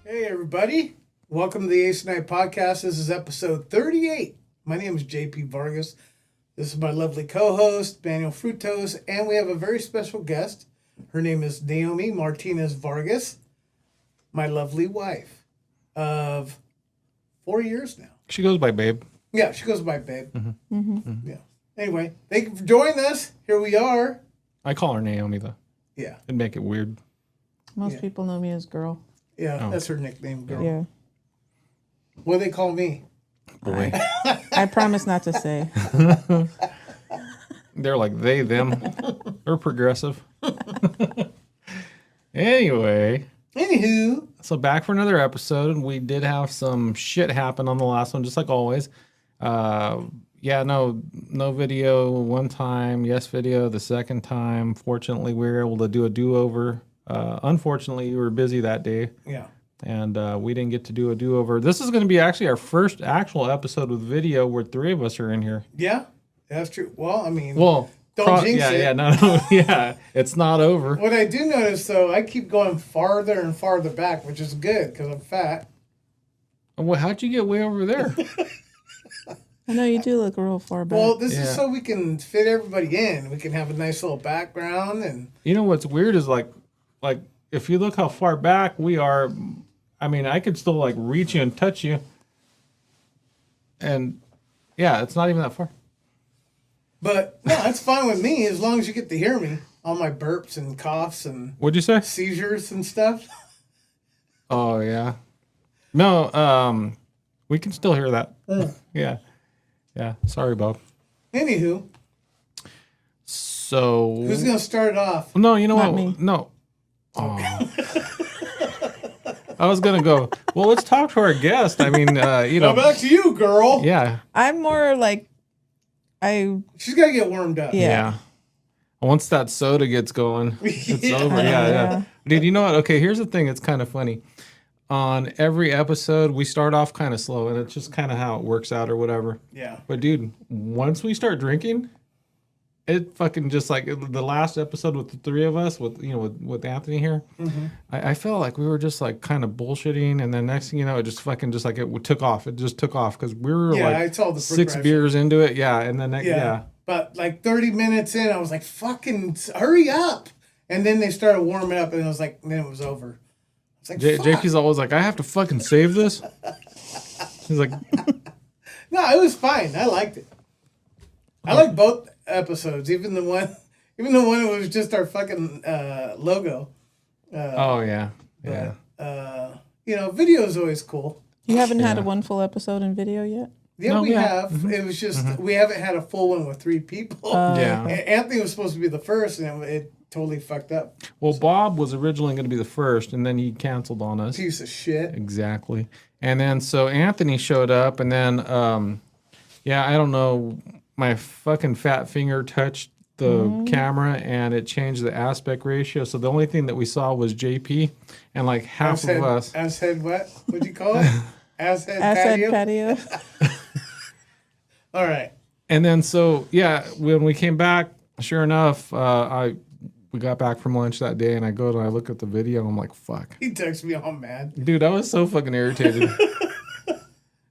Hey, everybody. Welcome to the Ace Night Podcast. This is episode 38. My name is JP Vargas. This is my lovely co-host, Daniel Fructose, and we have a very special guest. Her name is Naomi Martinez Vargas, my lovely wife of 4 years now. She goes by Babe. Yeah, she goes by Babe. Yeah. Anyway, thank you for joining us. Here we are. I call her Naomi, though. Yeah. It'd make it weird. Most people know me as girl. Yeah, that's her nickname, girl. Yeah. What do they call me? Boy. I promise not to say. They're like they, them. They're progressive. Anyway. Anywho. So back for another episode. We did have some shit happen on the last one, just like always. No video one time. Yes video the second time. Fortunately, we were able to do a do-over. Unfortunately, you were busy that day. Yeah. And we didn't get to do a do-over. This is going to be actually our first actual episode with video where three of us are in here. Yeah, that's true. Well, I mean, don't jinx it. Yeah, it's not over. What I do notice, though, I keep going farther and farther back, which is good because I'm fat. Well, how'd you get way over there? I know you do look real far back. Well, this is so we can fit everybody in. We can have a nice little background. And you know what's weird is like if you look how far back we are, I mean, I could still like reach you and touch you. And yeah, it's not even that far. But no, it's fine with me as long as you get to hear me. All my burps and coughs and What'd you say? seizures and stuff. Oh yeah. No, we can still hear that. Yeah. Sorry, Bob. Anywho, so who's gonna start it off? No, you know Not what? me. No. Oh. I was gonna go. Well, let's talk to our guest. I mean, Now back to you, girl. Yeah. I'm more like, She's gotta get warmed up. Yeah. Once that soda gets going, it's Yeah. over. Yeah. Yeah. Dude, you know what? Okay, here's the thing. It's kind of funny. On every episode, we start off kind of slow, and it's just kind of how it works out or whatever. Yeah. But dude, once we start drinking, it fucking just like the last episode with the three of us, with Anthony here. Mm-hmm. I felt like we were just like kind of bullshitting, and then next thing you know, it just fucking just like it took off. It just took off because we were Yeah, I like saw the 6 progression. beers into it. Yeah, and then yeah. But like 30 minutes in, I was like, fucking hurry up. And then they started warming up, and it was like, then it was over. It's like, fuck. JP's always like, I have to fucking save this. He's like, No, it was fine. I liked it. I like both episodes, even the one that was just our fucking logo. oh yeah, yeah. Video is always cool. you haven't had a one full episode in video yet? Yeah, No, we yeah. have. It was just we haven't had a full one with 3 people. Yeah. And Anthony was supposed to be the first, and it totally fucked up. Well, Bob was originally going to be the first, and then he canceled on us. Piece of shit. Exactly. And then so Anthony showed up, and then I don't know, my fucking fat finger touched the camera, and it changed the aspect ratio. So the only thing that we saw was JP, and like half of us. Ass head what? What'd you call it? Ass head Asset patio? patio. All right. And then so when we came back, sure enough, we got back from lunch that day, and I go and I look at the video, and I'm like, fuck. He texted me all mad. Dude, I was so fucking irritated.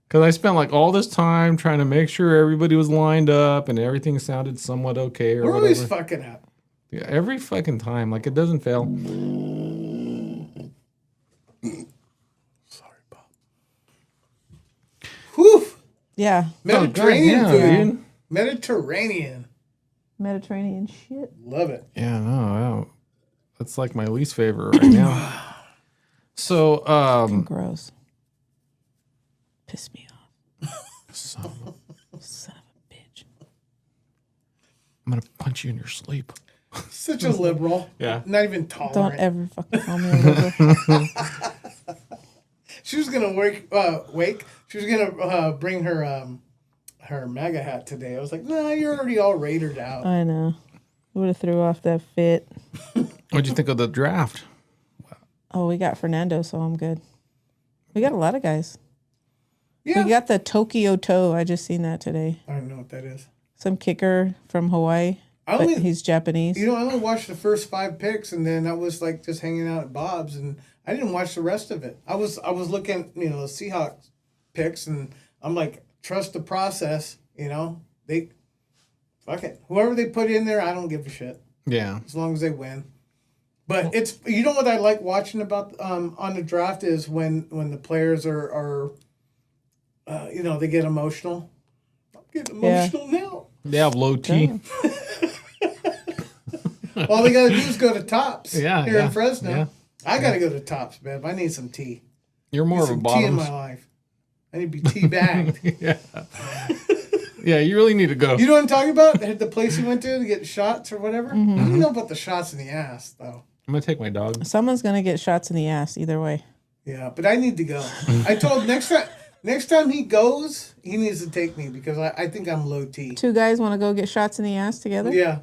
Because I spent like all this time trying to make sure everybody was lined up and everything sounded somewhat okay or We're whatever. always fucking up. Yeah, every fucking time. Like, it doesn't fail. Sorry, Bob. Whew. Yeah. Mediterranean Oh, food. dude. Mediterranean. Mediterranean shit. Love it. Yeah, no. That's like my least favorite right now. So, Gross. Piss me off. son of Son of a bitch. I'm going to punch you in your sleep. Such a liberal. Yeah. Not even tolerant. Don't ever fucking call me a liberal. She was gonna wake. She was gonna bring her MAGA hat today. I was like, nah, you're already all raided out. I know. Would have threw off that fit. What'd you think of the draft? Oh, we got Fernando, so I'm good. We got a lot of guys. Yeah. We got the Tokyo Toe. I just seen that today. I don't know what that is. Some kicker from Hawaii. I but only, he's Japanese. I only watched the first 5 picks, and then I was like just hanging out at Bob's, and I didn't watch the rest of it. I was looking, the Seahawks picks, and I'm like, trust the process. They fuck it. Whoever they put in there, I don't give a shit Yeah. as long as they win. But it's what I like watching about on the draft is when the players are they get emotional. I'm getting emotional now. They have low T. Yeah. All they got to do is go to Tops Yeah, here yeah, in Fresno. yeah. I got to go to Tops, man. I need some tea. You're more of a Some tea in bottoms. my life. I need to be tea bagged. Yeah. Yeah, you really need to go. You know what I'm talking about? The place you went to get shots or whatever? Mm-hmm. I don't know about the shots in the ass, though. I'm going to take my dog. Someone's gonna get shots in the ass either way. Yeah, but I need to go. I told next time he goes, he needs to take me because I think I'm low T. 2 guys want to go get shots in the ass together. Yeah.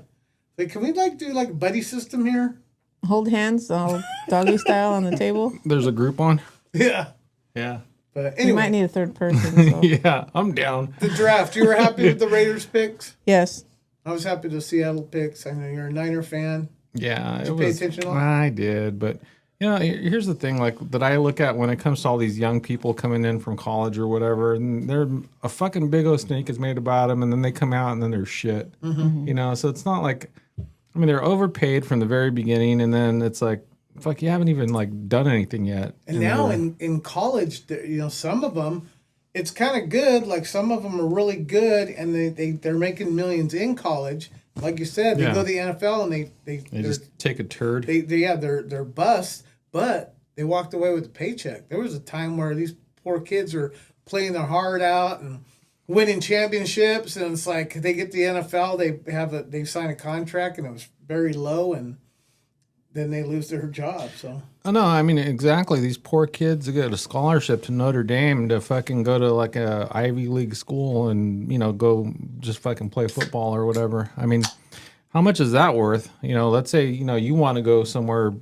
Like, can we do a buddy system here? Hold hands, all doggy style on the table. There's a group on. Yeah. Yeah. But You might anyway, need a third person. So. Yeah, I'm down. the draft. You were happy with the Raiders picks? Yes. I was happy with the Seattle picks. I know you're a Niner fan. Yeah, Did you pay attention on? I did, but here's the thing, like that I look at when it comes to all these young people coming in from college or whatever, and they're a fucking big old snake is made about them, and then they come out and then they're shit. Mm-hmm. So it's not like, they're overpaid from the very beginning, and then it's like, fuck, you haven't even done anything yet. And now in college, some of them, it's kind of good. Like some of them are really good, and they're making millions in college. Like you said, they go to the NFL and They just take a turd. they're busts, but they walked away with a paycheck. There was a time where these poor kids are playing their heart out and winning championships, and it's like they get the NFL, they sign a contract, and it was very low, and then they lose their job. So Oh, no, exactly. These poor kids that get a scholarship to Notre Dame to fucking go to like a Ivy League school and, go just fucking play football or whatever. How much is that worth? Let's say, you want to go somewhere,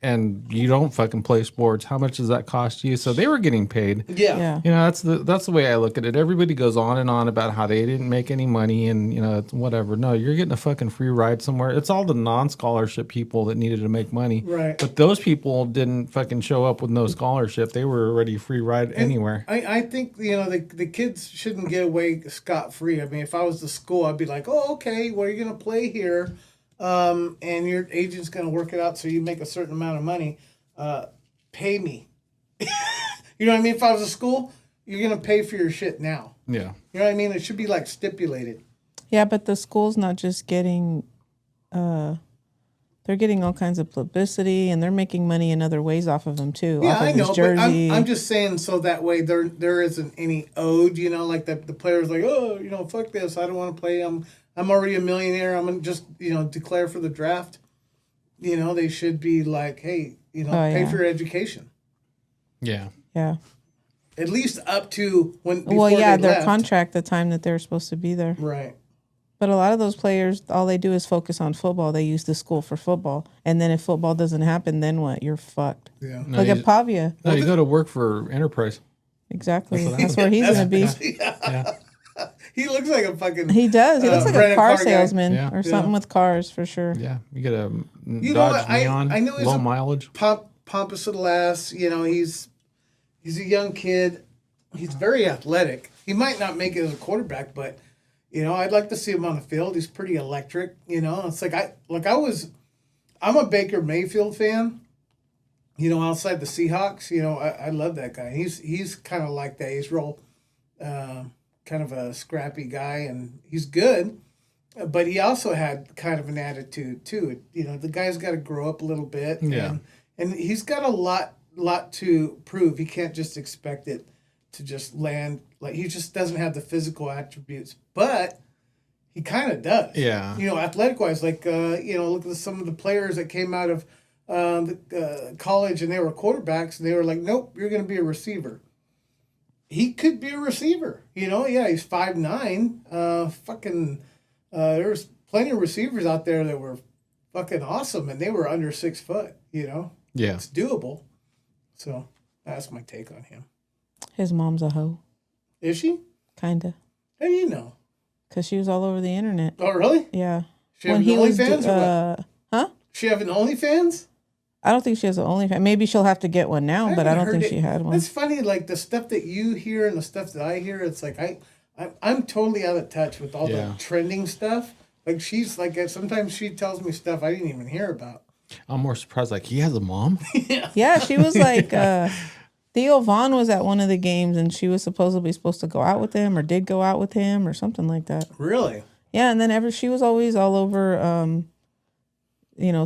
and you don't fucking play sports. How much does that cost you? So they were getting paid. yeah. Yeah. That's the way I look at it. Everybody goes on and on about how they didn't make any money and it's whatever. No, you're getting a fucking free ride somewhere. It's all the non-scholarship people that needed to make money. Right. But those people didn't fucking show up with no scholarship. They were already free ride anywhere. I think the kids shouldn't get away scot free. If I was the school, I'd be like, oh, okay, well, you're gonna play here. And your agent's going to work it out so you make a certain amount of money. Pay me. You know what I mean? If I was a school, you're going to pay for your shit now. Yeah. You know what I mean? It should be stipulated. Yeah, but the school's not just getting, they're getting all kinds of publicity, and they're making money in other ways off of them too. Yeah, off of I know, his jersey. but I'm just saying so that way there isn't any owed. Like the player's like, oh, fuck this, I don't want to play. I'm already a millionaire. I'm gonna just declare for the draft. They should be like, hey, pay for your education. Yeah. Yeah. At least up to when. Well, yeah, they their left. contract, the time that they're supposed to be there. Right. But a lot of those players, all they do is focus on football. They use the school for football. And then if football doesn't happen, then what? You're fucked. Yeah. No, Look you, at Pavia. no, you go to work for Enterprise. Exactly. That's where he's going to be. Yeah. He looks like a fucking. He does. He looks like a rented car car guy. salesman Yeah. or something with cars for sure. Yeah. You get a know Dodge what? Neon, I know he's low a mileage. Pompous little ass. He's a young kid. He's very athletic. He might not make it as a quarterback, but I'd like to see him on the field. He's pretty electric. It's like I'm a Baker Mayfield fan. Outside the Seahawks, I love that guy. He's kind of like that. He's real, kind of a scrappy guy, and he's good. But he also had kind of an attitude too. The guy's got to grow up a little bit. Yeah. And he's got a lot to prove. He can't just expect it to just land. Like, he just doesn't have the physical attributes, but he kind of does. Yeah. Athletic wise, look at some of the players that came out of college and they were quarterbacks, and they were like, nope, you're going to be a receiver. He could be a receiver. Yeah, he's 5'9". There's plenty of receivers out there that were fucking awesome, and they were under 6 foot. Yeah. It's doable. So that's my take on him. His mom's a hoe. Is she? Kinda. How do you know? because she was all over the internet. Oh, really? Yeah. She have an OnlyFans or what? Huh? She have an OnlyFans? I don't think she has an OnlyFans. Maybe she'll have to get one now, but I don't think she had one. It's funny, like the stuff that you hear and the stuff that I hear. It's like I'm totally out of touch with all the trending stuff. Like she's like sometimes she tells me stuff I didn't even hear about. I'm more surprised. Like he has a mom. Yeah, she was like Theo Vaughn was at one of the games, and she was supposed to go out with him, or did go out with him, or something like that. Really? Yeah, and then she was always all over,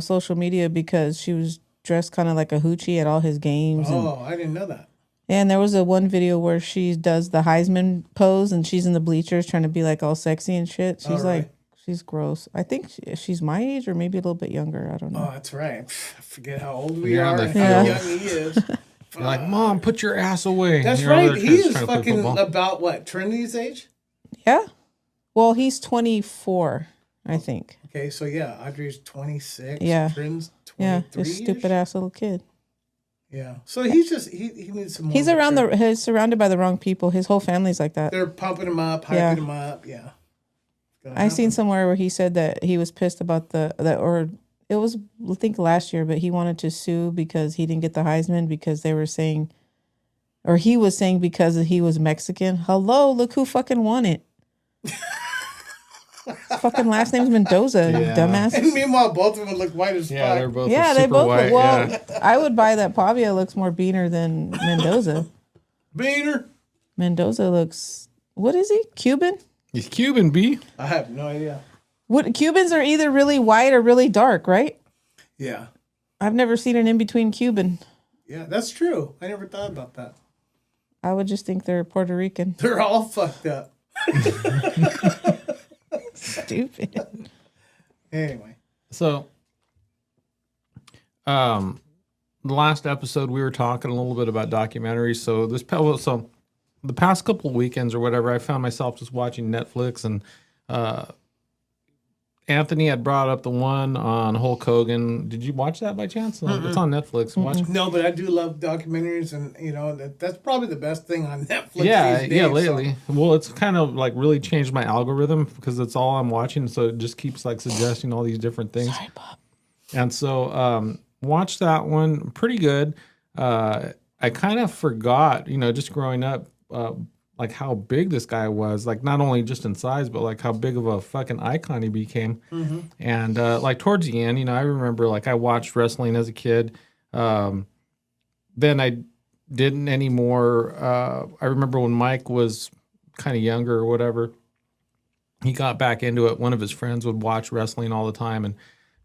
social media because she was dressed kind of like a hoochie at all his games. Oh, I didn't know that. And there was one video where she does the Heisman pose, and she's in the bleachers trying to be like all sexy and shit. She's like, she's gross. I think she's my age or maybe a little bit younger. I don't know. Oh, that's right. I forget how old we Yeah, are they and feel- how young he is. You're like, Mom, put your ass away. That's You're over right. there He is trying to play fucking football. about what? Trinity's age? Yeah. Well, he's 24, I think. Okay, so yeah, Audrey's 26. Yeah. Trin's 23. Yeah, this stupid ass little kid. Yeah. So he's just he needs some more. He's surrounded by the wrong people. His whole family's like that. They're pumping him up, hyping him up. Yeah. I seen somewhere where he said that he was pissed about it was, I think, last year, but he wanted to sue because he didn't get the Heisman because they were saying, or he was saying because he was Mexican. Hello, look who fucking won it. His fucking last name's Mendoza, you dumbass. And meanwhile, both of them look white as Yeah, fuck. they're both Yeah, they super both white. look, well, yeah. I would buy that Pavia looks more beaner than Mendoza. Beaner. Mendoza looks, what is he? Cuban? He's Cuban, B. I have no idea. What Cubans are either really white or really dark, right? Yeah. I've never seen an in-between Cuban. Yeah, that's true. I never thought about that. I would just think they're Puerto Rican. They're all fucked up. Stupid. Anyway. So, the last episode we were talking a little bit about documentaries. So the past couple weekends or whatever, I found myself just watching Netflix, and Anthony had brought up the one on Hulk Hogan. Did you watch that by chance? It's on Netflix. Watch. No, but I do love documentaries, and that's probably the best thing on Netflix. Yeah, these days, yeah, lately. Well, it's kind of like really changed my algorithm because it's all I'm watching, so it just keeps like suggesting all these different things. Sorry, Bob. And so watched that one. Pretty good. I kind of forgot, just growing up, like how big this guy was, like not only just in size, but like how big of a fucking icon he became. Mm-hmm. And like towards the end, I remember like I watched wrestling as a kid. Then I didn't anymore. I remember when Mike was kind of younger or whatever, he got back into it. One of his friends would watch wrestling all the time and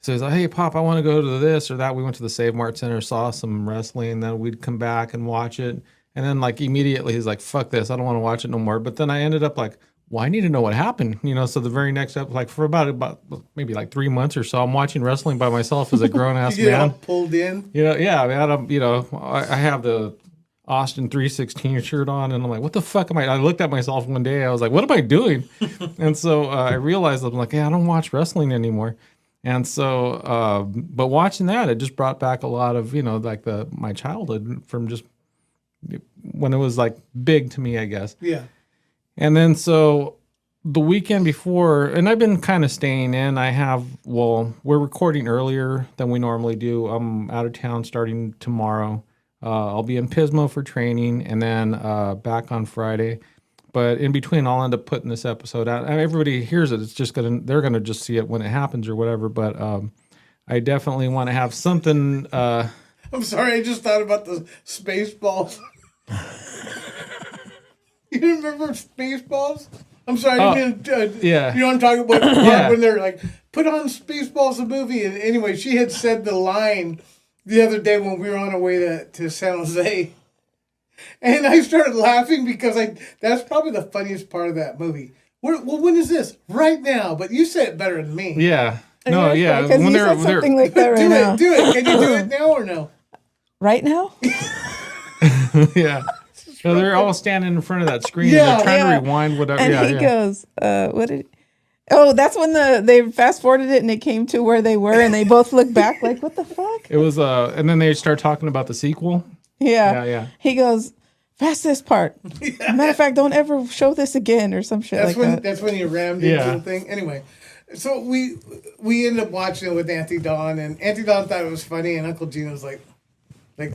says, "Hey, Pop, I want to go to this or that." We went to the Save Mart Center, saw some wrestling, and then we'd come back and watch it. And then like immediately he's like, "Fuck this, I don't want to watch it no more." But then I ended up like, well, I need to know what happened. So the very next episode, like for about maybe like 3 months or so, I'm watching wrestling by myself as a grown ass You get all man. pulled in. Yeah, I mean, I have the Austin 316 shirt on, and I'm like, what the fuck am I? I looked at myself one day, I was like, what am I doing? And so I realized I'm like, yeah, I don't watch wrestling anymore. And so, but watching that, it just brought back a lot of, like my childhood from just when it was like big to me, I guess. Yeah. And then so the weekend before, and I've been kind of staying in. We're recording earlier than we normally do. I'm out of town starting tomorrow. I'll be in Pismo for training, and then back on Friday. But in between, I'll end up putting this episode out. And everybody hears it. It's just they're gonna just see it when it happens or whatever. But I definitely want to have something. I'm sorry, I just thought about the Spaceballs. You remember Spaceballs? I'm sorry, I didn't. Yeah. You know what I'm talking about? Yeah. When they're like, put on Spaceballs, the movie. And anyway, she had said the line the other day when we were on our way to San Jose. And I started laughing because that's probably the funniest part of that movie. When is this? Right now. But you said it better than me. Yeah. No, yeah. Because you said something like that right now. Do it. Can you do it now or no? Right now? Yeah. So they're all standing in front of that screen. Yeah. They're trying to rewind whatever. And he goes, what did... Oh, that's when they fast forwarded it and it came to where they were and they both looked back like, what the fuck? It was, and then they start talking about the sequel. Yeah. Yeah. He goes, past this part. Matter of fact, don't ever show this again or some shit That's like when that. that's when you rammed into the thing. Anyway, so we ended up watching it with Auntie Dawn, and Auntie Dawn thought it was funny, and Uncle Gene was like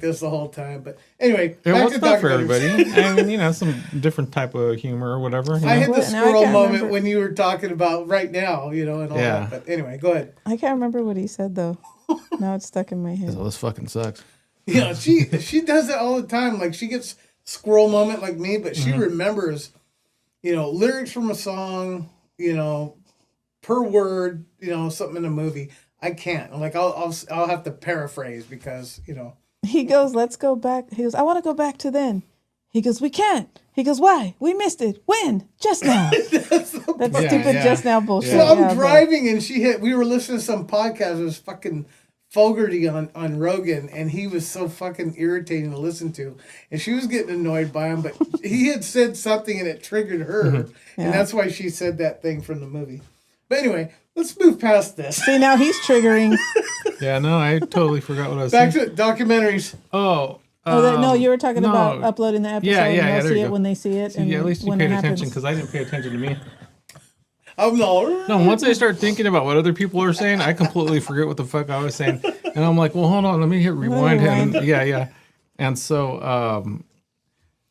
this the whole time. But anyway, It back was to not for documentaries. everybody. I mean, some different type of humor or whatever. I had the Now I squirrel can't moment remember. when you were talking about right now, and all that. But anyway, go ahead. I can't remember what he said though. Now it's stuck in my head. Oh, this fucking sucks. Yeah, she does it all the time. Like, she gets squirrel moment like me, but she remembers, lyrics from a song, per word, something in a movie. I can't. Like, I'll have to paraphrase because. He goes, let's go back. He goes, I want to go back to then. He goes, we can't. He goes, why? We missed it. When? Just now. That's stupid just now bullshit. So I'm driving and we were listening to some podcast. It was fucking Fogarty on Rogan, and he was so fucking irritating to listen to. And she was getting annoyed by him, but he had said something and it triggered her. And that's why she said that thing from the movie. But anyway, let's move past this. See, now he's triggering. Yeah, no, I totally forgot what I was Back saying. to documentaries. Oh. No, you were talking about uploading the episode and they'll see it when they see it. And at least you when paid it attention happens. because I didn't pay attention to me. I'm not. No, once I start thinking about what other people are saying, I completely forget what the fuck I was saying. And I'm like, well, hold on, let me hit rewind. Yeah. And so,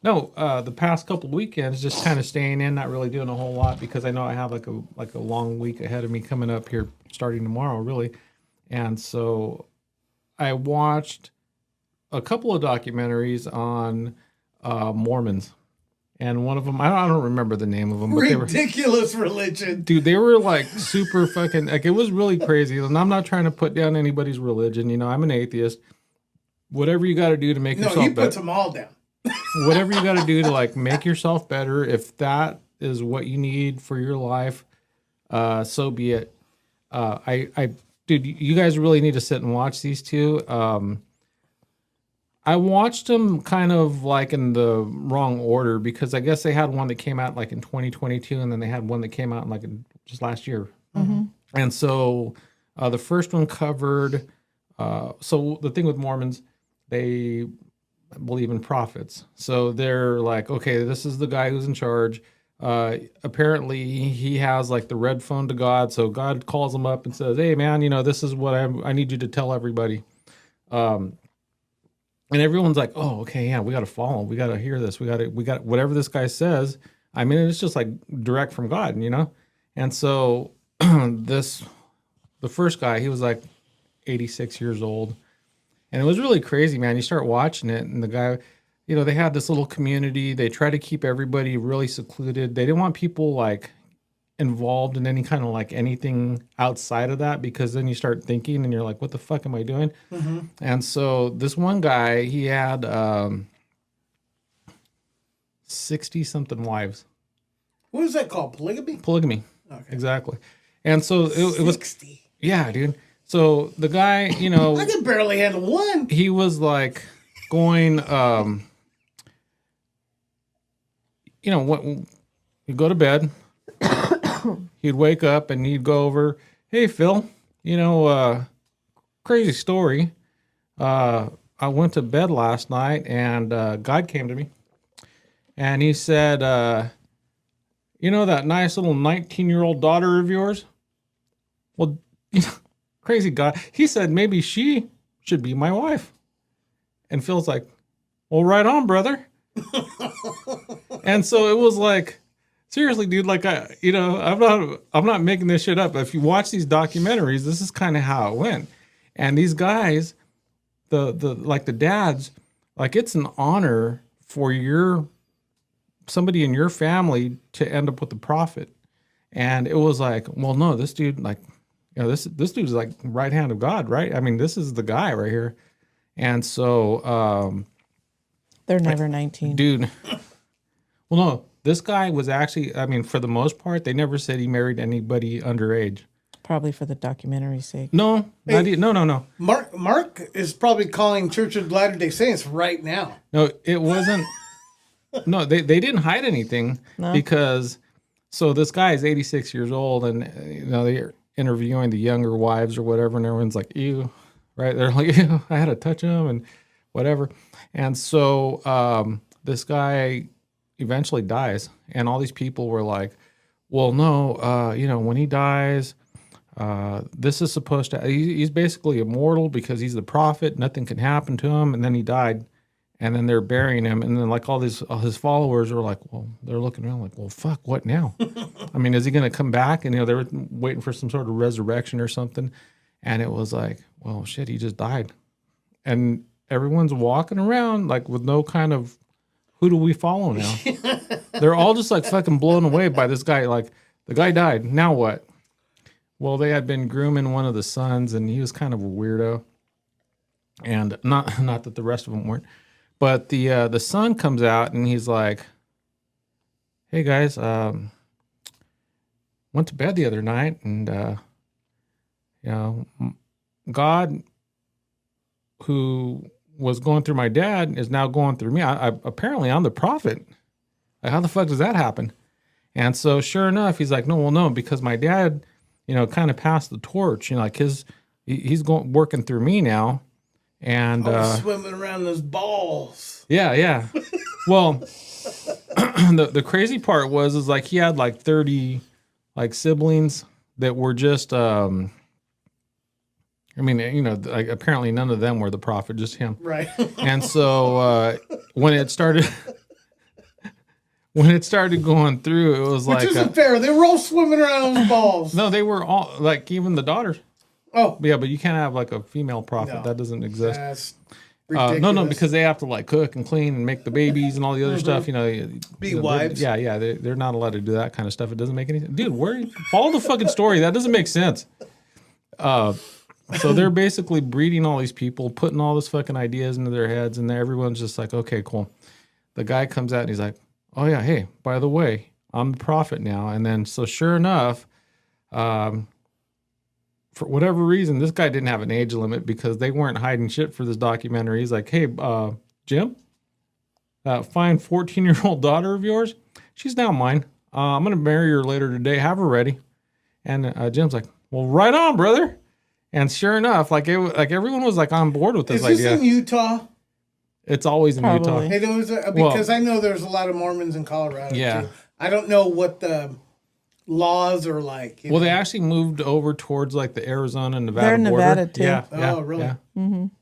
the past couple weekends, just kind of staying in, not really doing a whole lot because I know I have like a long week ahead of me coming up here starting tomorrow, really. And so I watched a couple of documentaries on Mormons. And one of them, I don't remember the name of them, but ridiculous religion. Dude, they were like super fucking, like it was really crazy. And I'm not trying to put down anybody's religion. I'm an atheist. Whatever you got to do to make yourself better. No, he puts them all down. Whatever you got to do to like make yourself better, if that is what you need for your life, so be it. Dude, you guys really need to sit and watch these two. I watched them kind of like in the wrong order because I guess they had one that came out like in 2022 and then they had one that came out like just last year. Mm-hmm. And so the first one covered, so the thing with Mormons, they believe in prophets. So they're like, okay, this is the guy who's in charge. Apparently he has like the red phone to God. So God calls him up and says, hey man, this is what I need you to tell everybody. And everyone's like, oh, okay, yeah, we got to follow him. We got to hear this. We got whatever this guy says. I mean, it's just like direct from God, And so the first guy, he was like 86 years old. And it was really crazy, man. You start watching it and the guy, they had this little community. They try to keep everybody really secluded. They didn't want people like involved in any kind of like anything outside of that because then you start thinking and you're like, what the fuck am I doing? Mm-hmm. And so this one guy, he had 60 something wives. What is that called? Polygamy? Polygamy. Okay. Exactly. And so it was 60. Yeah, dude. So the guy, I can barely handle one. He was like going when you go to bed, he'd wake up and he'd go over, hey, Phil, crazy story. I went to bed last night and God came to me and he said, that nice little 19-year-old daughter of yours? Well, crazy God. He said, maybe she should be my wife. And Phil's like, well, right on, brother. And so it was like, seriously, dude, like I'm not making this shit up. If you watch these documentaries, this is kind of how it went. And these guys, the dads, like it's an honor for somebody in your family to end up with the prophet. And it was like, well, no, this dude, like, this dude's like right hand of God, right? I mean, this is the guy right here. And so they're never 19. Dude. Well, no. This guy was actually, I mean, for the most part, they never said he married anybody underage. Probably for the documentary's sake. No, no. Mark is probably calling Church of Latter-day Saints right now. No, it wasn't. No, they didn't hide anything because, so this guy is 86 years old and, they're interviewing the younger wives or whatever and everyone's like, ew, right? They're like, ew, I had to touch him and whatever. And so this guy eventually dies, and all these people were like, well, no, when he dies, this is supposed to, he's basically immortal because he's the prophet. Nothing can happen to him. And then he died, and then they're burying him. And then like all his followers are like, well, they're looking around like, well, fuck, what now? I mean, is he going to come back? And, they were waiting for some sort of resurrection or something. And it was like, well, shit, he just died. And everyone's walking around like with no kind of, who do we follow now? They're all just like fucking blown away by this guy. Like, the guy died. Now what? Well, they had been grooming one of the sons, and he was kind of a weirdo. And not that the rest of them weren't, but the son comes out and he's like, "Hey guys, went to bed the other night, and God, who was going through my dad, is now going through me. I apparently I'm the prophet. Like, how the fuck does that happen?" And so, sure enough, he's like, no, because my dad, kind of passed the torch. Like he's going working through me now, and swimming around those balls. Yeah. Well, the crazy part is like he had like 30 like siblings that were just like apparently none of them were the prophet, just him. Right. And so when it started going through, it was Which like isn't fair. They were all swimming around those balls. no, they were all like, even the daughters. Oh. Yeah, but you can't have like a female prophet. No. That doesn't exist. That's ridiculous. No, because they have to like cook and clean and make the babies and all the other stuff. Be wives. Yeah. They're not allowed to do that kind of stuff. It doesn't make any sense. Dude, follow the fucking story. That doesn't make sense. So they're basically breeding all these people, putting all this fucking ideas into their heads, and everyone's just like, okay, cool. The guy comes out and he's like, oh yeah, hey, by the way, I'm the prophet now. And then, so sure enough, for whatever reason, this guy didn't have an age limit because they weren't hiding shit for this documentary. He's like, hey, Jim, fine 14-year-old daughter of yours, she's now mine. I'm going to marry her later today. Have her ready. And Jim's like, well, right on, brother. And sure enough, like everyone was like on board with this idea. Is this in Utah? It's always in Probably. Utah. Hey, because I know there's a lot of Mormons in Colorado too. I don't know what the laws are like. Well, they actually moved over towards like the Arizona and Nevada They're in border. Nevada, too. Yeah. Oh, really? Yeah.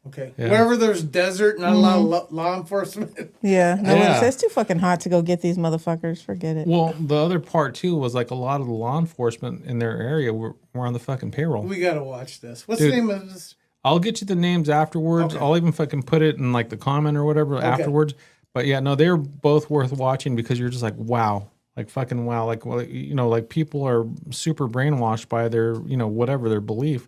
Okay. Yeah. Wherever there's desert, not a lot of law enforcement. Yeah. No, Yeah. it says too fucking hot to go get these motherfuckers. Forget it. Well, the other part too was like a lot of the law enforcement in their area were on the fucking payroll. We got to watch this. What's Dude, the name of this? I'll get you the names afterwards. Okay. I'll even fucking put it in like the comment or whatever afterwards. But yeah, no, they're both worth watching because you're just like, wow. Like fucking wow. Like, well, like people are super brainwashed by their, whatever their belief.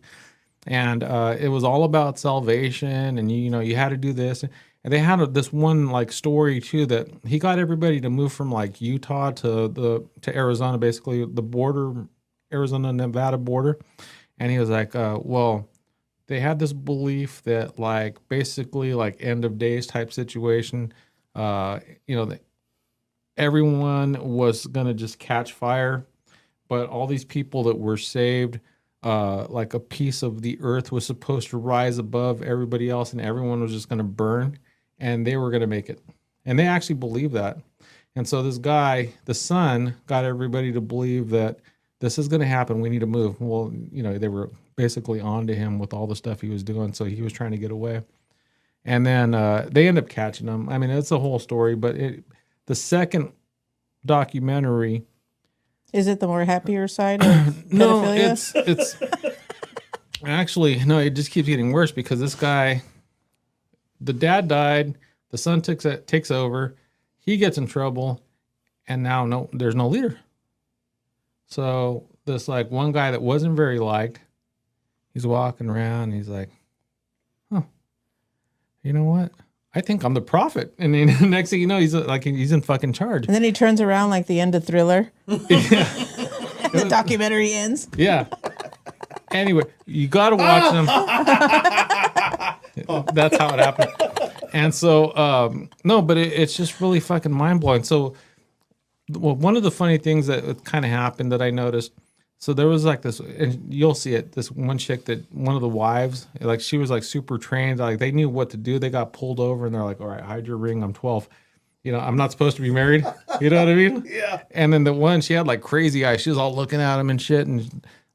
And it was all about salvation, and you had to do this. And they had this one like story too that he got everybody to move from like Utah to Arizona, basically the border, Arizona Nevada border. And he was like, well, they had this belief that like basically like end of days type situation, that everyone was gonna just catch fire, but all these people that were saved, like a piece of the earth was supposed to rise above everybody else, and everyone was just gonna burn, and they were gonna make it. And they actually believed that. And so this guy, the son, got everybody to believe that this is gonna happen. We need to move. Well, they were basically on to him with all the stuff he was doing, so he was trying to get away. And then they end up catching him. I mean, it's a whole story, but the second documentary. Is it the more happier side of No, pedophilia? it's actually, no, it just keeps getting worse because this guy, the dad died, the son takes over, he gets in trouble, and now there's no leader. So this like one guy that wasn't very liked, he's walking around and he's like, huh, you know what? I think I'm the prophet. And then next thing you know, he's in fucking charge. And then he turns around like the end of Thriller. Yeah. The documentary ends. Yeah. Anyway, you got to watch them. That's how it happened. And so, no, but it's just really fucking mind blowing. So, one of the funny things that kind of happened that I noticed, so there was like this, and you'll see it, this one chick that one of the wives, like she was like super trained, like they knew what to do. They got pulled over and they're like, all right, hide your ring. I'm 12. I'm not supposed to be married. You know what I mean? Yeah. And then the one, she had like crazy eyes. She was all looking at him and shit, and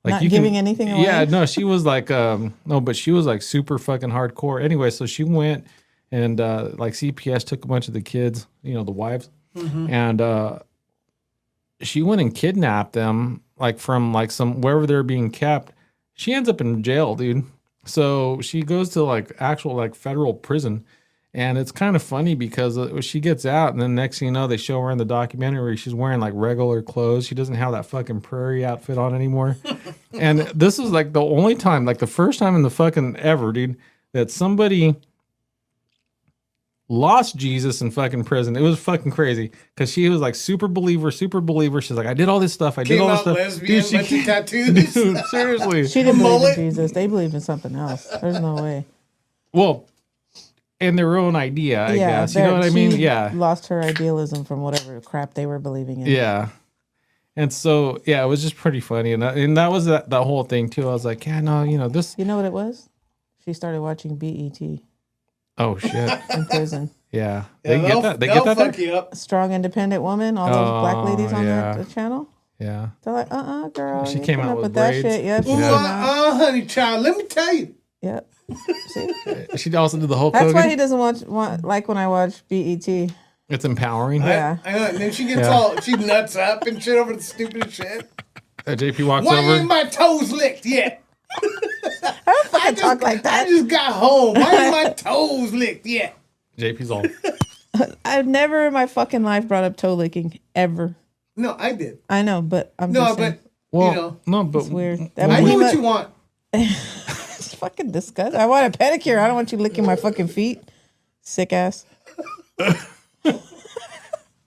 like Not giving anything away? Yeah, no, she was like, no, but she was like super fucking hardcore. Anyway, so she went and like CPS took a bunch of the kids, the wives, and she went and kidnapped them like from like some wherever they're being kept. She ends up in jail, dude. So she goes to like actual like federal prison. And it's kind of funny because she gets out, and then next thing you know, they show her in the documentary where she's wearing like regular clothes. She doesn't have that fucking prairie outfit on anymore. And this is like the only time, like the first time in the fucking ever, dude, that somebody lost Jesus in fucking prison. It was fucking crazy because she was like super believer. She's like, I did all this stuff. I did all this stuff. Lesbian, Dude, bunch of tattoos. dude, seriously. She didn't believe in mullet. Jesus. They believed in something else. There's no way. Well, and their own idea, I guess. You know what I mean? she Yeah. Lost her idealism from whatever crap they were believing in. Yeah. And so, yeah, it was just pretty funny. And that was that whole thing, too. I was like, yeah, no, this. You know what it was? She started watching BET Oh, shit. in prison. Yeah. Yeah, They get that? They get that fuck there? you up. Strong, independent woman. All those black ladies on yeah. that channel. Yeah. They're like, girl. She you came put out up with that braids. shit. Yep. Ooh, honey child, let me tell you. Yep. See? She also did the Hulk That's Hogan. why he doesn't want like when I watch BET. It's empowering. Yeah. I know. And then she gets she nuts up and shit over the stupid shit. JP walks Why over. ain't my toes licked yet? I don't fucking talk like that. I just got home. Why ain't my toes licked yet? JP's all. I've never in my fucking life brought up toe licking ever. No, I did. I know, but I'm No, just saying. but Well, no, but It's weird. I know what you want. It's fucking disgusting. I want a pedicure. I don't want you licking my fucking feet. Sick ass.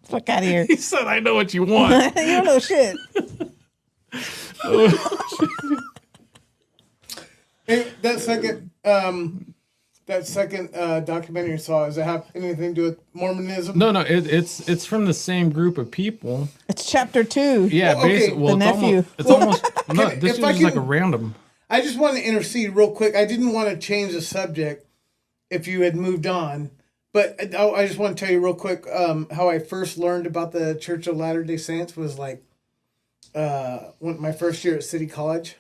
Fuck out of here. He said, I know what you want. You don't know shit. Hey, that second documentary you saw, does it have anything to do with Mormonism? No, it's from the same group of people. It's chapter 2. Yeah, Well, okay. basically. Well, The it's nephew. almost. It's almost. No, if this is I just like a can- random. I just want to intercede real quick. I didn't want to change the subject if you had moved on, but I just want to tell you real quick how I first learned about the Church of Latter-day Saints was like my first year at City College.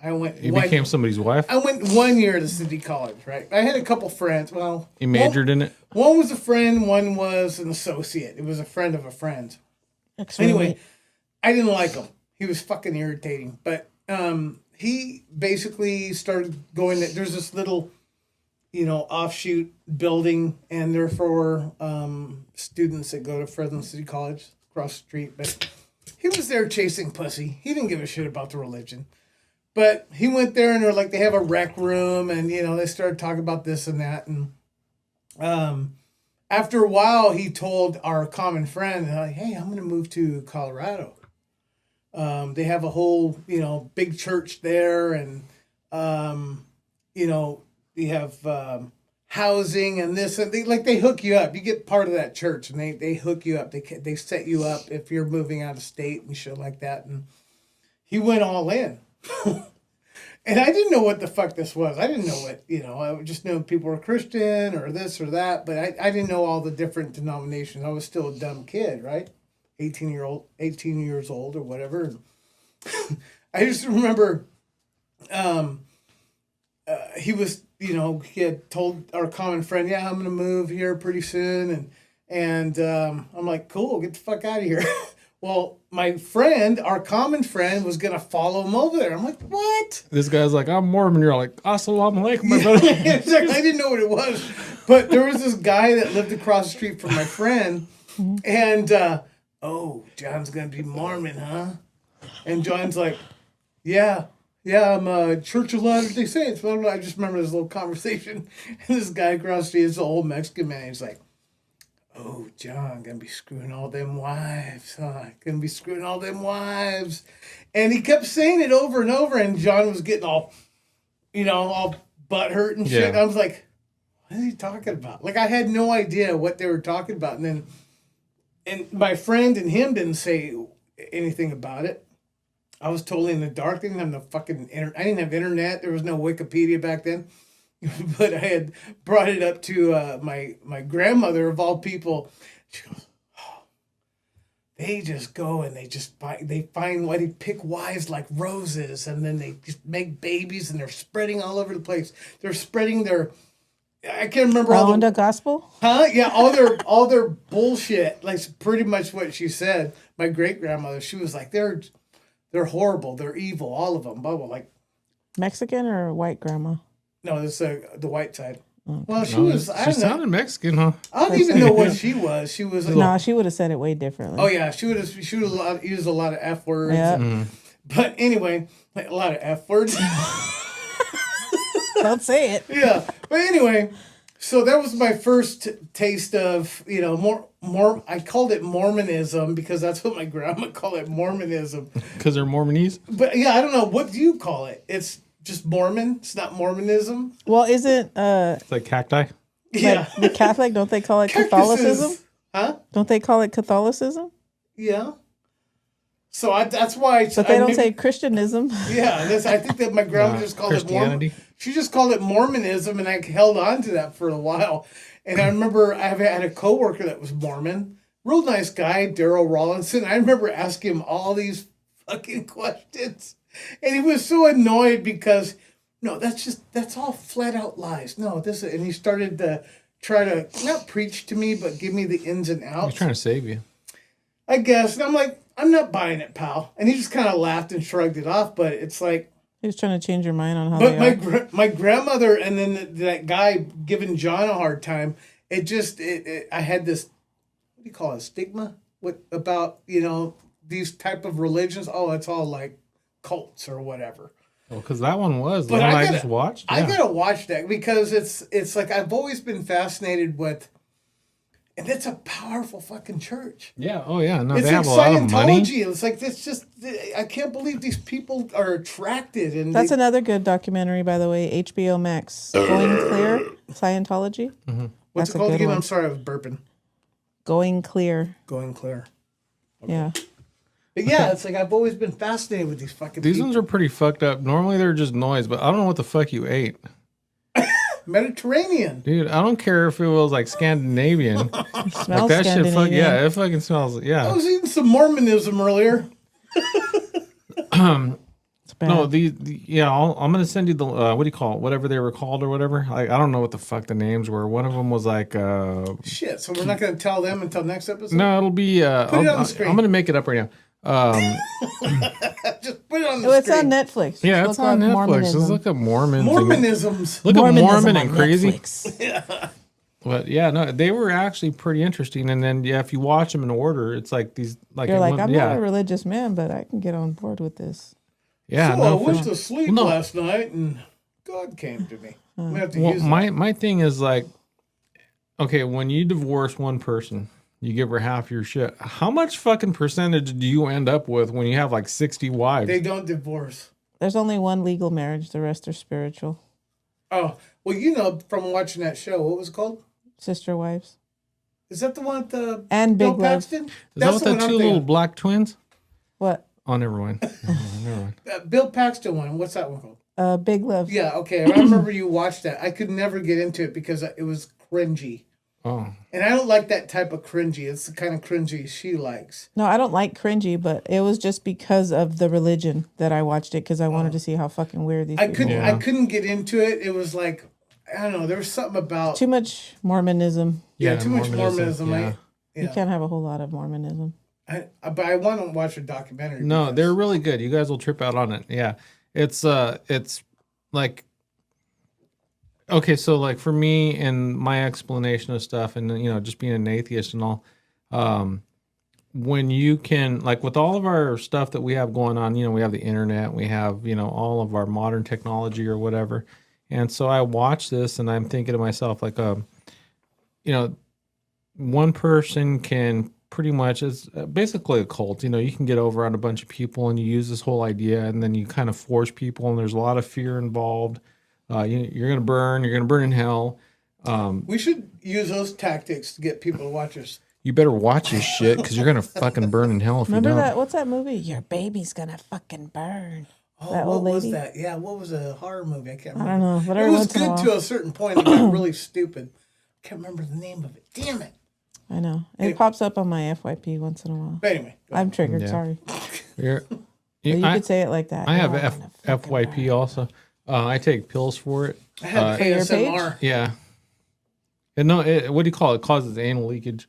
I went. You became somebody's wife. I went 1 year to City College, right? I had a couple friends. Well, You majored in it. one was a friend, one was an associate. It was a friend of a friend. Anyway, I didn't like him. He was fucking irritating. But he basically started going. There's this little, offshoot building, and they're for students that go to Fresno City College across the street. But he was there chasing pussy. He didn't give a shit about the religion. But he went there, and they're like, they have a rec room, and they started talking about this and that, and after a while, he told our common friend, like, "Hey, I'm going to move to Colorado. They have a whole, big church there, and they have housing and this, and they hook you up. You get part of that church, and they hook you up. They set you up if you're moving out of state and shit like that." And he went all in. And I didn't know what the fuck this was. I didn't know what, I just knew people were Christian or this or that, but I didn't know all the different denominations. I was still a dumb kid, right? 18 years old or whatever. I just remember he was, he had told our common friend, "Yeah, I'm going to move here pretty soon." And I'm like, "Cool, get the fuck out of here." Well, my friend, our common friend, was going to follow him over there. I'm like, "What?" This guy's like, I'm Mormon. You're like, Assalamu alaikum, my brother. Exactly. I didn't know what it was. But there was this guy that lived across the street from my friend. And, John's going to be Mormon, huh? And John's like, yeah, I'm a Church of Latter-day Saints. But I just remember this little conversation. And this guy across the street is an old Mexican man. He's like, "Oh, John, gonna be screwing all them wives, huh? Gonna be screwing all them wives." And he kept saying it over and over, and John was getting all, all butthurt and shit. Yeah. I was like, what is he talking about? Like, I had no idea what they were talking about. And my friend and him didn't say anything about it. I was totally in the dark. Didn't have no fucking I didn't have internet. There was no Wikipedia back then. But I had brought it up to my grandmother, of all people. She goes, oh, they just go and they find why they pick wives like roses, and then they just make babies, and they're spreading all over the place. They're spreading their, I can't remember all the the gospel. huh? Yeah, all their bullshit. Like pretty much what she said. My great grandmother, she was like, they're horrible, they're evil, all of them. Blah blah. Like Mexican or white grandma? no, this the white side. Okay. Well, she No, was. I she don't know. sounded Mexican, huh? I don't even know what she was. She was. No, she would have said it way differently. Oh yeah, she would have used a lot of F words. Yeah. But anyway, like, a lot of F words. Don't say it. Yeah. But anyway, so that was my first taste of, more. I called it Mormonism because that's what my grandma called it, Mormonism. Because they're Mormonese? But yeah, I don't know. What do you call it? It's just Mormon. It's not Mormonism. Well, isn't It's like cacti? Yeah. the Catholic? Don't they call it Cactuses. Catholicism? Huh? Don't they call it Catholicism? Yeah. So that's why. But they don't say Christianism. Yeah, I think that my grandma just called it Mormon. Christianity. She just called it Mormonism, and I held on to that for a while. And I remember I had a coworker that was Mormon, real nice guy, Daryl Rawlinson. I remember asking him all these fucking questions, and he was so annoyed because no, that's all flat out lies. No, and he started to try to not preach to me, but give me the ins and outs. He's trying to save you. I guess, and I'm like, I'm not buying it, pal. And he just kind of laughed and shrugged it off. But it's like. He was trying to change your mind on how But they are. my grandmother and then that guy giving John a hard time, I had this, what do you call it, stigma about, these type of religions. Oh, it's all like cults or whatever. Well, because that one was the But one I gotta- just watched. I Yeah. gotta watch that because it's like I've always been fascinated with, and it's a powerful fucking church. Yeah. Oh, yeah. No, It's they like have a lot of money. Scientology. It's like it's just I can't believe these people are attracted and That's another good documentary, by the way. HBO Max. Going Clear. Scientology. what's That's it a called good again? one. I'm sorry, I was burping. Going Clear. Going clear. Yeah. But yeah, it's like I've always been fascinated with these fucking These people. ones are pretty fucked up. Normally they're just noise, but I don't know what the fuck you ate. Mediterranean. Dude, I don't care if it was like Scandinavian. Smells Like that shit, Scandinavian. yeah, it fucking smells, I yeah. was eating some Mormonism earlier. It's bad. No, yeah, I'm gonna send you the what do you call it? Whatever they were called or whatever. Like I don't know what the fuck the names were. One of them was like Shit, so we're not going to tell them until next episode? no, it'll be Put it on the I'm screen. gonna make it up right now. Just put it on the Oh, it's screen. on Netflix. Yeah, Just it's on up Netflix. Mormonism. Just look up Mormons. Mormonisms. Look at Mormonism Mormon on and crazy. Netflix. But yeah, no, they were actually pretty interesting. And then yeah, if you watch them in order, it's like these like You're like, one- I'm yeah, not a religious man, but I can get on board with this. yeah. So no, I for- went to sleep no. last night and God came to me. We have to Well, use that. my thing is like, okay, when you divorce one person, you give her half your shit. How much fucking percentage do you end up with when you have like 60 wives? They don't divorce. There's only one legal marriage. The rest are spiritual. Oh, well, from watching that show, what was it called? Sister wives. Is that the one with the And Bill Big Love. Paxton? Is that with the one I'm two little thinking. black twins? What? Oh, never mind. Never mind. Bill Paxton one. What's that one called? Big Love. Yeah, okay. I remember you watched that. I could never get into it because it was cringy. Oh, And I don't like that type of cringy. It's the kind of cringy she likes. No, I don't like cringy, but it was just because of the religion that I watched it because I wanted to see how fucking weird these people were. Yeah. I couldn't get into it. It was like, I don't know. There was something about Too much Mormonism. yeah, too much Mormonism. Yeah. You can't have a whole lot of Mormonism. But I want to watch a documentary. No, because- they're really good. You guys will trip out on it. Yeah. It's like okay, so like for me and my explanation of stuff and just being an atheist and all, when you can like with all of our stuff that we have going on, we have the internet, we have, all of our modern technology or whatever. And so I watch this and I'm thinking to myself like one person can pretty much it's basically a cult. You can get over on a bunch of people and you use this whole idea and then you kind of force people and there's a lot of fear involved. You're gonna burn in hell. We should use those tactics to get people to watch us. You better watch this shit because you're gonna fucking burn in hell if Remember you don't. that? What's that movie? Your baby's gonna fucking burn. Oh, That what old was lady? that? Yeah, what was a horror movie? I can't I remember. don't know. But It every was once in a good while, to a certain point. It got really stupid. Can't remember the name of it. Damn it. I know. It Anyway. pops up on my FYP once in a while. But anyway, go I'm ahead. triggered. Yeah. Sorry. You're- But you I, could say it like that. I have You're on a fucking FYP bad- also. I take pills for it. I have For your page? ASMR. Yeah. And no, what do you call it? It causes anal leakage.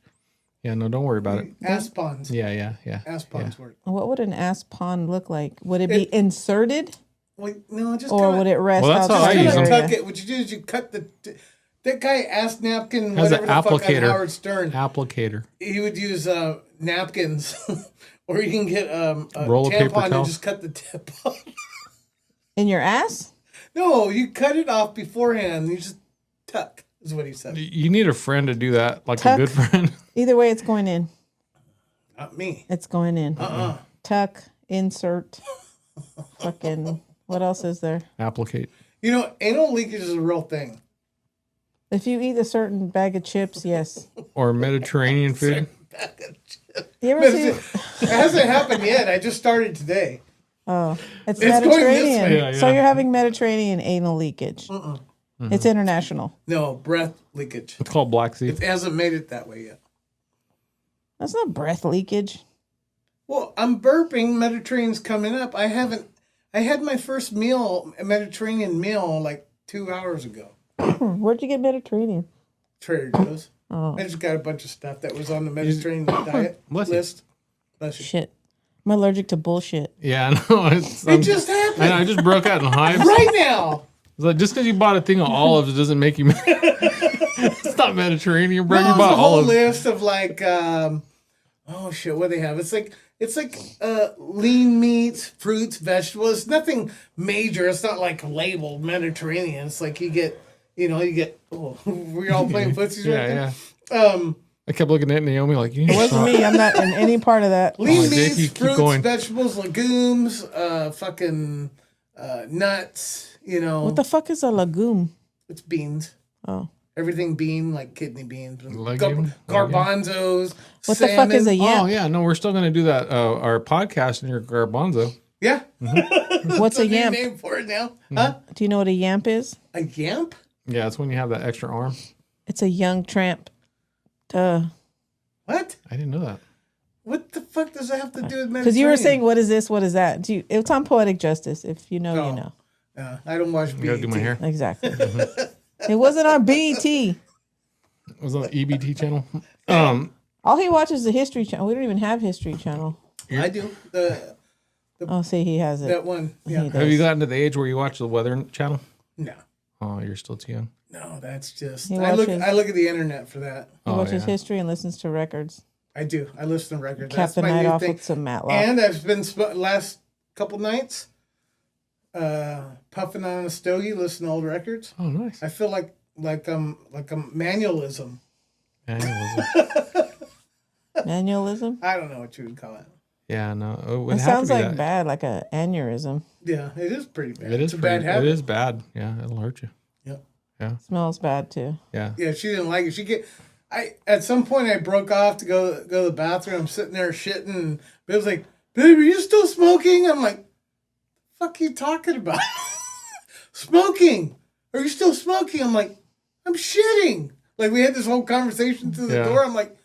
Yeah, no, don't worry about it. Aspons. Yeah. Aspons work. What would an aspon look like? Would it be inserted, Well, no, just or kinda, would it rest Well, that's how outside I the use them. area? tuck it. What you do is you cut that guy ass napkin, Has whatever an the fuck on applicator. Howard Stern. Applicator. He would use napkins, or you can get a Roll of paper tampon and towel. just cut the tip off. In your ass? No, you cut it off beforehand. You just tuck, is what he said. You need a friend to do that, like Tuck. a good friend. Either way, it's going in. Not me. It's going in. Uh-uh. Tuck, insert, fucking. What else is there? Applicate. You know, anal leakage is a real thing. If you eat a certain bag of chips, yes. Or Mediterranean food. You ever see? It hasn't happened yet. I just started today. Oh, it's It's going this Mediterranean. way. Yeah, So yeah. you're having Mediterranean anal leakage. It's international. No, breath leakage. It's called Black Sea. It hasn't made it that way yet. That's not breath leakage. Well, I'm burping. Mediterranean's coming up. I had my first meal, a Mediterranean meal, like 2 hours ago. Where'd you get Mediterranean? Trader Joe's. Oh, I just got a bunch of stuff that was on the Mediterranean diet Bless you. list. Bless you. shit. I'm allergic to bullshit. Yeah, I know. It just happened I know, I just broke out in hives. right now. It's like, just because you bought a thing of olives doesn't make you. It's not Mediterranean, bro. No, You it was a bought whole olives. list of like, oh shit, what do they have? It's like lean meats, fruits, vegetables. Nothing major. It's not like labeled Mediterranean. It's like you get. Oh, we're all playing footsies right Yeah, there. yeah. I kept looking at Naomi like, you It wasn't me. I'm not in any part of that. Lean Oh, Jake, meats, you keep fruits, going. vegetables, legumes, fucking nuts. What the fuck is a legume? It's beans. Oh. Everything bean, like kidney beans, Legume? garbanzos. What the fuck is a salmon. yamp? Oh, yeah. No, we're still going to do that. Our podcast in your garbanzo. Yeah. What's a New yamp? name for it now? Huh? Do you know what a yamp is? A yamp? Yeah, it's when you have that extra arm. It's a young tramp. Duh. What? I didn't know that. What the fuck does that have to do with Mediterranean? Because you were saying, what is this? What is that? It's on Poetic Justice. If you know, Oh. you know. I don't watch I gotta do my hair. Exactly. It wasn't on BET. It was on the EBT channel. All he watches is the History Channel. We don't even have History Channel. I do. Oh, see, he has it. That one. Yeah. He Have you does. gotten to the age where you watch the Weather Channel? No. Oh, you're still too young. No, that's just. He I look watches- at the internet for that. He Oh, watches yeah. history and listens to records. I do. I listen to records. Cap the That's my night new off thing. with some Matlock. And I've been last couple nights puffing on a stogie, listening to old records. Oh, nice. I feel like I'm manualism. Manualism. Manualism? I don't know what you would call it. Yeah, no. It would It have to sounds be like that. bad, like a aneurysm. Yeah, it is pretty bad. It is It's a bad pretty- habit. It is bad. Yeah, it'll hurt you. Yep. Smells bad too. Yeah. Yeah, she didn't like it. At some point I broke off to go to the bathroom. I'm sitting there shitting, and Bill was like, "Babe, are you still smoking?" I'm like, "Fuck you talking about? Smoking? Are you still smoking?" I'm like, "I'm shitting." Like we had this whole conversation through the Yeah. door. I'm like,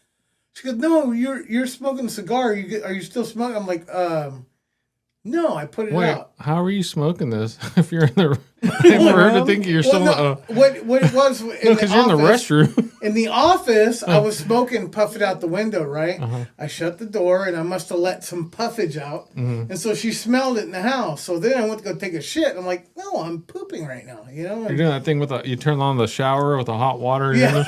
she goes, "No, you're smoking a cigar. Are you still smoking?" I'm like, no, I put it Wait, out. how are you smoking this if you're in the? For her to think you're still. Well, no, what it was in because you're in the office- restroom. In the office, I was smoking, puffing out the window, right? Uh-huh. I shut the door, and I must have let some puffage out. Mm-hmm. And so she smelled it in the house. So then I went to go take a shit. I'm like, no, I'm pooping right now, you know? You're doing that thing with you turn on the shower with the hot water. Yeah.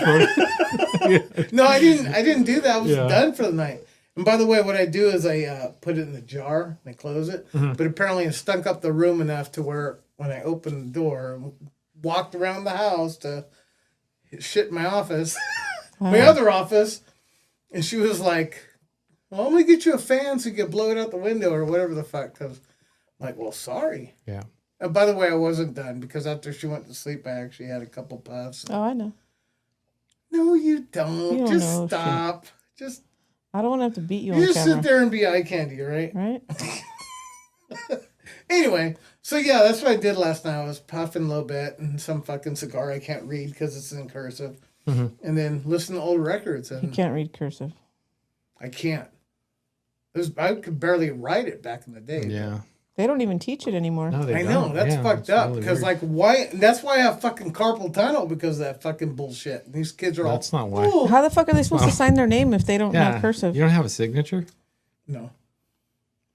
Yeah. No, I didn't do that. I was Yeah. done for the night. And by the way, what I do is I put it in the jar and I close it. Mm-hmm. But apparently it stunk up the room enough to where when I opened the door, walked around the house to shit in my office, my other office, and she was like, "Well, I'm gonna get you a fan so you can blow it out the window or whatever the fuck." Cause I'm like, "Well, sorry." Yeah. And by the way, I wasn't done because after she went to sleep, I actually had a couple puffs. Oh, I know. No, you don't. You don't Just know stop. Just I don't want to have to beat you you on just camera. sit there and be eye candy, right? Right? Anyway, so yeah, that's what I did last night. I was puffing a little bit and some fucking cigar I can't read because it's in cursive. and then listen to old records. You And can't read cursive. I can't. I could barely write it back in the day. Yeah. They don't even teach it anymore. No, they I know don't. that's Yeah, fucked it's up really because weird. why? That's why I have fucking carpal tunnel because of that fucking bullshit. And these kids are That's all. not why. "Oh." How the fuck are they supposed to sign their name if they don't Yeah. have cursive? You don't have a signature? No.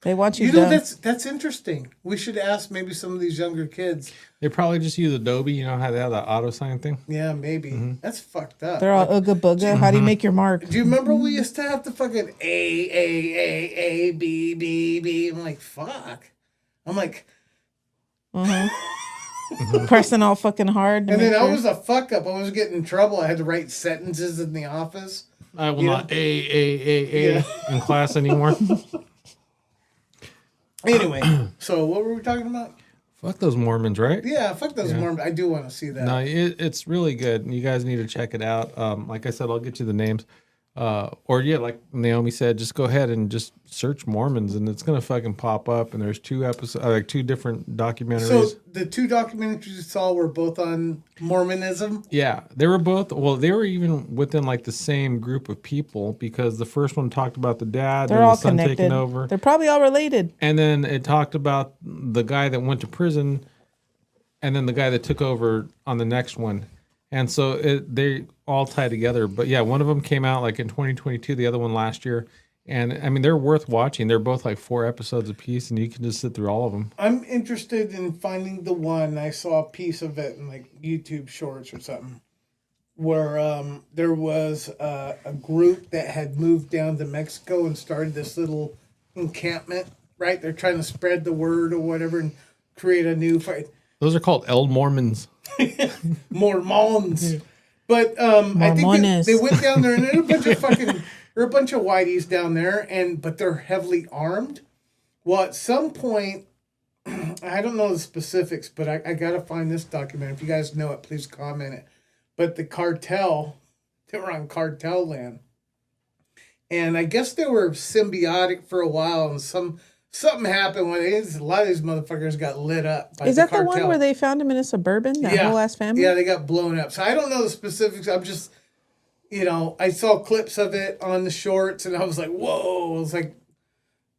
They want you, You know done. that's interesting. We should ask maybe some of these younger kids. They probably just use Adobe. You know how they have that auto sign thing? Yeah, maybe Mm-hmm. that's fucked up. They're all ooga booga. How do you make your mark? Do you remember we used to have to fucking A B B B? I'm like fuck. I'm like, Pressing all fucking hard. To and make then sure. I was a fuck up. I was getting in trouble. I had to write sentences in the office. I will Yeah. not A Yeah. in class anymore. Anyway, so what were we talking about? Fuck those Mormons, right? Yeah, fuck those Mormons. I do want to see that. No, it's really good. You guys need to check it out. Like I said, I'll get you the names. Or yeah, like Naomi said, just go ahead and just search Mormons, and it's gonna fucking pop up. And there's two episodes, like two different documentaries. So the two documentaries you saw were both on Mormonism. Yeah, they were both. Well, they were even within like the same group of people because the first one talked about the dad, They're then all the son connected. taking over, They're probably all related. and then it talked about the guy that went to prison, and then the guy that took over on the next one, and so they all tie together. But yeah, one of them came out like in 2022, the other one last year, and I mean they're worth watching. They're both like 4 episodes apiece, and you can just sit through all of them. I'm interested in finding the one. I saw a piece of it in like YouTube Shorts or something, where there was a group that had moved down to Mexico and started this little encampment. Right, they're trying to spread the word or whatever and create a new fight. Those are called El Mormons. Mormons. But I think Mormones. they went down there and there are a bunch of fucking there are a bunch of whiteys down there but they're heavily armed. Well, at some point, I don't know the specifics, but I gotta find this document. If you guys know it, please comment it. But the cartel, they were on cartel land. And I guess they were symbiotic for a while and something happened when a lot of these motherfuckers got lit up by Is the that cartel. the one where they found him in a suburban? That whole ass family? Yeah, they got blown up. So I don't know the specifics. I'm just, I saw clips of it on the shorts, and I was like, whoa! It's like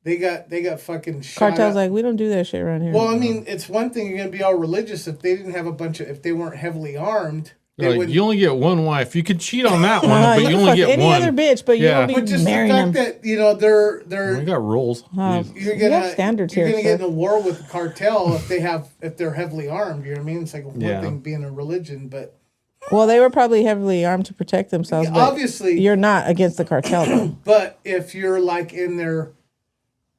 they got fucking shot Cartel's up. like, we don't do that shit around here. Well, I mean, it's one thing you're gonna be all religious if they didn't have if they weren't heavily armed. They Like, wouldn't. you only get one wife. You could cheat on that one, but you you can only fuck get any one. other bitch, but you Yeah. don't be But just the marrying fact them. that they're We got rules. you're We gonna have standards you're here, gonna get sir. in a war with the cartel if they're heavily armed. You know what I mean? It's like one Yeah. thing being a religion, but Well, they were probably heavily armed to protect themselves. But obviously, you're not against the cartel, though. but if you're like in their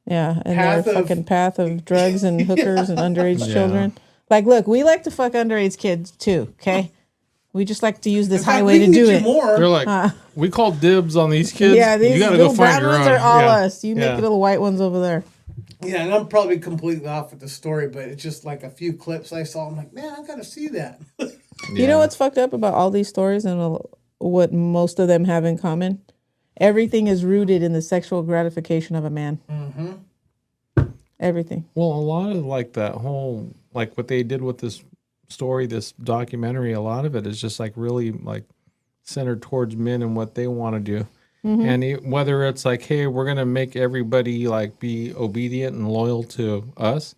Yeah, and Path their of- fucking path of drugs and hookers and underage Yeah. children. Like, look, we like to fuck underage kids too. Okay, we just like to use this in fact, highway we to can do get you it. more. They're like, we call dibs on these kids. Yeah, these you gotta little go find brown your ones own. are all Yeah. us. You Yeah. naked little white ones over there. Yeah, and I'm probably completely off with the story, but it's just like a few clips I saw. I'm like, man, I gotta see that. You know what's fucked up about all these stories and what most of them have in common? Everything is rooted in the sexual gratification of a man. Mm-hmm. Everything. Well, a lot of like that whole, like what they did with this story, this documentary, a lot of it is just like really like centered towards men and what they want to do. And whether it's like, hey, we're going to make everybody like be obedient and loyal to us.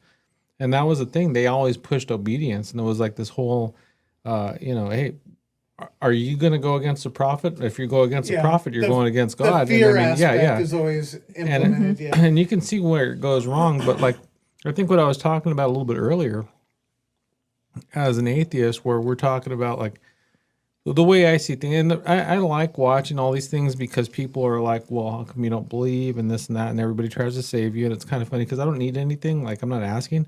And that was the thing. They always pushed obedience. And it was like this whole, hey, are you going to go against the prophet? If you go against the prophet, you're going against God. The fear and aspect is always implemented. Yeah. and you can see where it goes wrong. But like, I think what I was talking about a little bit earlier as an atheist, where we're talking about like the way I see things, and I like watching all these things because people are like, well, how come you don't believe and this and that, and everybody tries to save you. And it's kind of funny because I don't need anything. Like, I'm not asking,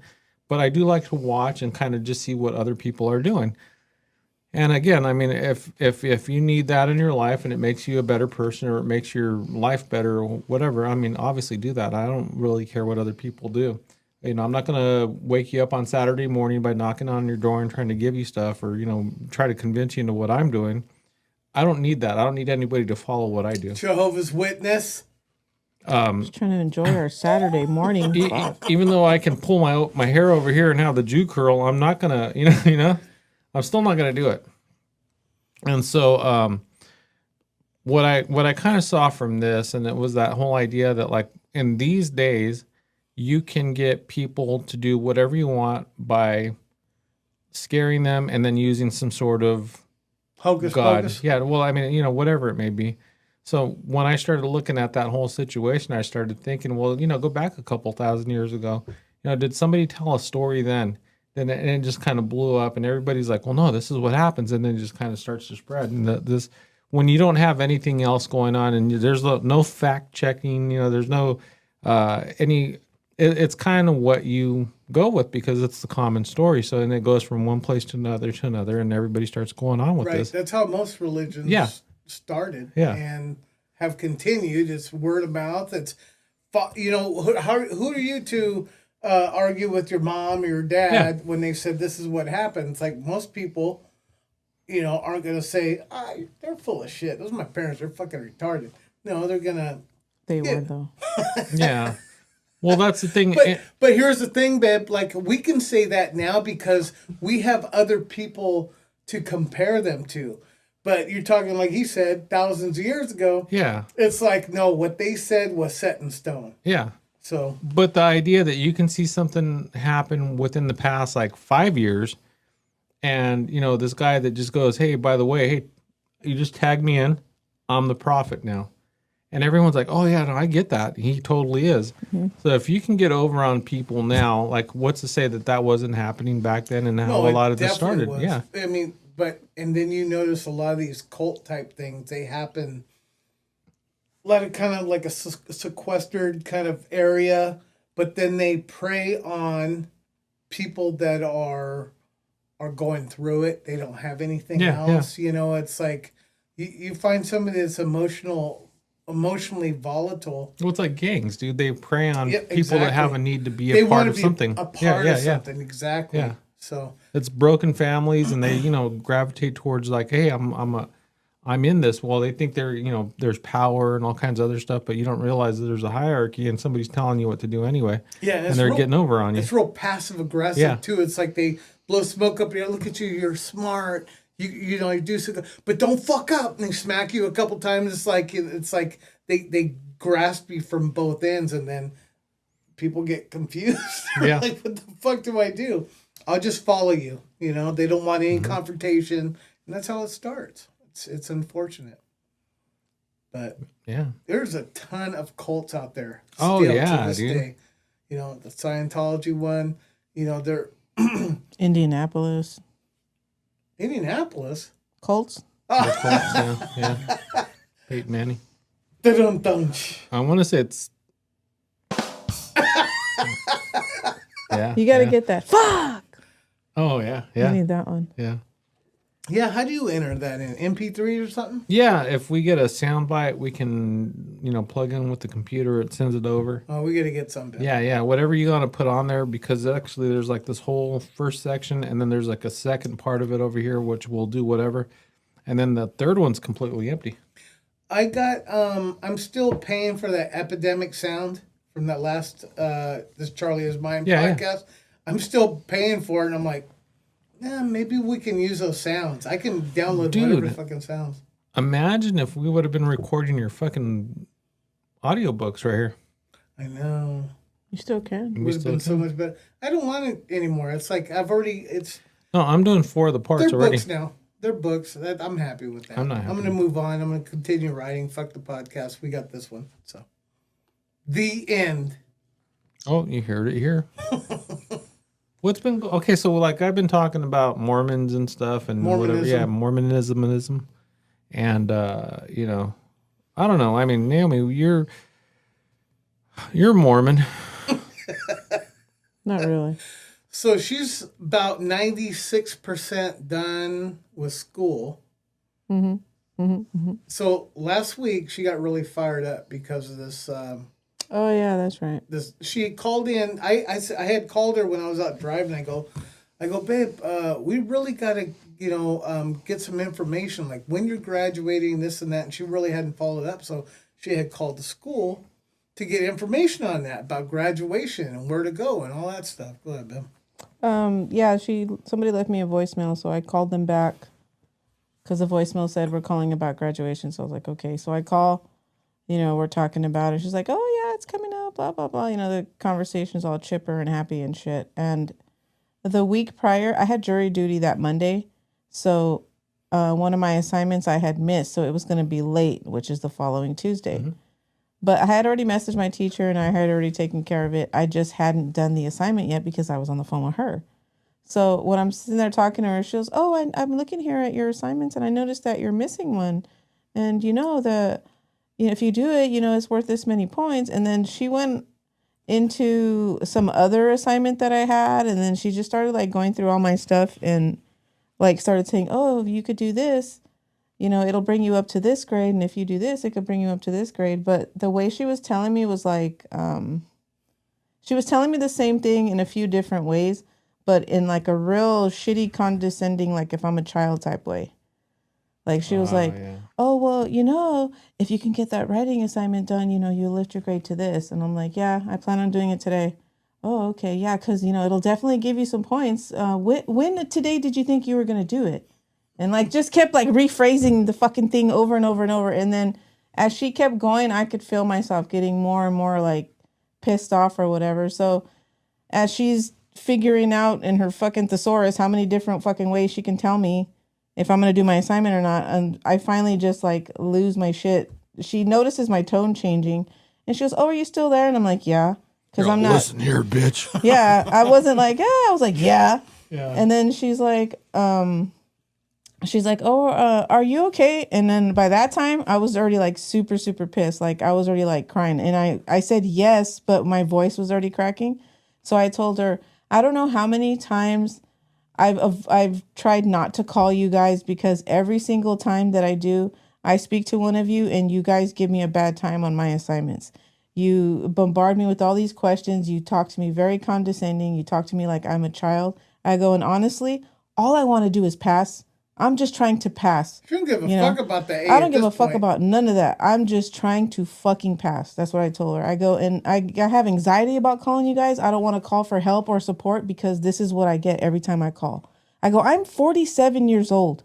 but I do like to watch and kind of just see what other people are doing. And again, I mean, if you need that in your life and it makes you a better person or it makes your life better or whatever, I mean, obviously do that. I don't really care what other people do. You know, I'm not going to wake you up on Saturday morning by knocking on your door and trying to give you stuff or, try to convince you into what I'm doing. I don't need that. I don't need anybody to follow what I do. Jehovah's Witness. Just trying to enjoy our Saturday morning. Fuck. Even though I can pull my hair over here and have the Jew curl, I'm not going to, I'm still not going to do it. And so what I kind of saw from this, and it was that whole idea that like in these days, you can get people to do whatever you want by scaring them and then using some sort of Hocus God. pocus. Yeah, well, I mean, whatever it may be. So when I started looking at that whole situation, I started thinking, well, go back a couple thousand years ago. Did somebody tell a story then? Then it just kind of blew up, and everybody's like, well, no, this is what happens, and then it just kind of starts to spread. And this, when you don't have anything else going on, and there's no fact checking, there's no any. It's kind of what you go with because it's the common story. So then it goes from one place to another, and everybody starts going on with Right. this. That's how most religions Yeah. started Yeah. and have continued. It's word of mouth. It's, who are you to argue with your mom or your dad when they said this is what happened? It's like most people, aren't going to say, they're full of shit. Those are my parents. They're fucking retarded. No, they're going to. They Yeah. were though. Yeah. Well, that's the thing. But here's the thing, babe. Like, we can say that now because we have other people to compare them to. But you're talking, like he said, thousands of years ago. Yeah. It's like, no, what they said was set in stone. Yeah. So, But the idea that you can see something happen within the past like 5 years, and this guy that just goes, hey, by the way, hey, you just tagged me in, I'm the prophet now. And everyone's like, oh yeah, no, I get that. He totally is. Mm-hmm. So if you can get over on people now, like what's to say that wasn't happening back then and how a lot of this started? was. Yeah. I mean, and then you notice a lot of these cult type things, they happen, a lot of kind of like a sequestered kind of area, but then they prey on people that are going through it. They don't have anything else. It's like you find somebody that's emotionally volatile. Well, it's like gangs, dude. They prey on people exactly. that have a need to be They a part want of to be something. a part of something. Exactly. Yeah. So It's broken families, and they gravitate towards like, hey, I'm in this. Well, they think there's power and all kinds of other stuff, but you don't realize that there's a hierarchy and somebody's telling you what to do anyway. yeah, and they're getting over on you. It's real passive aggressive Yeah. too. It's like they blow smoke up here. Look at you. You're smart. You do so good, but don't fuck up. And they smack you a couple times. It's like they grasp you from both ends, and then people get confused. Yeah. Like, what the fuck do I do? I'll just follow you. They don't want any confrontation, and that's how it starts. It's unfortunate, but Yeah. there's a ton of cults out there. Oh, still yeah, to this dude. day. The Scientology one. They're Indianapolis Indianapolis. Cults. Yeah. Peyton Manning. Dun-dun-dun. I want to say it's. Yeah. You got to yeah. get that. Fuck. Oh yeah. You Yeah. need that one. Yeah. Yeah, how do you enter that in MP3 or something? Yeah. If we get a sound bite, we can plug in with the computer. It sends it over. Oh, we got to get something. Yeah. Whatever you want to put on there, because actually there's like this whole first section, and then there's like a second part of it over here, which will do whatever, and then the third one's completely empty. I got. I'm still paying for that epidemic sound from that last this Charlie Is Mine Yeah, podcast. I'm still paying for it, and I'm like, maybe we can use those sounds. I can download whatever fucking sounds. Imagine if we would have been recording your fucking audiobooks right here. I know. You still can. Would have been so much better. I don't want it anymore. It's like No, I'm doing 4 of the parts they're already. books now. They're books. I'm happy with that. I'm not happy. I'm going to move on. I'm going to continue writing. Fuck the podcast. We got this one. So, the end. Oh, you heard it here. What's been okay? So, like, I've been talking about Mormons and stuff, and whatever. Yeah, Mormonism, and I don't know. I mean, Naomi, you're Mormon. Not really. So she's about 96% done with school. Mm-hmm. Mm-hmm. Mm-hmm. So last week she got really fired up because of this. Oh yeah, that's right. She called in. I had called her when I was out driving. I go, babe, we really got to get some information, like when you're graduating, this and that. And she really hadn't followed up, so she had called the school to get information on that about graduation and where to go and all that stuff. Go ahead, babe. Yeah, somebody left me a voicemail, so I called them back. because the voicemail said we're calling about graduation. So I was like, okay. So I call, we're talking about it. She's like, oh yeah, it's coming up, blah, blah, blah. The conversation's all chipper and happy and shit. And the week prior, I had jury duty that Monday. So one of my assignments I had missed. So it was going to be late, which is the following Tuesday. Mm-hmm. But I had already messaged my teacher and I had already taken care of it. I just hadn't done the assignment yet because I was on the phone with her. So when I'm sitting there talking to her, she goes, oh, I'm looking here at your assignments and I noticed that you're missing one. And if you do it, it's worth this many points. And then she went into some other assignment that I had. And then she just started like going through all my stuff and like started saying, oh, if you could do this, it'll bring you up to this grade. And if you do this, it could bring you up to this grade. But the way she was telling me was like, she was telling me the same thing in a few different ways, but in like a real shitty, condescending, like if I'm a child type way. Like she was like, yeah. Oh, well, if you can get that writing assignment done, you lift your grade to this. And I'm like, yeah, I plan on doing it today. Oh, okay. Yeah. Cause it'll definitely give you some points. When today did you think you were going to do it? And like just kept like rephrasing the fucking thing over and over and over. And then as she kept going, I could feel myself getting more and more like pissed off or whatever. So as she's figuring out in her fucking thesaurus how many different fucking ways she can tell me if I'm going to do my assignment or not, and I finally just like lose my shit. She notices my tone changing and she goes, oh, are you still there? And I'm like, yeah. Because I'm not. Listen here, bitch. Yeah. I wasn't like, yeah. I was like, yeah. And then she's like, oh, are you okay? And then by that time, I was already like super, super pissed. Like I was already like crying. And I said yes, but my voice was already cracking. So I told her, I don't know how many times I've tried not to call you guys because every single time that I do, I speak to one of you and you guys give me a bad time on my assignments. You bombard me with all these questions. You talk to me very condescending. You talk to me like I'm a child. I go, and honestly, all I want to do is pass. I'm just trying to pass. You don't give a fuck about the A. I don't give a fuck about none of that. I'm just trying to fucking pass. That's what I told her. I go, and I have anxiety about calling you guys. I don't want to call for help or support because this is what I get every time I call. I go, I'm 47 years old,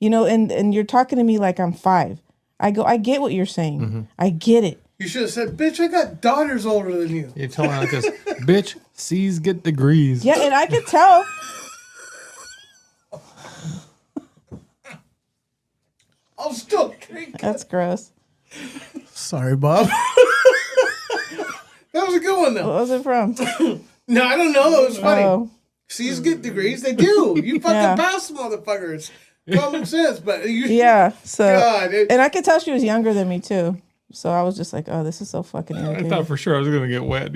and you're talking to me like I'm 5. I go, I get what you're saying. Mm-hmm. I get it. You should have said, bitch, I got daughters older than you. You're telling her like this, bitch, C's get degrees. Yeah, and I could tell. I'm still drinking. That's gross. Sorry, Bob. That was a good one, though. What was it from? No, I don't know. It was funny. Oh. C's get degrees. They do. You fucking pass, motherfuckers. Common sense, but you. Yeah. So, God, and I could tell she was younger than me too. So I was just like, oh, this is so fucking irritating. I thought for sure I was gonna get wet.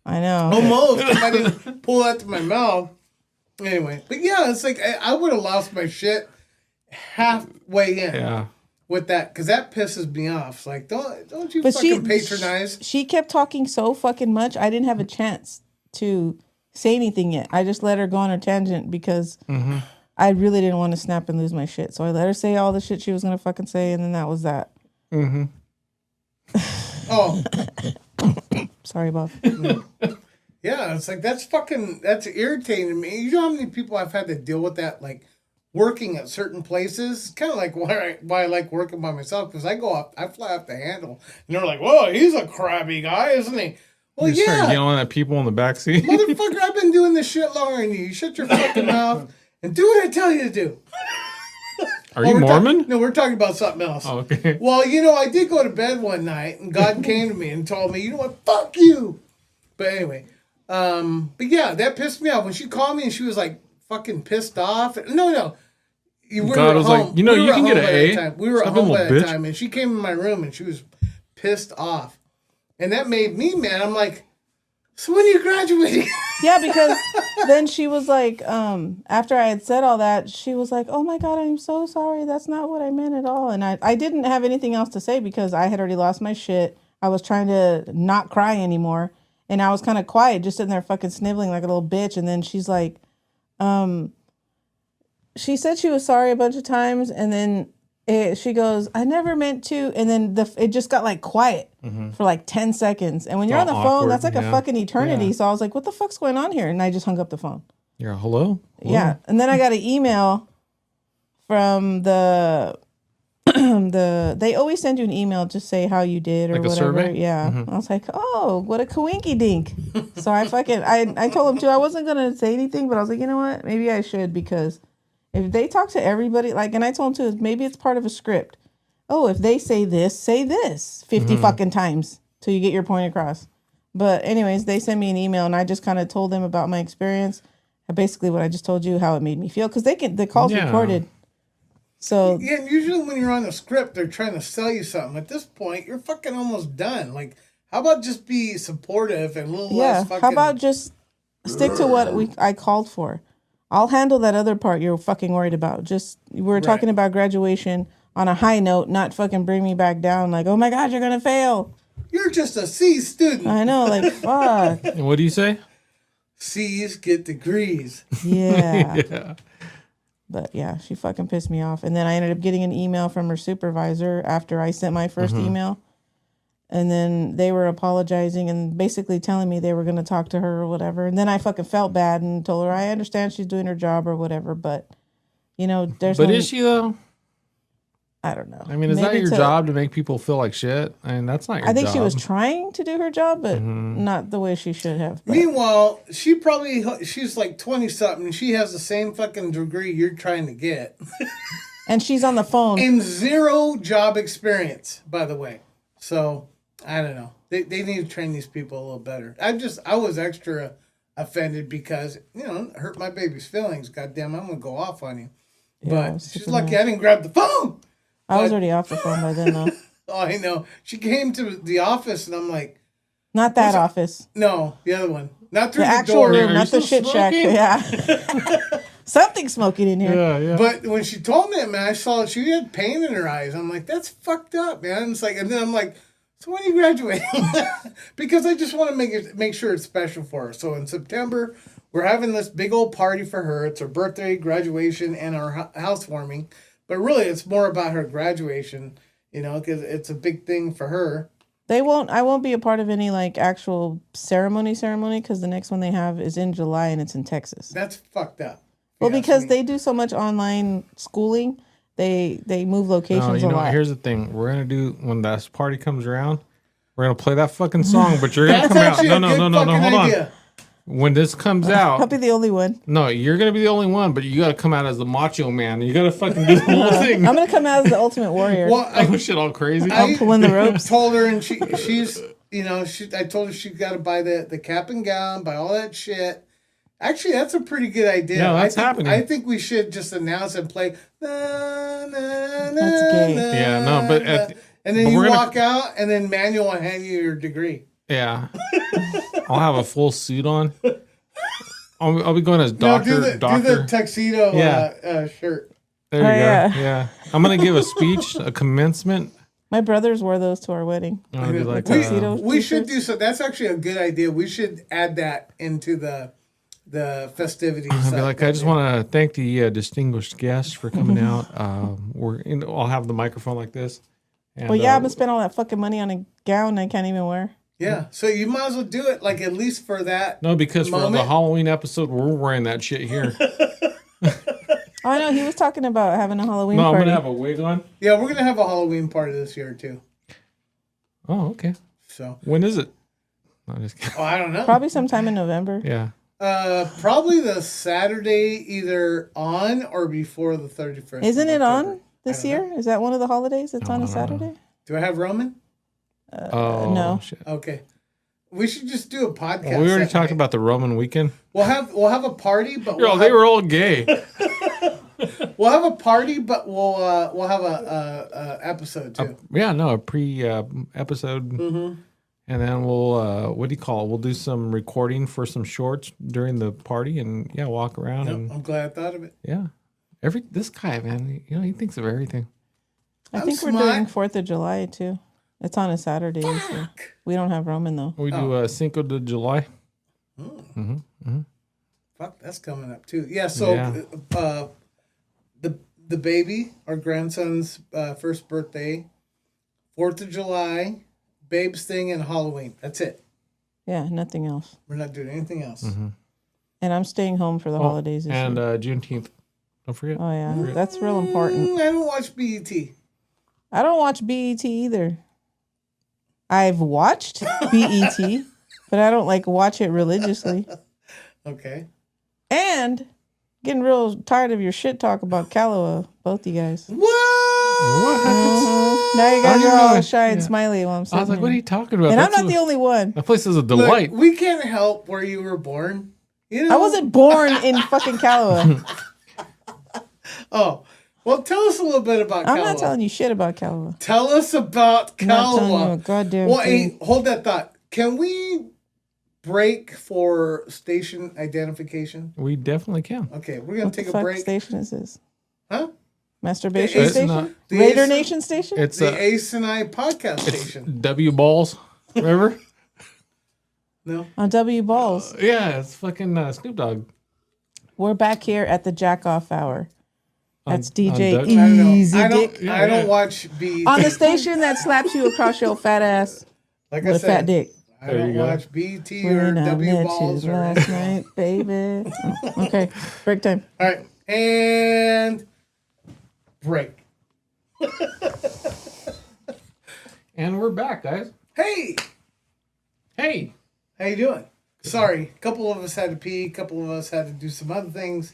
I know. Almost. If I didn't pull that to my mouth. Anyway, but yeah, it's like I would have lost my shit halfway in. Yeah. With that, because that pisses me off. It's like, don't you fucking patronize. She kept talking so fucking much. I didn't have a chance to say anything yet. I just let her go on her tangent because I really didn't want to snap and lose my shit. So I let her say all the shit she was gonna fucking say, and then that was that. Mm-hmm. Oh, sorry, Bob. Yeah, it's like that's irritating to me. You know how many people I've had to deal with that, like. Working at certain places, kind of like why I like working by myself, because I fly off the handle, and they're like, "Whoa, he's a crabby guy, isn't he?" Well, you start yelling at people in the backseat. Motherfucker, I've been doing this shit longer than you. You shut your fucking mouth and do what I tell you to do. Are you Mormon? No, we're talking about something else. Oh, okay. Well, I did go to bed one night, and God came to me and told me, "You know what? Fuck you." But anyway, but yeah, that pissed me off when she called me and she was like fucking pissed off. No. God was like, you can get an A. We were at home by that time, and she came in my room, and she was pissed off. And that made me mad. I'm like, so when are you graduating? Yeah, because then she was like, after I had said all that, she was like, oh my God, I'm so sorry. That's not what I meant at all. And I didn't have anything else to say because I had already lost my shit. I was trying to not cry anymore. And I was kind of quiet, just sitting there fucking sniveling like a little bitch. And then she's like, she said she was sorry a bunch of times, and then she goes, I never meant to, and then it just got like quiet for like 10 seconds. And when you're on the phone, that's like a fucking eternity. Yeah. So I was like, what the fuck's going on here? And I just hung up the phone. You're hello? Yeah. And then I got an email from the they always send you an email to say how you did or Like a whatever. survey? Yeah. I was like, oh, what a coinky dink. So I told him too, I wasn't gonna say anything, but I was like, you know what? Maybe I should, because if they talk to everybody, like, and I told him too, maybe it's part of a script. Oh, if they say this 50 fucking times till you get your point across. But anyways, they sent me an email and I just kind of told them about my experience. Basically what I just told you, how it made me feel, because the call's recorded. So yeah, and usually when you're on a script, they're trying to sell you something. At this point, you're fucking almost done. Like, how about just be supportive and a little less fucking... How about just stick to what I called for? I'll handle that other part you're fucking worried about. Just, we're talking about graduation on a high note, not fucking bring me back down like, oh my God, you're going to fail. You're just a C student. I know, like, fuck. And what do you say? C's get degrees. Yeah. Yeah. But yeah, she fucking pissed me off. And then I ended up getting an email from her supervisor after I sent my first email. And then they were apologizing and basically telling me they were going to talk to her or whatever. And then I fucking felt bad and told her, I understand she's doing her job or whatever. But, you know, there's But is she though? I don't know. I mean, is that your job to make people feel like shit? I mean, that's not your job. I think she was trying to do her job, but not the way she should have. But. Meanwhile, she's like 20-something. She has the same fucking degree you're trying to get. And she's on the phone. And zero job experience, by the way. So, I don't know. They need to train these people a little better. I was extra offended because, you know, it hurt my baby's feelings. Goddamn, I'm going to go off on you. Yeah, But she's lucky I didn't grab the phone. I was already off the phone by then, though. Oh, I know. She came to the office, and I'm like... Not that office. No, the other one. Not through the the actual door. room, not the shit shack. Yeah. Something's smoking in here. Yeah. But when she told me that, man, I saw she had pain in her eyes. I'm like, that's fucked up, man. It's like, and then I'm like, so when are you graduating? Because I just want to make sure it's special for her. So in September, we're having this big old party for her. It's her birthday, graduation, and our housewarming. But really, it's more about her graduation, you know, because it's a big thing for her. I won't be a part of any like actual ceremony because the next one they have is in July and it's in Texas. That's fucked up. Well, because they do so much online schooling, they move locations a lot. Here's the thing: we're gonna do when that party comes around, we're gonna play that fucking song, but you're gonna come out. No, hold on. When this comes out, I'll be the only one. No, you're gonna be the only one, but you gotta come out as the macho man. You gotta fucking do the whole thing. I'm gonna come out as the ultimate warrior. Well, shit, all crazy. I'm pulling the ropes. Told her, and she's, you know, I told her she's got to buy the cap and gown, buy all that shit. Actually, that's a pretty good idea. Yeah, that's happening. I think we should just announce and play. That's gay. Yeah, no, but and then you walk out, and then Manuel will hand you your degree. Yeah, I'll have a full suit on. I'll be going as doctor. Do the tuxedo shirt. There you go. Yeah, I'm gonna give a speech, a commencement. My brothers wore those to our wedding. I'll be like, we should do so. That's actually a good idea. We should add that into the festivities. I'll be like, I just want to thank the distinguished guests for coming out. I'll have the microphone like this. And, I'm gonna spend all that fucking money on a gown I can't even wear. Yeah, so you might as well do it, like, at least for that. No, because for the Halloween episode, we're wearing that shit here. I know, he was talking about having a Halloween party. No, I'm going to have a wig on. Yeah, we're going to have a Halloween party this year, too. Oh, okay. So when is it? No, just kidding. I don't know. Probably sometime in November. Yeah. Probably the Saturday either on or before the 31st. Isn't it on this year? Is that one of the holidays that's on a Saturday? Do I have Roman? No. Shit. Okay. We should just do a podcast. Well, we already talked about the Roman weekend. We'll have a party, but they were all gay. We'll have a party, but we'll have a episode too. A pre episode, and then we'll what do you call it? We'll do some recording for some shorts during the party, and walk around. And I'm glad I thought of it. Yeah, this guy, man, he thinks of everything. I think we're doing 4th of July too. It's on a Saturday. So we don't have Roman though. We do Cinco de July. Fuck, that's coming up too. Yeah. So the baby, our grandson's first birthday, 4th of July, Babe's thing, and Halloween. That's it. Yeah, nothing else. We're not doing anything else. And I'm staying home for the holidays this and year. Juneteenth. Don't forget. Oh yeah, that's real important. I don't watch BET. I don't watch BET either. I've watched BET, but I don't like watch it religiously. Okay. And getting real tired of your shit talk about Calwa, both you guys. What? Now you guys I are all know. shy and Yeah. smiley while I'm I sitting was like, here. what are you talking about? And I'm That's not the only one. That place is a Look, delight. we can't help where you were born. You know? I wasn't born in fucking Calwa. Oh, well, tell us a little bit about I'm Calwa. not telling you shit about Calwa. Tell us about I'm not telling you a Calwa. goddamn Well, thing. hey, hold that thought. Can we break for station identification? We definitely can. Okay, we're gonna What take the a fuck break. station is this? Huh? Masturbation It's station? not- the Raider Ace- Nation station? It's The Ace and I podcast station. W Balls. Remember? No. On W Balls. Yeah, it's fucking Snoop Dogg. We're back here at the Jack Off Hour. That's On DJ Doug- I don't know. Easy I don't. Dick. Yeah, I don't yeah. watch BET. On the station that slaps you across your fat ass Like with I a fat said, dick. I There don't you go. watch BET or When I W met Balls you or last anything. night, baby. Oh, okay, break time. All right, and break. And we're back, guys. Hey, Hey. how you doing? Sorry, a couple of us had to pee, a couple of us had to do some other things,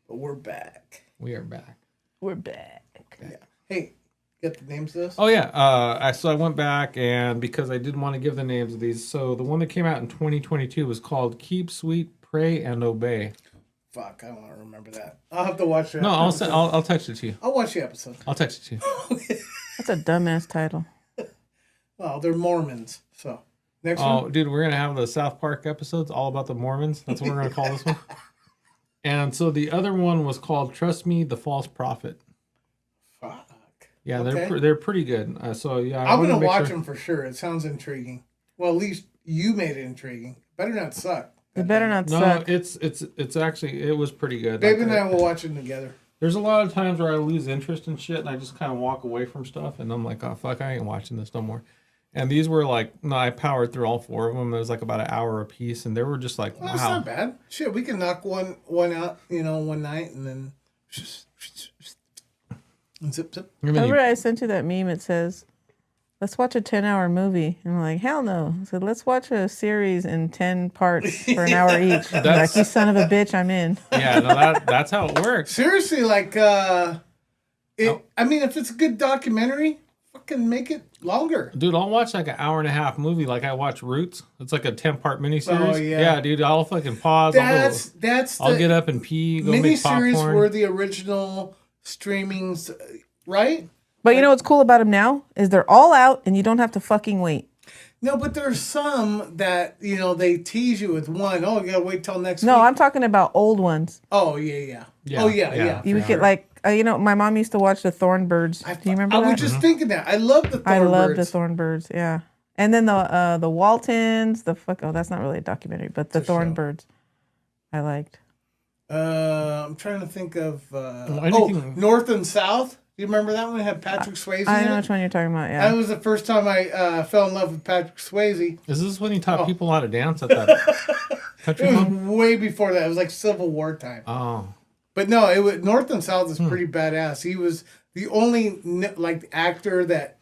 but we're back. We are back. We're back. Yeah. Hey, get the names of this? Oh yeah, so I went back and because I didn't want to give the names of these, so the one that came out in 2022 was called "Keep Sweet, Pray and Obey." Fuck, I don't want to remember that. I'll have to watch it. No, I'll text it to you. I'll watch the episode. I'll text it to you. That's a dumbass title. Well, they're Mormons, so next Oh, one. dude, we're gonna have the South Park episodes all about the Mormons. That's what we're gonna call this one. And so the other one was called "Trust Me, the False Prophet." Fuck. Yeah, Okay. they're pretty good. So yeah, I'm wanna gonna make watch sure- them for sure. It sounds intriguing. Well, at least you made it intriguing. Better not suck. It better not No, suck. it's actually it was pretty good. Baby Like, and I will watch them together. There's a lot of times where I lose interest in shit and I just kind of walk away from stuff and I'm like, oh fuck, I ain't watching this no more. And these were like, no, I powered through all four of them. It was like about an hour a piece, and they were just like, Well, that's wow. not bad. Shit, we can knock one out, one night, and then and zip zip. I mean, Remember I sent you that meme? It says, let's watch a 10-hour movie. And I'm like, hell no. I said, let's watch a series in 10 parts for an hour each. I'm like, you son of a bitch, I'm in. yeah, no, that's how it works. Seriously, like, I mean, if it's a good documentary, fucking make it longer. Dude, I'll watch like an hour and a half movie. Like I watch Roots. It's like a 10-part miniseries. Oh, yeah. Yeah, dude, I'll fucking pause. That's I'll the get up and pee, go make miniseries popcorn. were the original streamings, right? But you know what's cool about them now? Is they're all out and you don't have to fucking wait. No, but there's some that they tease you with one. Oh, you gotta wait till next No, week. I'm talking about old ones. Oh yeah. Yeah, Oh yeah. yeah. You would For get sure. like, my mom used to watch the Thornbirds. Do you remember I that? was just thinking that. I love the Thornbirds. I love the Thornbirds, yeah. And then the Waltons, that's not really a documentary, but the It's a show. Thornbirds I liked. I'm trying to think of anything- North and South. Do you remember that one? It had Patrick Swayze I in know it. which one you're talking about, That yeah. was the first time I fell in love with Patrick Swayze. Is this when you taught Oh. people how to dance at that country It was club? way before that. It was like Civil War time. Oh, But no, it was North and South is pretty badass. He was the only actor that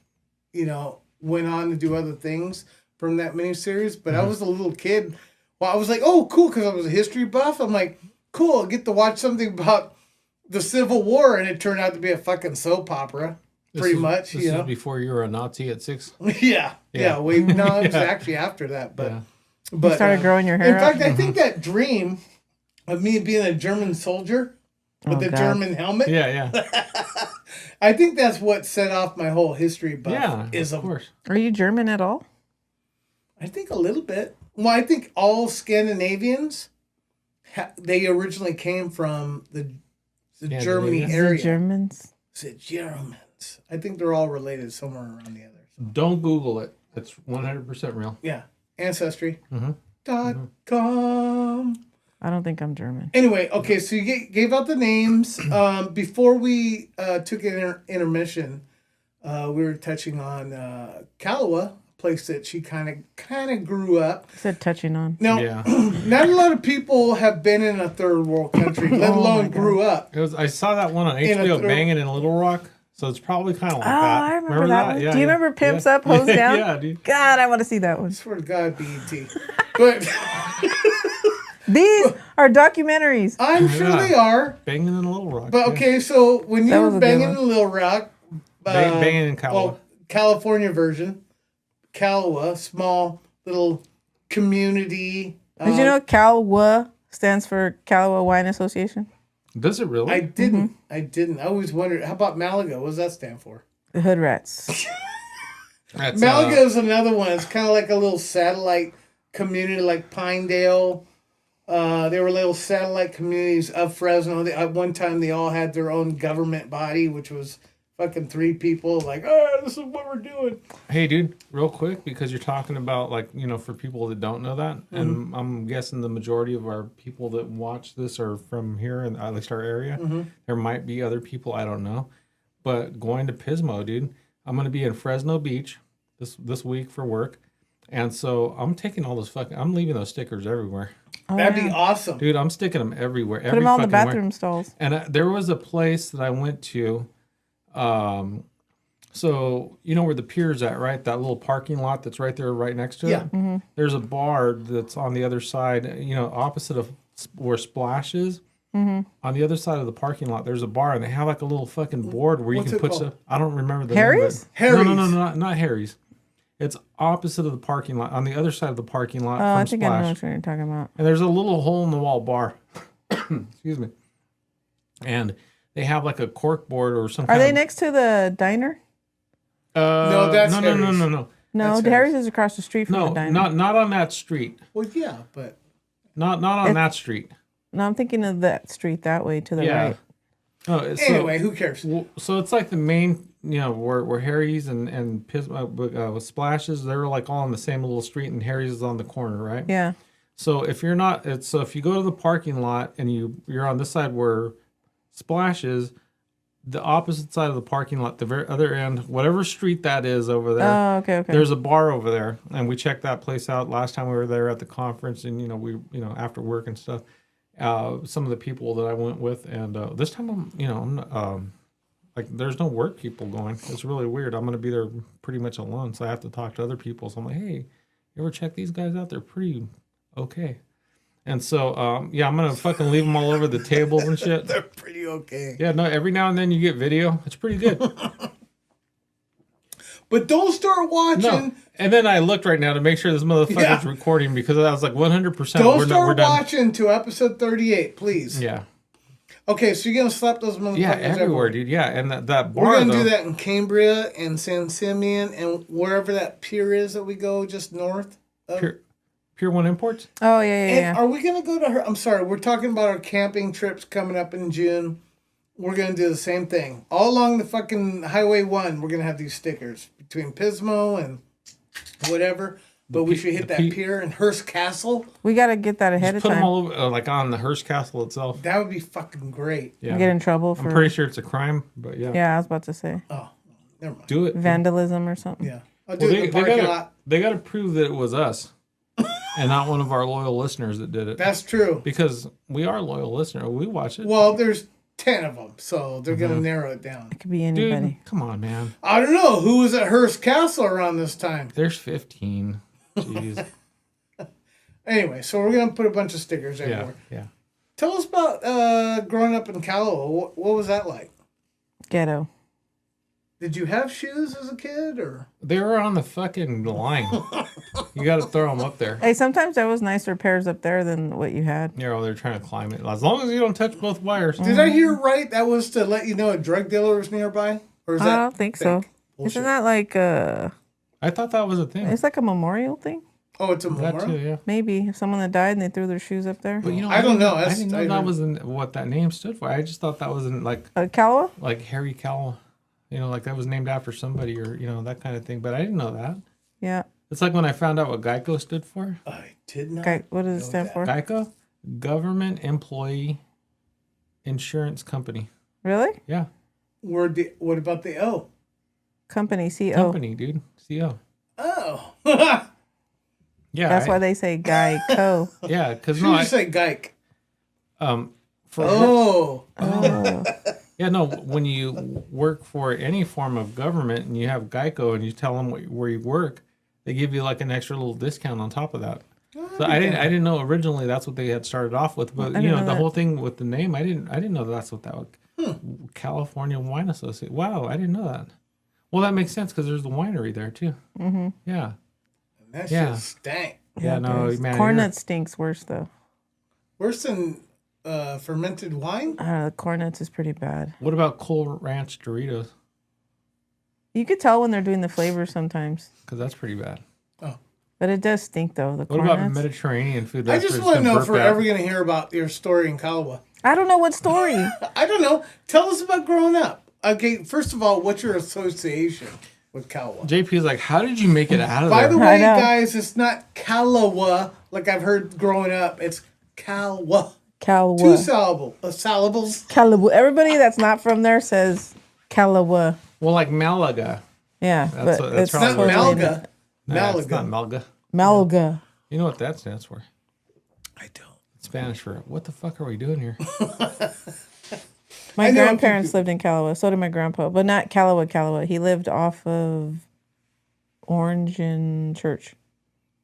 went on to do other things from that miniseries. But I was a little kid. Well, I was like, oh, cool, because I was a history buff. I'm like, cool, I'll get to watch something about the Civil War, and it turned out to be a fucking soap opera, pretty much. This is before you were a Nazi at 6. Yeah. Wait, no, it was Yeah. actually after that, but Yeah. but You started growing your hair In fact, out? I think that dream of me being a German soldier with Oh, the God. German helmet. Yeah. I think that's what set off my whole history buff. Yeah, is of course. Are you German at all? I think a little bit. Well, I think all Scandinavians, they originally came from the Germany Scandinavia. area. The Germans? The Germans. I think they're all related somewhere around the others. Don't Google it. It's 100% real. Yeah, Ancestry. Mhm. .com. I don't think I'm German. Anyway, okay, so you gave out the names. Before we took an intermission, we were touching on Calwa place that she kind of grew up. Said touching on. Now, Yeah. not a lot of people have been in a third world country, let alone grew up. I saw that one on In a HBO, throw- Banging in Little Rock. So it's probably kind of like Oh, that. I remember that one. Yeah, Do you yeah. remember Pimps Yeah. Up, Hose Down? Yeah, dude. God, I want to see that I one. swear to God, BET. But These are documentaries. I'm sure Yeah. they are. Banging in Little Rock. But yeah. okay, so when you That were was a good banging one. in Little Rock, Banging in Calwa. well, California version, Calwa, small little community. Did you know Calwa stands for Calwa Wine Association? Does it really? I didn't. I didn't. I always wondered. How about Malaga? What does that stand for? The Hood Rats. That's, Malaga is another one. It's kind of like a little satellite community, like Pinedale. They were little satellite communities of Fresno. At one time, they all had their own government body, which was fucking 3 people. Like, oh, this is what we're doing. Hey, dude, real quick, because you're talking about, like, you know, for people that don't know that, and I'm guessing the majority of our people that watch this are from here, and at least our area. There might be other people, I don't know. But going to Pismo, dude, I'm going to be in Fresno Beach this week for work. And so I'm taking all those I'm leaving those stickers everywhere. Oh, That'd yeah. be awesome. Dude, I'm sticking them everywhere. Put them all in the bathroom stalls. And there was a place that I went to. So you know where the pier's at, right? That little parking lot that's right there, right next to Yeah. it. There's a bar that's on the other side. You know, opposite of where Splash is. On the other side of the parking lot, there's a bar, and they have like a little fucking board where What's you it can put called? stuff. I don't remember the Harry's? name. Of it. No, Harry's. not Harry's. It's opposite of the parking lot, on the other side of the parking lot Oh, from I think I know Splash. what you're talking about. And there's a little hole in the wall bar. Excuse me. And they have like a cork board or some Are kind they of, next to the diner? No, that's no, Harry's. no. No, That's the Harry's is across the street from No, the diner. not on that street. Well, yeah, but Not on that street. No, I'm thinking of that street that way to the Yeah. right. No, it's anyway, who cares? so it's like the main, you know, where Harry's and with Splashes, they're like all on the same little street, and Harry's is on the corner, right? Yeah. So if you're not, if you go to the parking lot and you're on this side where Splash is, the opposite side of the parking lot, the very other end, whatever street that is over there. Oh, okay. There's a bar over there, and we checked that place out last time we were there at the conference, and after work and stuff. Some of the people that I went with, and this time I'm not, like there's no work people going. It's really weird. I'm gonna be there pretty much alone, so I have to talk to other people. So I'm like, hey, you ever check these guys out? They're pretty okay. And so I'm gonna fucking leave them all over the tables and shit. They're pretty okay. Yeah, no, every now and then you get video. It's pretty good. But don't start watching. No. And then I looked right now to make sure this motherfucker's Yeah. recording, because I was like 100%. Don't we're start done. watching to episode 38, please. Yeah. Okay, so you're gonna slap those motherfuckers Yeah, everywhere, dude. Yeah, and that bar, We're gonna though, do that in Cambria and San Simeon and wherever that pier is that we go just north of. Pure One Imports. Oh, yeah, And yeah. are we gonna go to her? I'm sorry, we're talking about our camping trips coming up in June. We're gonna do the same thing all along the fucking Highway 1. We're gonna have these stickers between Pismo and whatever. But we should hit that pier in Hearst Castle. We got to get that ahead of Put them time. all over, like on the Hearst Castle itself. That would be fucking great. Yeah. Get in trouble for. I'm pretty sure it's a crime, but yeah. Yeah, I was about to say Oh, never mind. Do it. vandalism or something. Yeah, I'll do Well, it in the parking lot. they gotta prove that it was us and not one of our loyal listeners that did it. That's true. Because we are loyal listener. We watch it. Well, there's 10 of them, so they're gonna narrow it down. It could be Dude, anybody. come on, man. I don't know who was at Hearst Castle around this time. There's 15. Jeez. Anyway, so we're gonna put a bunch of stickers yeah, everywhere. yeah. Tell us about growing up in Calwa. What was that like? Ghetto. Did you have shoes as a kid, or? They were on the fucking line. You got to throw them up there. Hey, sometimes there was nicer pairs up there than what you had. You know, they're trying to climb it. As long as you don't touch both wires. Did I hear right? That was to let you know a drug dealer was nearby, or is that? I don't think so. Bullshit? Isn't that like I thought that was a thing. it's like a memorial thing? Oh, it's a That memorial. too, yeah. Maybe if someone that died and they threw their shoes up there. But you know, I don't know. I That's- didn't know I that heard- was what that name stood for. I just thought that was like Calwa? Harry Calwa. You know, like that was named after somebody, or that kind of thing. But I didn't know that. Yeah. It's like when I found out what Geico stood for. I did not. What does it know stand that. for? Geico, Government Employee Insurance Company. Really? Yeah, What about the O? Company, CO. company, dude. CO. Oh, Yeah, That's why they say Geico. Yeah, because Should you say Geic? For Oh. yeah, no, when you work for any form of government and you have Geico and you tell them where you work, they give you like an extra little discount on top of that. So I didn't know originally that's what they had started off with, but you know the whole thing with the name, I didn't know that's what that was. California Wine Association. Wow, I didn't know that. Well, that makes sense because there's the winery there too. Mm-hmm. Yeah. And that shit stank. Yeah, no, man. Corn nuts stinks worse though. Worse than fermented wine? The corn nuts is pretty bad. What about Cool Ranch Doritos? You could tell when they're doing the flavors sometimes. Because that's pretty bad. Oh. But it does stink though. The What corn about nuts. Mediterranean food? I That's just where want to it's know been if we're burped out? ever going to hear about your story in Calwa. I don't know what story. I don't know. Tell us about growing up. Okay, first of all, what's your association with Calwa? JP is like, how did you make it out of By there? the way, know. guys, it's not Calwa like I've heard growing up. It's Calwa. Two Calwa. syllables. Calwa. Everybody that's not from there says Calwa. Well, like Malaga. Yeah, That's but that's it's It's not probably- Malga. Nah, it's Malaga. not Malga. Malga. You know what that stands for? I don't. It's Spanish for what the fuck are we doing here? My I know grandparents lived in Calwa. So did my grandpa, but not Calwa. He lived off of Orange and Church.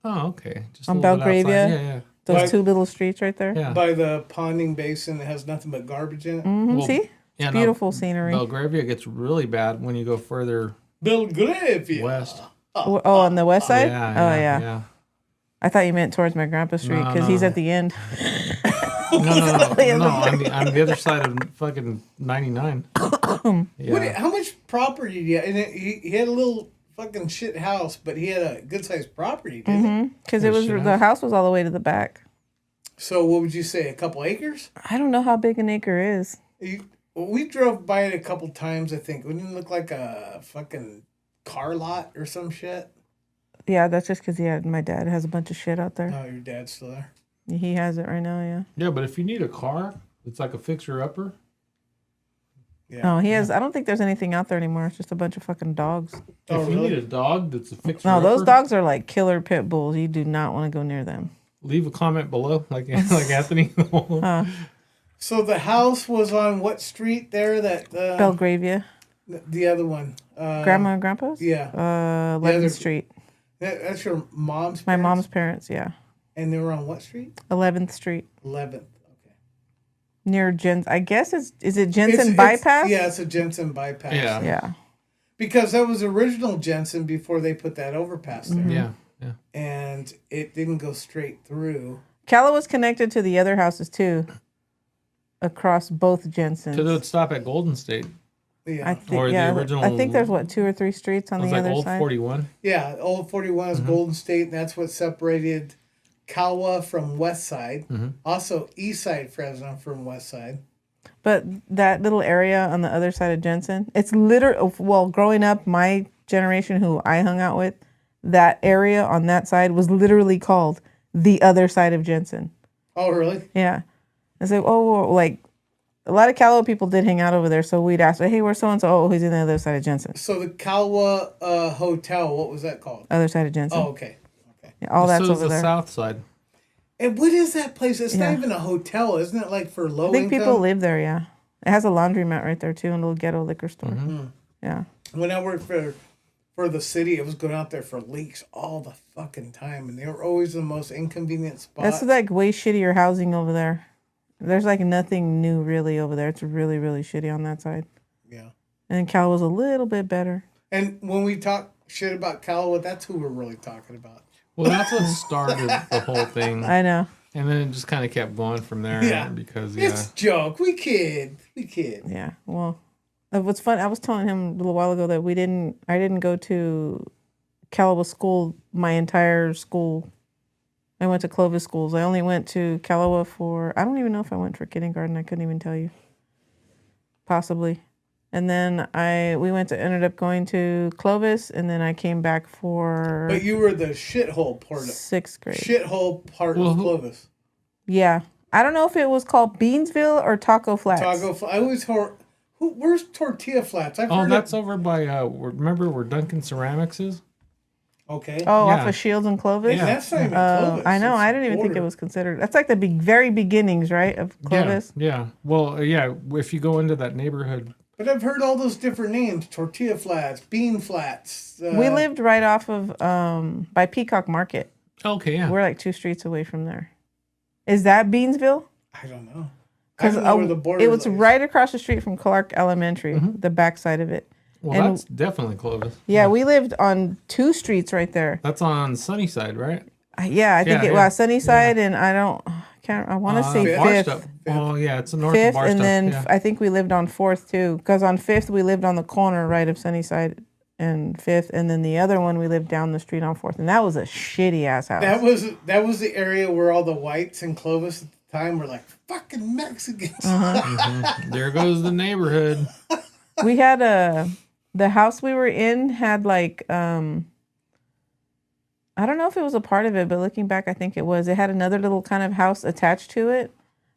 Oh, okay. Just On a little bit Belgravia? outside. Yeah, Those Like- two little streets right there. yeah. By the ponding basin that has nothing but garbage in it. Mhm, Well, see? Yeah, Beautiful scenery. Belgravia gets really bad when you go further Belgravia. west. Oh, on the west side? Yeah, Oh, yeah. yeah. I thought you meant towards my grandpa's street No, because he's no. at the end. No, the other on the other side of fucking 99. Yeah. How much property did he have? And he had a little fucking shit house, but he had a good sized property, didn't he? Because it was shit the house. house was all the way to the back. So what would you say? A couple acres? I don't know how big an acre is. Well, we drove by it a couple times, I think. Wouldn't it look like a fucking car lot or some shit? Yeah, that's just because my dad has a bunch of shit out there. Oh, your dad's still there. He has it right now, yeah. Yeah, but if you need a car, it's like a fixer-upper. Yeah. Oh, he has. I don't think there's anything out there anymore. It's just a bunch of fucking dogs. Oh, If you really? need a dog that's a fixer-upper, No, those dogs are like killer pit bulls. You do not want to go near them. leave a comment below, like Anthony. So the house was on what street there? That Belgravia. the other one. Grandma and grandpa's? Yeah. 11th other- Street. That's your mom's. My parents? mom's parents, yeah. And they were on what street? 11th Street. 11th. Okay. Near Jensen. I guess is it Jensen Bypass? Yeah, it's a Jensen bypass. Yeah. Yeah. Because that was original Jensen before they put that overpass there. Yeah, yeah. And it didn't go straight through. Calwa was connected to the other houses too. Across both Jensens. So they would stop at Golden State. Yeah. I think, Or the yeah, original- I think there's what 2 or 3 streets on It was the like other Old side. 41. Yeah, Old 41 is Golden State, and that's what separated Calwa from West Side. Also, East Side Fresno from West Side. But that little area on the other side of Jensen, it's literally, well, growing up, my generation who I hung out with, that area on that side was literally called the other side of Jensen. Oh, really? Yeah. It's like, oh, like a lot of Calwa people did hang out over there. So we'd ask, hey, where's so and so? Oh, he's in the other side of Jensen. So the Calwa Hotel, what was that called? Other side of Jensen. Oh, okay. Okay. Yeah, all that's so is over the there. south side. And what is that place? It's Yeah. not even a hotel, isn't it? Like for low I think income? people live there, yeah. It has a laundromat right there too, and a little ghetto liquor store. Yeah. When I worked for the city, I was going out there for leaks all the fucking time, and they were always the most inconvenient spots. That's like way shittier housing over there. There's like nothing new really over there. It's really, really shitty on that side. Yeah. And Cal was a little bit better. And when we talk shit about Calwa, that's who we're really talking about. Well, that's what started the whole thing. I know. And then it just kind of kept going from there. Yeah. Because, It's a joke. We kid. Yeah. Well, what's fun, I was telling him a little while ago that I didn't go to Calwa school my entire school. I went to Clovis schools. I only went to Calwa I don't even know if I went for kindergarten. I couldn't even tell you. Possibly. And then ended up going to Clovis, and then I came back for But you were the shithole part of 6th grade. shithole part of Clovis. Yeah. I don't know if it was called Beansville or Taco Flats. I always heard. Where's Tortilla Flats? I've Oh, heard that's over by, remember where Duncan Ceramics is? Okay. Oh, Yeah. off of Shields and Clovis. Yeah. That's not even Clovis. I know. It's I didn't even think it border. was considered. That's like the very beginnings, right, of Clovis. Yeah. Well, yeah. If you go into that neighborhood, But I've heard all those different names: tortilla flats, bean flats. We lived right off of by Peacock Market. okay, yeah. We're like 2 streets away from there. Is that Beansville? I don't know. I Because don't know where the border it was lies. right across the street from Clark Elementary, the backside of it. Well, and- that's definitely Clovis. Yeah, we lived on 2 streets right there. That's on Sunnyside, right? Yeah, I think Yeah, it yeah. was Sunnyside, and I want to say Barstow. Fifth. Oh, yeah. It's the north of Fifth, Barstow. and then yeah. I think we lived on 4th too. Because on 5th we lived on the corner right of Sunnyside and 5th, and then the other one we lived down the street on 4th, and that was a shitty ass house. That was the area where all the whites in Clovis at the time were like fucking Mexicans. There goes the neighborhood. We had the house we were in had like I don't know if it was a part of it, but looking back, I think it was. It had another little kind of house attached to it,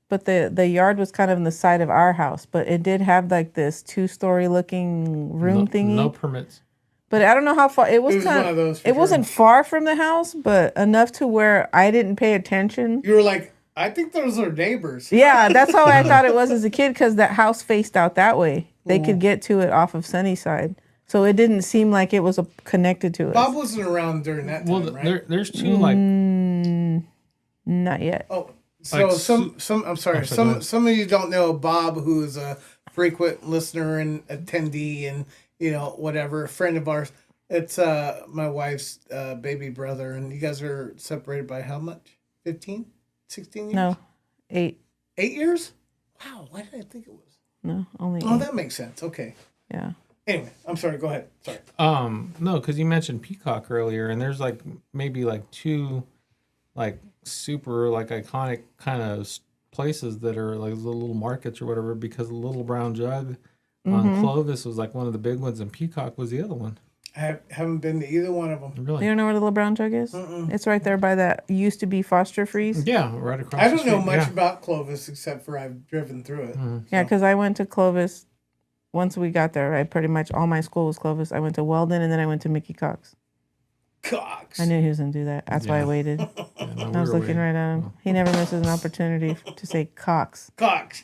but the yard was kind of on the side of our house. But it did have like this 2-story looking room thingy. No permits. But I don't know how far it was. It was Kind one of those for It sure. wasn't far from the house, but enough to where I didn't pay attention. You were like, I think those are neighbors. Yeah, that's how I thought it was as a kid because that house faced out that way. They could get to it off of Sunnyside. So it didn't seem like it was connected to us. Bob wasn't around during that time, Well, right? there's two like Not yet. Oh, so Like some. I'm sorry. go ahead. Some of you don't know Bob, who is a frequent listener and attendee, and whatever, a friend of ours. It's my wife's baby brother, and you guys are separated by how much? 15? 16 years? No, 8. 8 years? Wow. Why did I think it was? No, only 8. Oh, that makes sense. Okay. Yeah. Anyway, I'm sorry. Go ahead. Sorry. No, because you mentioned Peacock earlier, and there's like maybe like 2 like super like iconic kind of places that are like the little markets or whatever, because the Little Brown Jug on Clovis was like one of the big ones, and Peacock was the other one. I haven't been to either one of them. Really? You don't know where the Little Brown Jug is? It's right there by that used to be Foster Freeze. Yeah, right across. I the don't know street. much Yeah. about Clovis except for I've driven through it. Yeah, because I went to Clovis once we got there. Right, pretty much all my school was Clovis. I went to Weldon and then I went to Mickey Cox. Cox. I knew he was gonna do that. That's why I Yeah. waited. Yeah, no, I was we were looking waiting. right at him. He never misses an opportunity to say Cox. Cox.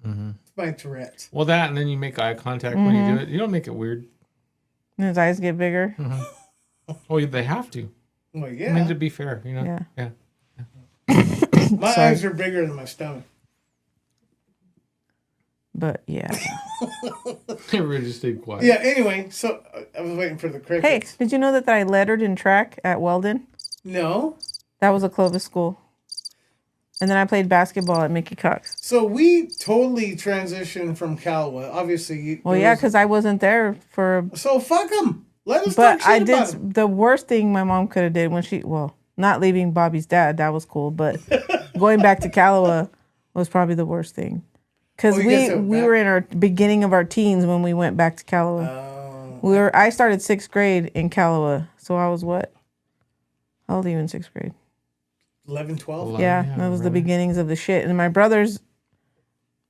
It's my Tourette's. Well, that, and then you make eye contact when you do it. You don't make it weird. And his eyes get bigger. Oh, they have to. Well, I mean, yeah. to be fair, Yeah. My Sorry. eyes are bigger than my stomach. But yeah. Everybody just stayed quiet. Yeah, anyway, so I was waiting for the Hey, crickets. did you know that I lettered in track at Weldon? No. That was a Clovis school. And then I played basketball at Mickey Cox. So we totally transitioned from Calwa. Obviously, Well, yeah, because I wasn't there for. So fuck them. Let us talk But shit I about 'em. did the worst thing my mom could have did when not leaving Bobby's dad. That was cool, but going back to Calwa was probably the worst thing. Because Oh, you guys went we back? were in our beginning of our teens when we went back to Calwa. I started 6th grade in Calwa, so I was what? How old are you in 6th grade? 11, 12? Yeah, that was the beginnings of the shit. And my brothers,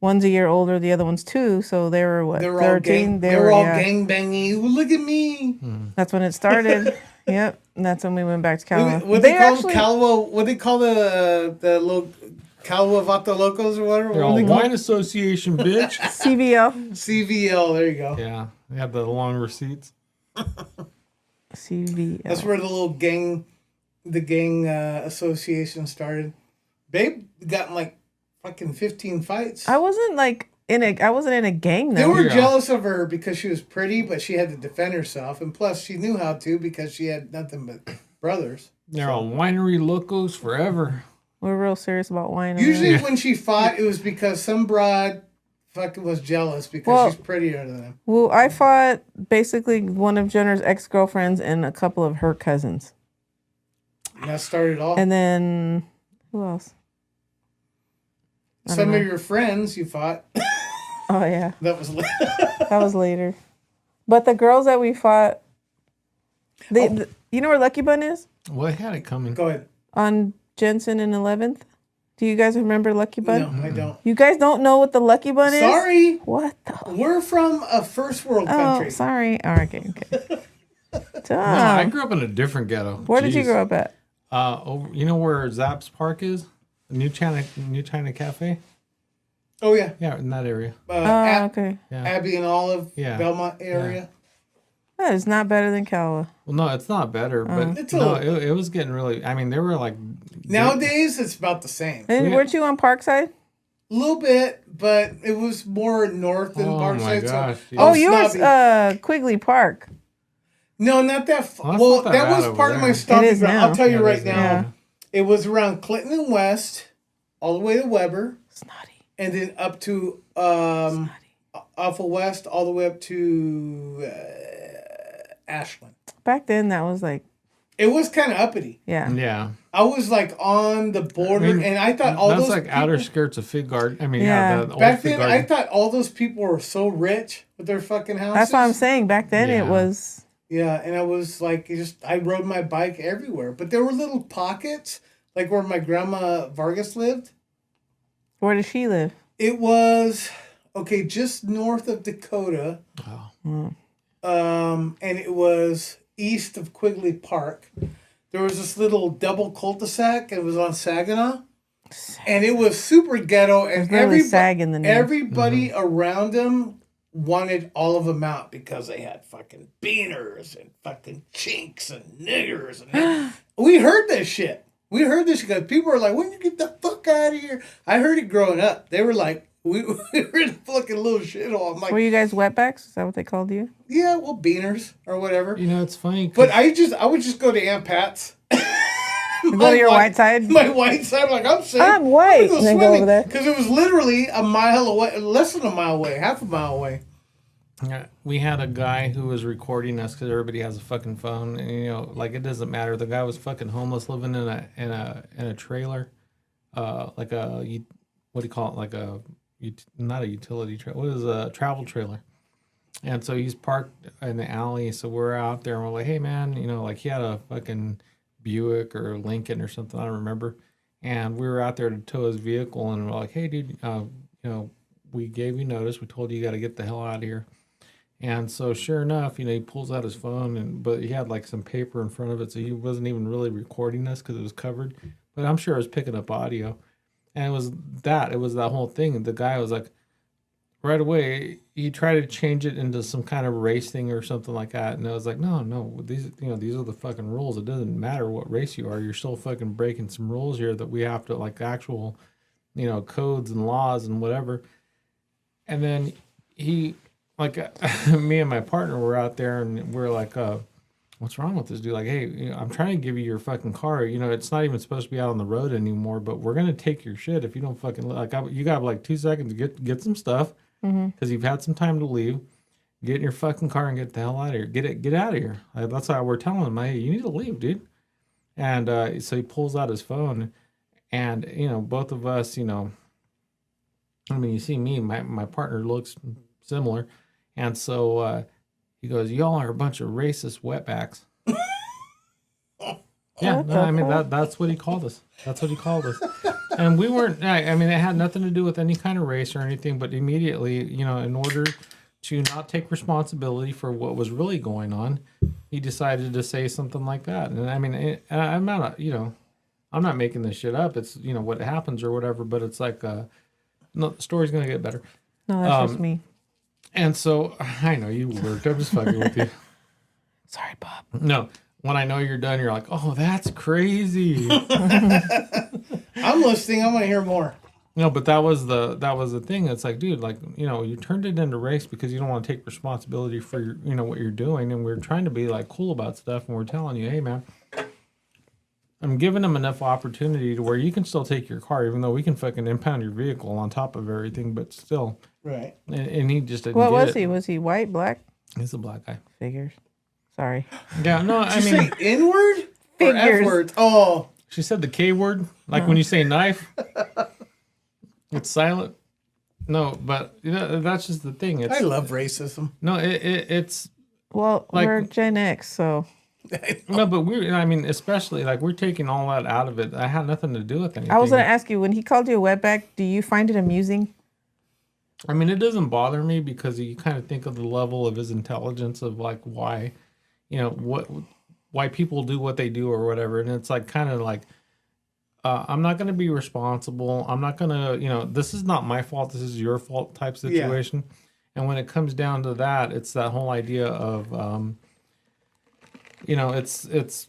one's a year older, the other one's 2, so they were what? They were 13. all they were all gang banging. Ooh, look at me. That's when it started. Yep, and that's when we went back to Calwa. What they call Calwa? What they call the little Calwa Vata Locos or whatever? They're What all do they call wine it? association, bitch. CVL. CVL. There you go. Yeah, they have the long receipts. CVL. That's where the gang association started. Babe got in like fucking 15 fights. I wasn't I wasn't in a gang They though. were Yeah. jealous of her because she was pretty, but she had to defend herself, and plus she knew how to because she had nothing but brothers. They're all winery locos forever. We're real serious about wine. over Usually, there. when she fought, it was because some broad fucking was jealous because Well- she's prettier than him. Well, I fought basically one of Jenner's ex-girlfriends and a couple of her cousins. And that started all. And then who else? I Some don't of know. your friends you fought. Oh yeah, That was that was later. But the girls that we fought, you know where Lucky Bun is? Well, they had it coming. Go ahead. On Jensen and 11th. Do you guys remember Lucky Bun? No, I don't. You guys don't know what the Lucky Bun is? Sorry, What the? we're from a first world Oh, country. sorry. All right, okay. No, I Damn. grew up in a different ghetto. Where did you Jeez. grow up at? Over, you know where Zapp's Park is? New China Cafe? Oh yeah, Yeah, in that area. Okay. Yeah. Abbey and Olive, Yeah. Belmont area. That is not better than Calwa. Well, no, it's not better, but It's a no, little- it was getting really. I mean, they were like Nowadays, it's about the same. And Yeah. weren't you on Parkside? A little bit, but it was more north than Oh my Parkside. gosh, So yeah. I Oh, was you snobby. were Quigley Park. No, not that. Well, that's Well, not that that bad was over part of my there. stomping It is ground. now. I'll tell you Yeah, it right is now. Yeah. It was around Clinton and West, all the way to Weber, Snotty. and then up to off of West, all the way up to Ashland. Back then, that was like, It was kind of uppity. yeah. Yeah, I was like on the border, and I thought all that's those like people, outer skirts of Fig Garden. I mean, Yeah. yeah, the old back Fig then, Garden. I thought all those people were so rich with their fucking houses. That's what I'm saying. Back then, Yeah. it was. Yeah, and I was like, I rode my bike everywhere, but there were little pockets, like where my grandma Vargas lived. Where did she live? It was okay, just north of Dakota, Oh. and it was east of Quigley Park. There was this little double cul-de-sac. It was on Saginaw, and it was super ghetto. And There's literally sag in the name. everybody around them wanted all of them out because they had fucking beaners and fucking chinks and niggers. And we heard this shit. We heard this because people were like, "When you get the fuck out of here?" I heard it growing up. They were like, "We were in a fucking little shithole." I'm like, Were you guys wetbacks? Is that what they called you? "Yeah, well, beaners or whatever." You know, it's funny. 'Cause But I would just go to Aunt Pat's. Go to your white side? My white side. I'm like, I'm safe. I'm white. Go And then go over there. because it was literally a mile away, less than a mile away, half a mile away. Yeah, we had a guy who was recording us because everybody has a fucking phone, and you know, like it doesn't matter. The guy was fucking homeless, living in a trailer, like what do you call it? Like not a utility trailer. What is a travel trailer? And so he's parked in the alley. So we're out there and we're like, hey man, you know, like he had a fucking Buick or Lincoln or something, I don't remember. And we were out there to tow his vehicle, and we're like, hey dude, you know, we gave you notice. We told you got to get the hell out of here. And so sure enough, you know, he pulls out his phone, but he had like some paper in front of it, so he wasn't even really recording us because it was covered. But I'm sure it was picking up audio. And it was that whole thing. And the guy was like, right away, he tried to change it into some kind of race thing or something like that. And I was like, no, these are the fucking rules. It doesn't matter what race you are. You're still fucking breaking some rules here that we have to, like, actual, you know, codes and laws and whatever. And then he, like, me and my partner were out there, and we're like, what's wrong with this dude? Like, hey, you know, I'm trying to give you your fucking car. You know, it's not even supposed to be out on the road anymore, but we're going to take your shit if you don't fucking, like, you got like 2 seconds to get some stuff because you've had some time to leave. Get in your fucking car and get the hell out of here. Get out of here. Like, that's how we're telling him, hey, you need to leave, dude. And so he pulls out his phone, and, you know, both of us, you know, I mean, you see me, my partner looks similar. And so he goes, y'all are a bunch of racist wetbacks. Yeah, What no, the I mean, fuck? that's what he called us. That's what he called us. And we weren't, I mean, it had nothing to do with any kind of race or anything, but immediately, you know, in order to not take responsibility for what was really going on, he decided to say something like that. And I mean, I'm not, you know, I'm not making this shit up. It's, you know, what happens or whatever, but it's like, no, the story's going to get better. No, that's just me. And so, I know you worked. I'm just fucking with you. Sorry, Bob. No, when I know you're done, you're like, oh, that's crazy. I'm listening. I want to hear more. No, but that was the thing. It's like, dude, like, you know, you turned it into race because you don't want to take responsibility for your, you know, what you're doing. And we're trying to be like cool about stuff. And we're telling you, hey, man, I'm giving them enough opportunity to where you can still take your car, even though we can fucking impound your vehicle on top of everything, but still. Right. And he just didn't What get was it. he? Was he white, black? He's a black guy. Figures. Sorry. Yeah, no, I Did you mean, say N-word? Or Figures. F-word? Oh. she said the K word, like when you say knife, it's silent. No, but you know, that's just the thing. It's I love racism. no, it's Well, Like- we're Gen X, so no, but I mean, especially like we're taking all that out of it. I had nothing to do with anything. I was going to ask you, when he called you a wetback, do you find it amusing? I mean, it doesn't bother me because you kind of think of the level of his intelligence of like why, why people do what they do or whatever. And it's like kind of like, I'm not going to be responsible. I'm not going to, this is not my fault. This is your fault type situation. Yeah. And when it comes down to that, it's that whole idea of, it's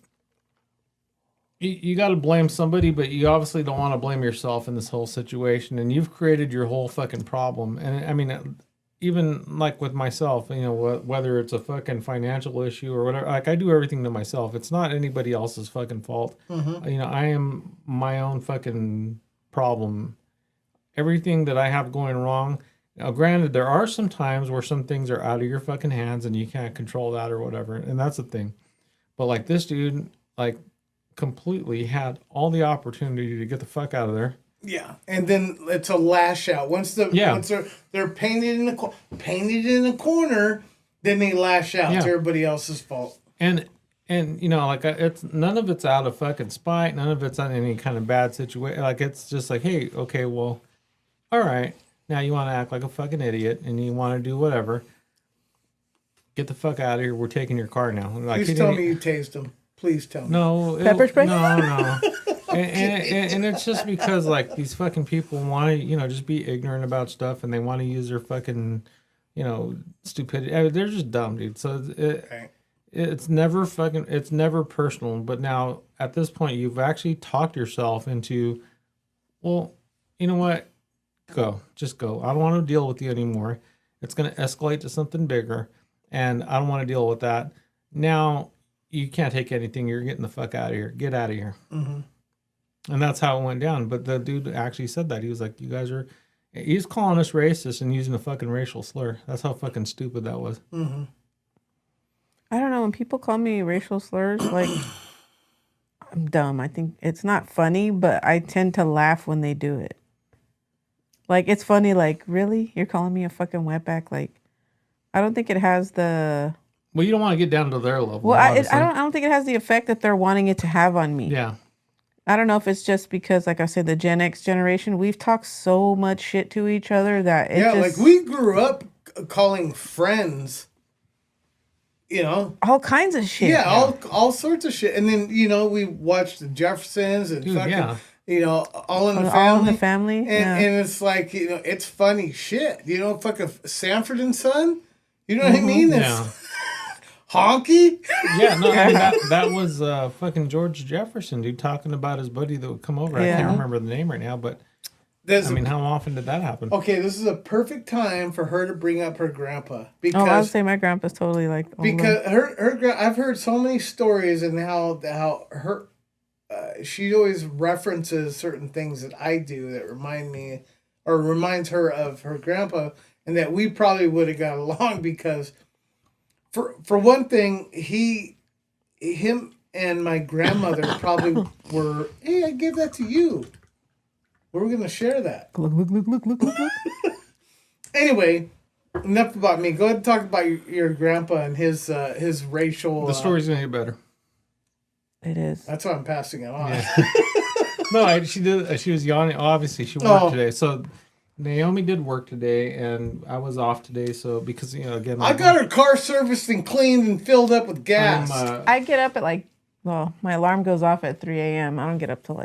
you got to blame somebody, but you obviously don't want to blame yourself in this whole situation. And you've created your whole fucking problem. And I mean, even like with myself, whether it's a fucking financial issue or whatever, like I do everything to myself. It's not anybody else's fucking fault. Mm-hmm. I am my own fucking problem. Everything that I have going wrong. Now, granted, there are some times where some things are out of your fucking hands and you can't control that or whatever. And that's the thing. But like this dude, like completely had all the opportunity to get the fuck out of there. Yeah, and then it's a lash out. Once they're painted in a corner, then they lash out. It's everybody else's fault. And like it's none of it's out of fucking spite. None of it's on any kind of bad situation. Like it's just like, hey, okay, well, all right. Now you want to act like a fucking idiot and you want to do whatever. Get the fuck out of here. We're taking your car now. Like, please tell me you tased him. Please tell me. No. Pepper spray? No. and it's just because like these fucking people want to, just be ignorant about stuff and they want to use their fucking, stupidity. They're just dumb, dude. So it's never personal. But now at this point, you've actually talked yourself into, well, you know what? Just go. I don't want to deal with you anymore. It's going to escalate to something bigger. And I don't want to deal with that. Now, you can't take anything. You're getting the fuck out of here. Get out of here. Mm-hmm. And that's how it went down. But the dude actually said that. He was like, he's calling us racist and using a fucking racial slur. That's how fucking stupid that was. Mm-hmm. I don't know. When people call me racial slurs, like, I'm dumb. I think it's not funny, but I tend to laugh when they do it. Like, it's funny, like, really? You're calling me a fucking wetback? Like, I don't think it has the... Well, you don't want to get down to their level. Well, I don't think it has the effect that they're wanting it to have on me. Yeah. I don't know if it's just because, like I said, the Gen X generation, we've talked so much shit to each other that like we grew up calling friends, all kinds of shit. Yeah, all sorts of shit. And then, we watched the Jeffersons and All in the Family. All in the Family. And it's like, it's funny shit. Fucking Sanford and Son. You know what I mean? Yeah. Honky? Yeah, no, I mean, that was fucking George Jefferson, dude, talking about his buddy that would come over. I can't remember the name right now, but how often did that happen? Okay, this is a perfect time for her to bring up her grandpa. Because, I would say my grandpa's totally like... Because I've heard so many stories and how her... she always references certain things that I do that remind me or reminds her of her grandpa, and that we probably would have got along because for one thing, him and my grandmother probably were, hey, I gave that to you. We're going to share that. Look. Anyway, enough about me. Go ahead and talk about your grandpa and his racial... The story's going to get better. It is. That's why I'm passing it on. Yeah. No, she did. She was yawning. Obviously, she worked today. So Naomi did work today, and I was off today. So because again, I got her car serviced and cleaned and filled up with gas. I get up at my alarm goes off at 3 a.m. I don't get up till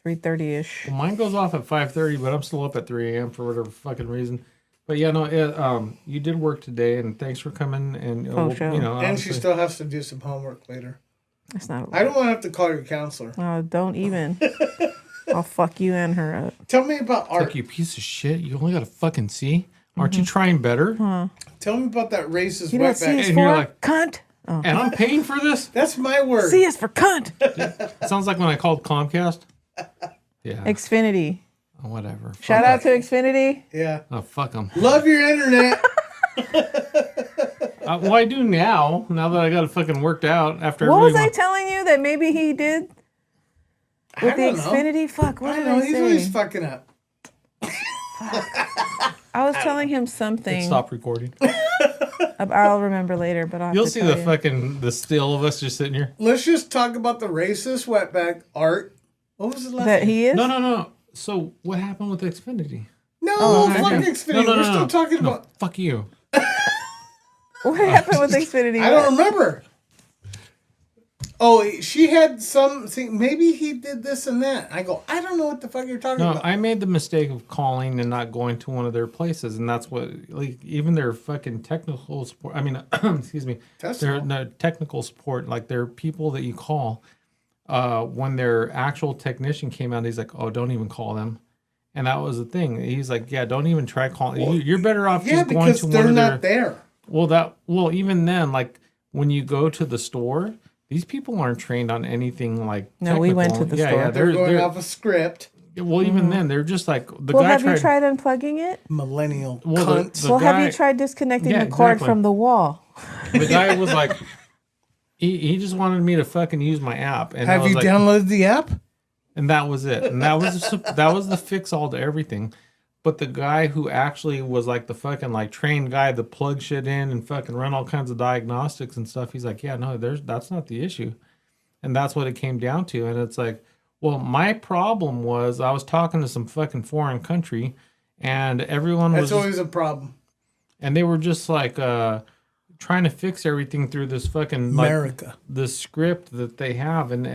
3:30ish. Well, mine goes off at 5:30, but I'm still up at 3 a.m. for whatever fucking reason. But yeah, no, you did work today, and thanks for coming. And and she still has to do some homework later. That's not. I don't want to have to call your counselor. Oh, don't even. I'll fuck you and her up. Tell me about art. Like, you piece of shit. You only got to fucking C. Aren't you trying better? Huh. Tell me about that racist you know what C is for? You're like, cunt. Oh. And I'm paying for this? That's my word. C is for cunt. It sounds like when I called Comcast. Yeah. Xfinity. Oh, whatever. Shout out to Xfinity. Yeah. Oh, fuck them. Love your internet. Well, I do now that I got it fucking worked out. After what was I telling you that maybe he did with the Xfinity? Know. Fuck, what I did know. I say? He's always fucking up. I was telling him something. Stop recording. I'll remember later, but I'll you'll see the still of us just sitting here. Let's just talk about the racist wetback art. What was the last that he is? No. So what happened with Xfinity? No, fuck Xfinity. We're still talking about. Fuck you. What happened with Xfinity? I don't remember. Oh, she had something. Maybe he did this and that. I go, I don't know what the fuck you're talking No, about. I made the mistake of calling and not going to one of their places, and that's what, like, even their fucking technical support. I mean, excuse me, their no, technical support. Like, they're people that you call. When their actual technician came out, he's like, "Oh, don't even call them," and that was the thing. He's like, "Yeah, don't even try calling. Well, You're better off yeah, just going because to they're one of not their." there. Well, even then, like when you go to the store. These people aren't trained on anything like. No, we went to the store. Yeah, they're going off a script. Well, even then, they're just like the Well, guy. have you tried unplugging it? Millennial cunts. cunts. Well, have you tried disconnecting the cord from the wall? The guy was like, he just wanted me to fucking use my app. And have you downloaded the app? And that was it. And that was the fix all to everything. But the guy who actually was like the fucking like trained guy that plug shit in and fucking run all kinds of diagnostics and stuff, he's like, yeah, no, that's not the issue. And that's what it came down to. And it's like, well, my problem was I was talking to some fucking foreign country and everyone was... That's always a problem. And they were just like trying to fix everything through this fucking... like, America. the script that they have. And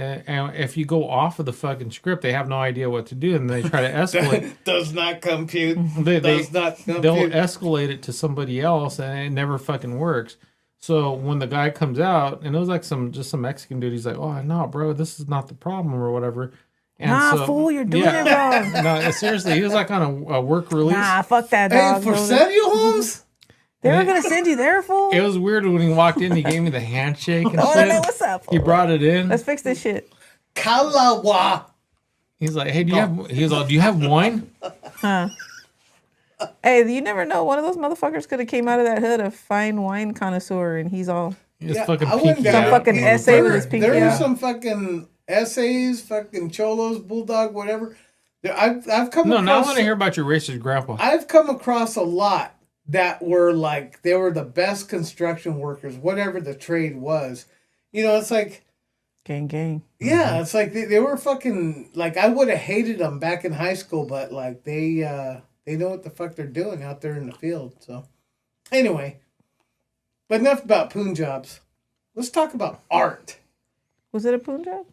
if you go off of the fucking script, they have no idea what to do. And they try to escalate. Does not compute. Does not compute. They'll escalate it to somebody else and it never fucking works. So when the guy comes out, and it was like some Mexican dude, he's like, "Oh no, bro, this is not the problem or whatever." And fool, you're doing it wrong. No, seriously, he was like on a work release. Nah, fuck that dog. Hey, for Sadio Holmes? They were gonna send you there, fool. It was weird when he walked in. He gave me the handshake and shit. Hey, what's up? He brought it in. Let's fix this shit. Calwa. He's like, "Hey, do you have wine?" Huh? Hey, you never know. One of those motherfuckers could have came out of that hood a fine wine connoisseur, and he's all fucking some fucking essay with his pinky There are out. some fucking essays, fucking cholos, bulldog, whatever. I've come No, across... now I want to hear about your racist grandpa. I've come across a lot that were like, they were the best construction workers, whatever the trade was. You know, it's like... Gang. Yeah, it's like they were fucking... Like, I would have hated them back in high school, but like, they know what the fuck they're doing out there in the field. So, anyway, but enough about Punjabs. Let's talk about art. Was it a Punjab?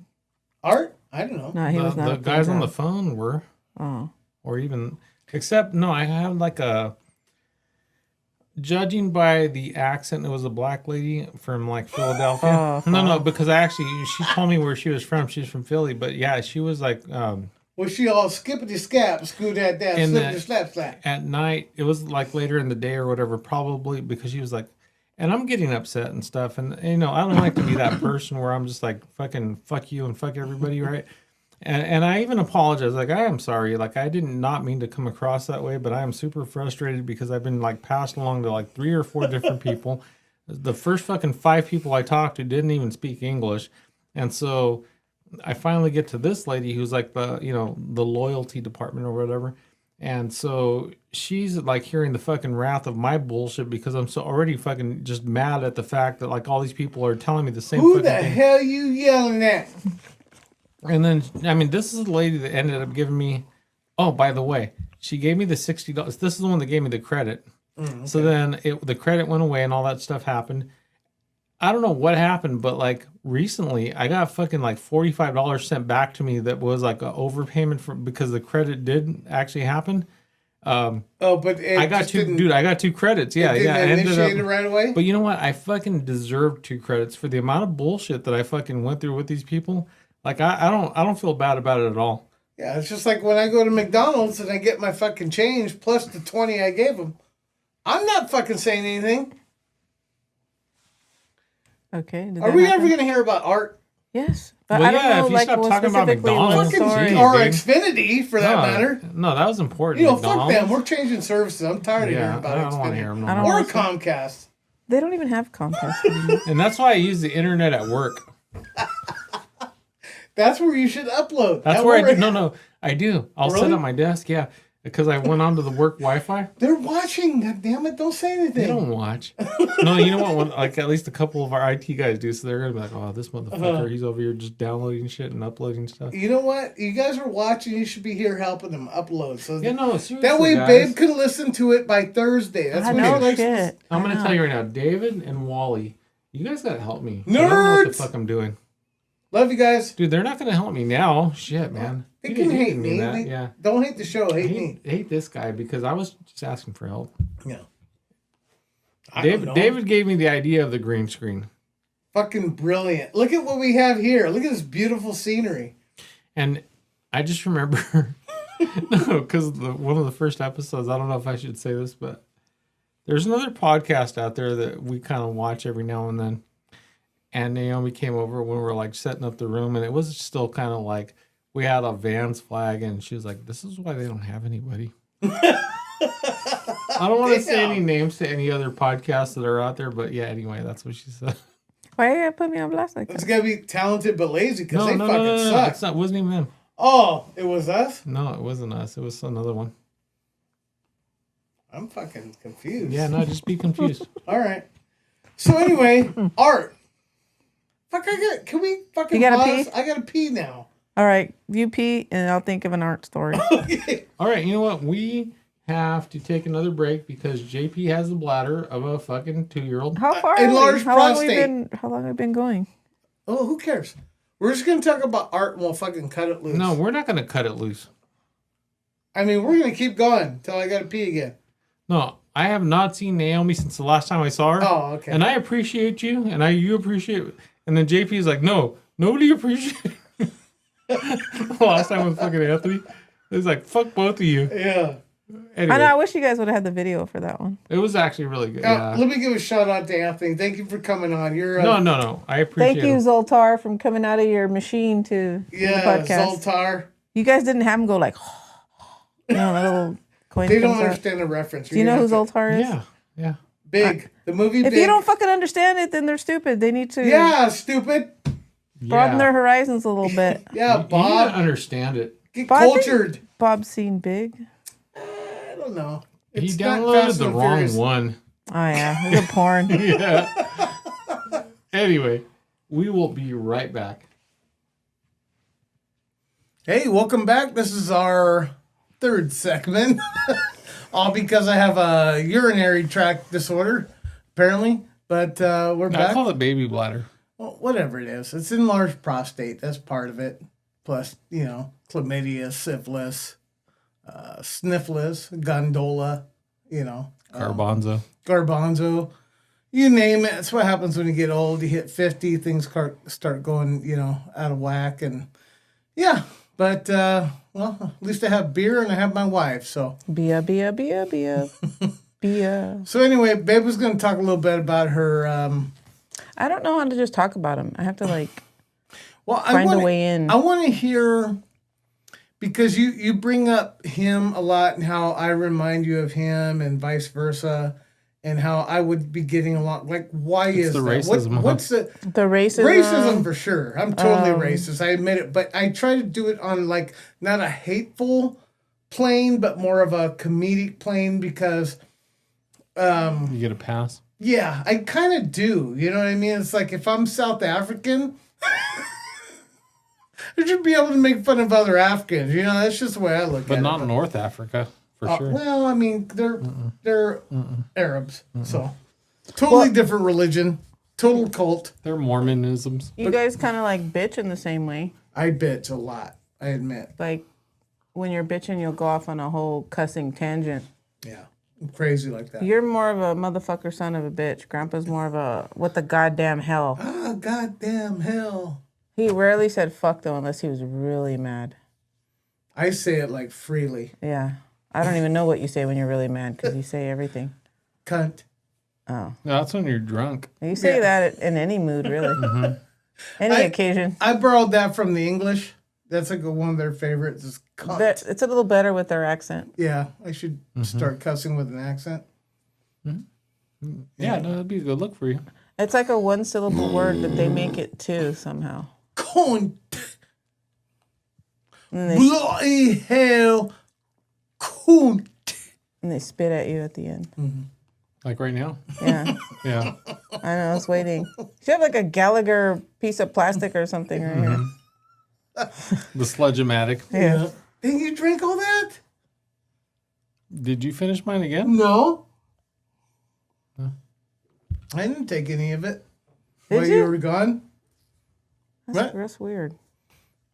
Art? I don't know. No, he was not. The a guys on Punjab. the phone were. Oh. Or even, except, no, I had like a, judging by the accent, it was a black lady from like Philadelphia. No, because she told me where she was from. She's from Philly, but yeah, she was like, was she all skippity scap, screw that down, slippity slap slap? At night, it was like later in the day or whatever, probably because she was like, and I'm getting upset and stuff. And, you know, I don't like to be that person where I'm just like, fucking fuck you and fuck everybody, right? And I even apologize. Like, I am sorry. Like, I did not mean to come across that way, but I am super frustrated because I've been like passed along to like 3 or 4 different people. The first fucking 5 people I talked to didn't even speak English. And so I finally get to this lady who's like the loyalty department or whatever. And so she's like hearing the fucking wrath of my bullshit because I'm so already fucking just mad at the fact that like all these people are telling me the same Who fucking the thing. hell you yelling at? And then, I mean, this is the lady that ended up giving me, oh, by the way, she gave me the $60. This is the one that gave me the credit. Okay. So then the credit went away and all that stuff happened. I don't know what happened, but like recently I got fucking like $45 sent back to me that was like an overpayment because the credit did actually happen. But I got two credits. Yeah, it didn't initiate it right away. But you know what? I fucking deserved 2 credits for the amount of bullshit that I fucking went through with these people. Like I don't feel bad about it at all. Yeah, it's just like when I go to McDonald's and I get my fucking change plus the 20 I gave them. I'm not fucking saying anything. Okay. Are we ever going to hear about art? Yes. But I don't know, if you like, stop what talking about specifically McDonald's, was the story. Or Xfinity, for that matter. No, that was important. You know, McDonald's. fuck them. We're changing services. I'm tired of hearing about I don't want to Xfinity. hear them I no don't more. Or Comcast. They don't even have Comcast anymore. And that's why I use the internet at work. That's where you should upload. That's where I do. No, I do. I'll sit Really? at my desk, yeah. because I went onto the work Wi-Fi. They're watching. God damn it! Don't say anything. They don't watch. No, you know what? Like at least a couple of our IT guys do, so they're gonna be like, "Oh, this motherfucker, he's over here just downloading shit and uploading stuff." You know what? You guys are watching. You should be here helping them upload. So Yeah, no, seriously, that way, guys. Babe can listen to it by Thursday. That's I when know he likes. shit. I'm gonna I know. tell you right now, David and Wally, you guys gotta help me. I don't know what the Nerds! fuck I'm doing, Love you guys. dude. They're not gonna help me now. Shit, man. They You can didn't hate mean me. that. Yeah. Don't hate the show. Hate me. Hate this guy because I was just asking for help. Yeah. I don't know. David gave me the idea of the green screen. Fucking brilliant. Look at what we have here. Look at this beautiful scenery. And I just remember, no, because one of the first episodes, I don't know if I should say this, but there's another podcast out there that we kind of watch every now and then. And Naomi came over when we were like setting up the room, and it was still kind of like we had a Vans flag, and she was like, "This is why they don't have anybody." I don't want to say any names to any other podcasts that are out there, but yeah, anyway, that's what she said. Why you gotta put me on blast like It's that? gotta be talented but lazy because they fucking no. suck. It's not. It wasn't even them. Oh, it was us? No, it wasn't us. It was another one. I'm fucking confused. Yeah, no, just be confused. All right. So anyway, art. Fuck, can we fucking You gotta pause? pee? I gotta pee now. All right, you pee, and I'll think of an art story. Okay. All right, you know what? We have to take another break because JP has the bladder of a fucking 2-year-old. How far? Enlarged How long prostate. How long have we been going? Oh, who cares? We're just gonna talk about art and we'll fucking cut it loose. No, we're not going to cut it loose. I mean, we're gonna keep going till I gotta pee again. No, I have not seen Naomi since the last time I saw her. Oh, okay. And I appreciate you, and you appreciate. And then JP is like, no, nobody appreciates. The last time with fucking Anthony, it was like, fuck both of you. Yeah. Anyway, I know. I wish you guys would have had the video for that one. it was actually really good. Yeah. Let me give a shout out to Anthony. Thank you for coming on. You're No. I appreciate Thank you, it. Zoltar, from coming out of your machine to the podcast. Zoltar. You guys didn't have him go like, a little coin. They don't comes out. understand the reference. Do you know who Zoltar is? Yeah. Big. The movie If Big. you don't fucking understand it, then they're stupid. They need to Yeah, stupid. broaden their horizons a little bit. Yeah, You need to Bob. understand it. Get But I think- cultured. Bob's seen Big. I don't know. He It's not downloaded Fast the and wrong Furious. one. Oh yeah, it's a porn. Yeah. Anyway, we will be right back. Hey, welcome back. This is our third segment. All because I have a urinary tract disorder, apparently. But we're I back. call it baby bladder. Well, whatever it is. It's enlarged prostate. That's part of it. Plus, chlamydia, syphilis, sniffles, gondola, Garbanzo. garbanzo. You name it. That's what happens when you get old. You hit 50, things start going, out of whack. And yeah, but, well, at least I have beer and I have my wife. So Bia. So anyway, Babe was going to talk a little bit about her. I don't know how to just talk about him. I have to Well, find a way in. I want to hear, because you bring up him a lot and how I remind you of him and vice versa, and how I would be getting along. Like, why is the that? racism, huh? What's the The racism. racism for sure? I'm totally racist. I admit it, but I try to do it on like not a hateful plane, but more of a comedic plane because. You get a pass. Yeah, I kind of do. You know what I mean? It's like if I'm South African, I should be able to make fun of other Africans. That's just the way I look at it. But not North Africa, for sure. Well, I mean, they're Arabs, so totally different religion, total cult. They're Mormonisms. You guys kind of bitch in the same way. I bitch a lot, I admit. Like when you're bitching, you'll go off on a whole cussing tangent. Yeah, I'm crazy like that. You're more of a motherfucker son of a bitch. Grandpa's more of a what the goddamn hell. Ah, goddamn hell. He rarely said fuck though unless he was really mad. I say it like freely. Yeah. I don't even know what you say when you're really mad because you say everything. Cunt. Oh. No, that's when you're drunk. You say that in any mood, really. Any occasion. I borrowed that from the English. That's like one of their favorites is cunt. It's a little better with their accent. Yeah, I should start cussing with an accent. Yeah, no, that'd be a good look for you. It's like a one syllable word, but they make it two somehow. Cunt. Bloody hell. Cunt. Who? And they spit at you at the end. Mm-hmm. Like right now? Yeah. Yeah. I know, I was waiting. She have like a Gallagher piece of plastic or something right here. The Sludge-O-Matic. Yeah. Didn't you drink all that? Did you finish mine again? No. Huh? I didn't take any of it. Did While you? you were gone? That's weird.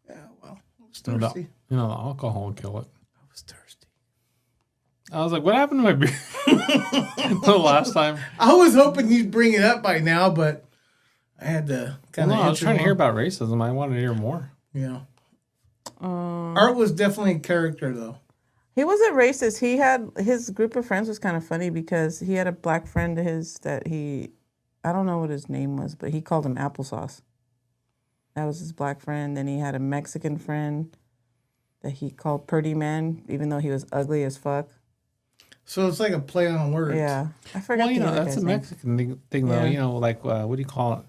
Yeah, well, I was No, thirsty. the alcohol will kill it. I was thirsty. I was like, what happened to my beer? The last time. I was hoping you'd bring it up by now, but I had to kind of. I was trying to hear about racism. I wanted to hear more. Yeah. Art was definitely a character, though. He wasn't racist. He had his group of friends was kind of funny because he had a black friend of his that I don't know what his name was, but he called him Applesauce. That was his black friend. Then he had a Mexican friend that he called Purdy Man, even though he was ugly as fuck. So it's like a play on words. Yeah, I forgot. Well, the other that's guy's a name. Mexican thing though. Yeah. Like, what do you call it?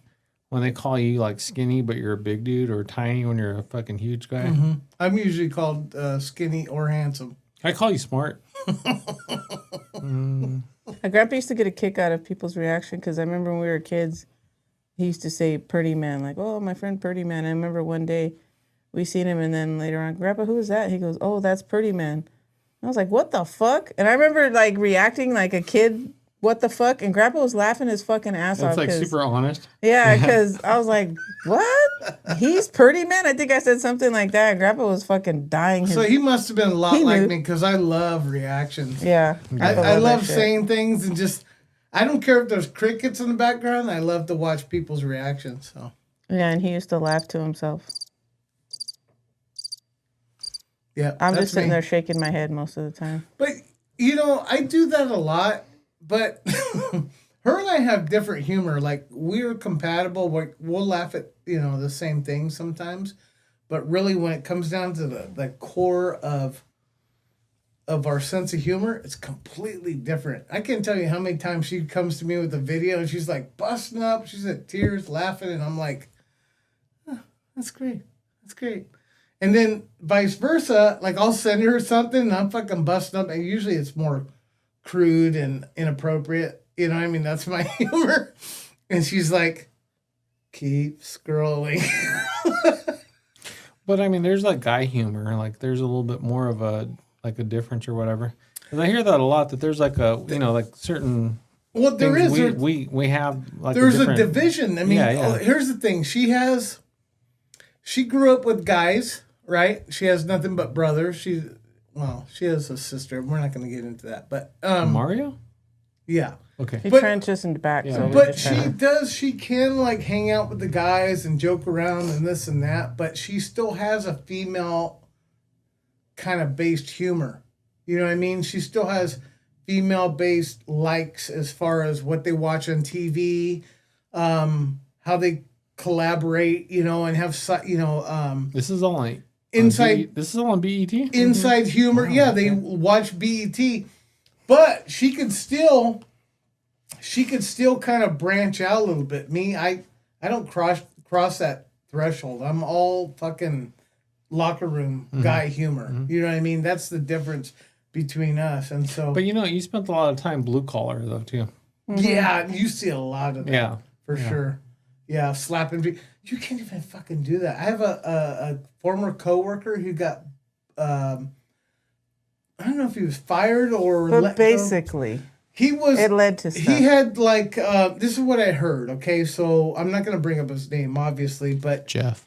When they call you like skinny, but you're a big dude, or tiny when you're a fucking huge guy. Mm-hmm. I'm usually called skinny or handsome. I call you smart. My grandpa used to get a kick out of people's reaction because I remember when we were kids, he used to say Purdy Man, like, oh, my friend Purdy Man. I remember one day we seen him and then later on, Grandpa, who is that? He goes, oh, that's Purdy Man. I was like, what the fuck? And I remember like reacting like a kid, what the fuck? And Grandpa was laughing his fucking ass off. It's like super honest. Yeah, because I was like, what? He's Purdy Man? I think I said something like that. And Grandpa was fucking dying. So he must have been a lot He like knew. me because I love reactions. Yeah. I love that shit. saying things and just, I don't care if there's crickets in the background. I love to watch people's reactions. So Yeah, and he used to laugh to himself. yeah, I'm that's just sitting me. there shaking my head most of the time. But you know, I do that a lot. But her and I have different humor. Like we're compatible. We'll laugh at the same things sometimes. But really, when it comes down to the core of our sense of humor, it's completely different. I can't tell you how many times she comes to me with a video and she's like busting up. She's at tears, laughing, and I'm like, oh, that's great. That's great. And then vice versa, like I'll send her something and I'm fucking busting up. And usually it's more crude and inappropriate. You know what I mean? That's my humor. And she's like, keep scrolling. But I mean, there's like guy humor. Like there's a little bit more of a difference or whatever. Because I hear that a lot. That there's like like certain. Well, there things is. We have like There's a different division. I mean, here's the thing. She grew up with guys, right? She has nothing but brothers. She has a sister. We're not going to get into that. But Mario. yeah. Okay. He But- transitioned back. Yeah. So we But just kinda- she can like hang out with the guys and joke around and this and that, but she still has a female kind of based humor. You know what I mean? She still has female based likes as far as what they watch on TV, how they collaborate, and have, This is all on inside This is all on BET. inside humor. Wow, Yeah, okay. they watch BET, but she could still kind of branch out a little bit. Me, I don't cross that threshold. I'm all fucking locker room guy humor. You know what I mean? That's the difference between us. And so, But you spent a lot of time blue collar though too. yeah, you see a lot of that. Yeah. For sure. Yeah, slapping people. You can't even fucking do that. I have a former coworker who got, I don't know if he was fired or But let go. basically, He was. it led to stuff. He had like this is what I heard. Okay, so I'm not gonna bring up his name, obviously, but Jeff.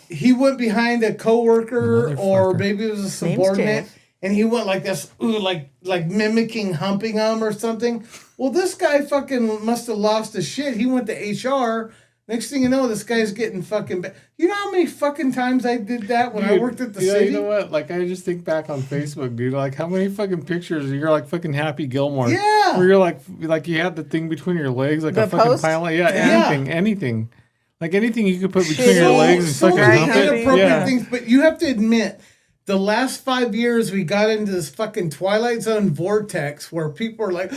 he went behind a coworker or Motherfucker. maybe it was a Name's subordinate, Jeff. and he went like this, like mimicking humping him or something. Well, this guy fucking must have lost his shit. He went to HR. Next thing you know, this guy's getting fucking. You know how many fucking times I did that when I worked at the city? You know what? Like I just think back on Facebook, dude. Like how many fucking pictures you're like fucking Happy Gilmore. Yeah. Where you're like you had the thing between your legs, like The a fucking post? pilot. Yeah, Yeah. anything. Like anything you could put between your So- legs and so fucking many hump Happy. it. inappropriate Yeah. things, but you have to admit, the last 5 years we got into this fucking Twilight Zone vortex where people are like,